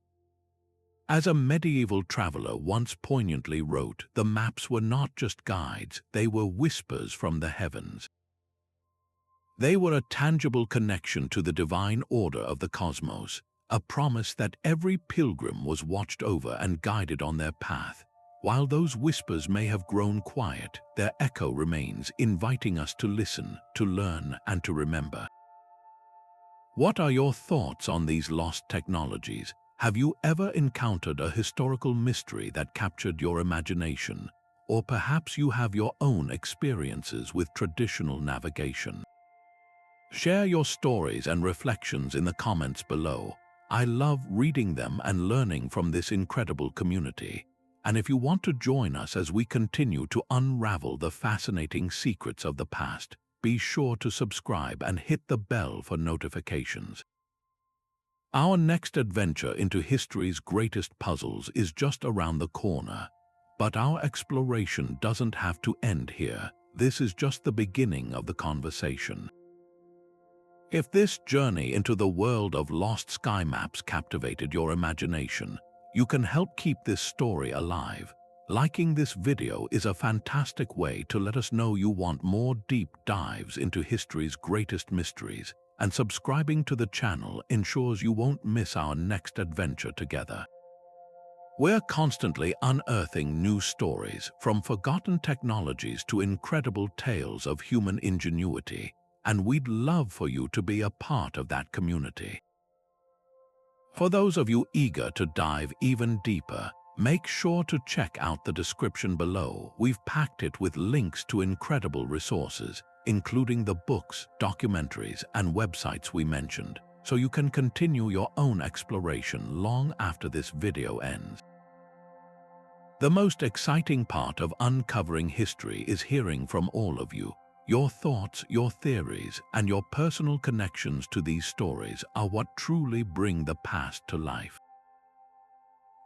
As a medieval traveler once poignantly wrote, the maps were not just guides, they were whispers from the heavens. They were a tangible connection to the divine order of the cosmos, a promise that every pilgrim was watched over and guided on their path. While those whispers may have grown quiet, their echo remains, inviting us to listen, to learn, and to remember. What are your thoughts on these lost technologies? Have you ever encountered a historical mystery that captured your imagination? Or perhaps you have your own experiences with traditional navigation? Share your stories and reflections in the comments below. I love reading them and learning from this incredible community. And if you want to join us as we continue to unravel the fascinating secrets of the past, be sure to subscribe and hit the bell for notifications. Our next adventure into history's greatest puzzles is just around the corner. But our exploration doesn't have to end here. This is just the beginning of the conversation. If this journey into the world of lost sky maps captivated your imagination, you can help keep this story alive. Liking this video is a fantastic way to let us know you want more deep dives into history's greatest mysteries, and subscribing to the channel ensures you won't miss our next adventure together. We're constantly unearthing new stories, from forgotten technologies to incredible tales of human ingenuity, and we'd love for you to be a part of that community. For those of you eager to dive even deeper, make sure to check out the description below. We've packed it with links to incredible resources, including the books, documentaries, and websites we mentioned, so you can continue your own exploration long after this video ends. The most exciting part of uncovering history is hearing from all of you. Your thoughts, your theories, and your personal connections to these stories are what truly bring the past to life.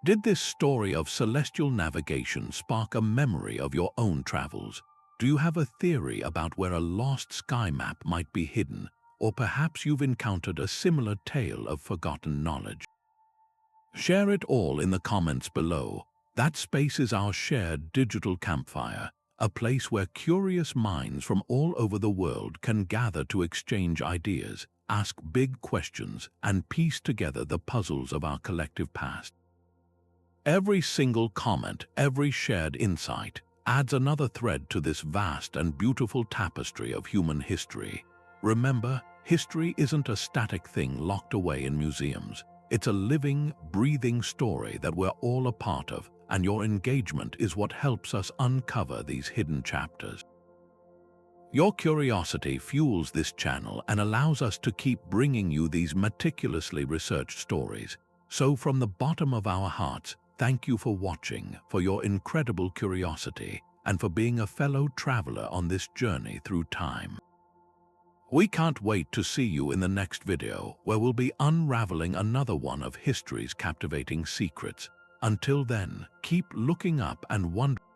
Did this story of celestial navigation spark a memory of your own travels? Do you have a theory about where a lost sky map might be hidden, or perhaps you've encountered a similar tale of forgotten knowledge? Share it all in the comments below. That space is our shared digital campfire, a place where curious minds from all over the world can gather to exchange ideas, ask big questions, and piece together the puzzles of our collective past. Every single comment, every shared insight, adds another thread to this vast and beautiful tapestry of human history. Remember, history isn't a static thing locked away in museums. It's a living, breathing story that we're all a part of, and your engagement is what helps us uncover these hidden chapters. Your curiosity fuels this channel and allows us to keep bringing you these meticulously researched stories. So from the bottom of our hearts, thank you for watching, for your incredible curiosity, and for being a fellow traveler on this journey through time. We can't wait to see you in the next video, where we'll be unraveling another one of history's captivating secrets. Until then, keep looking up and wondering.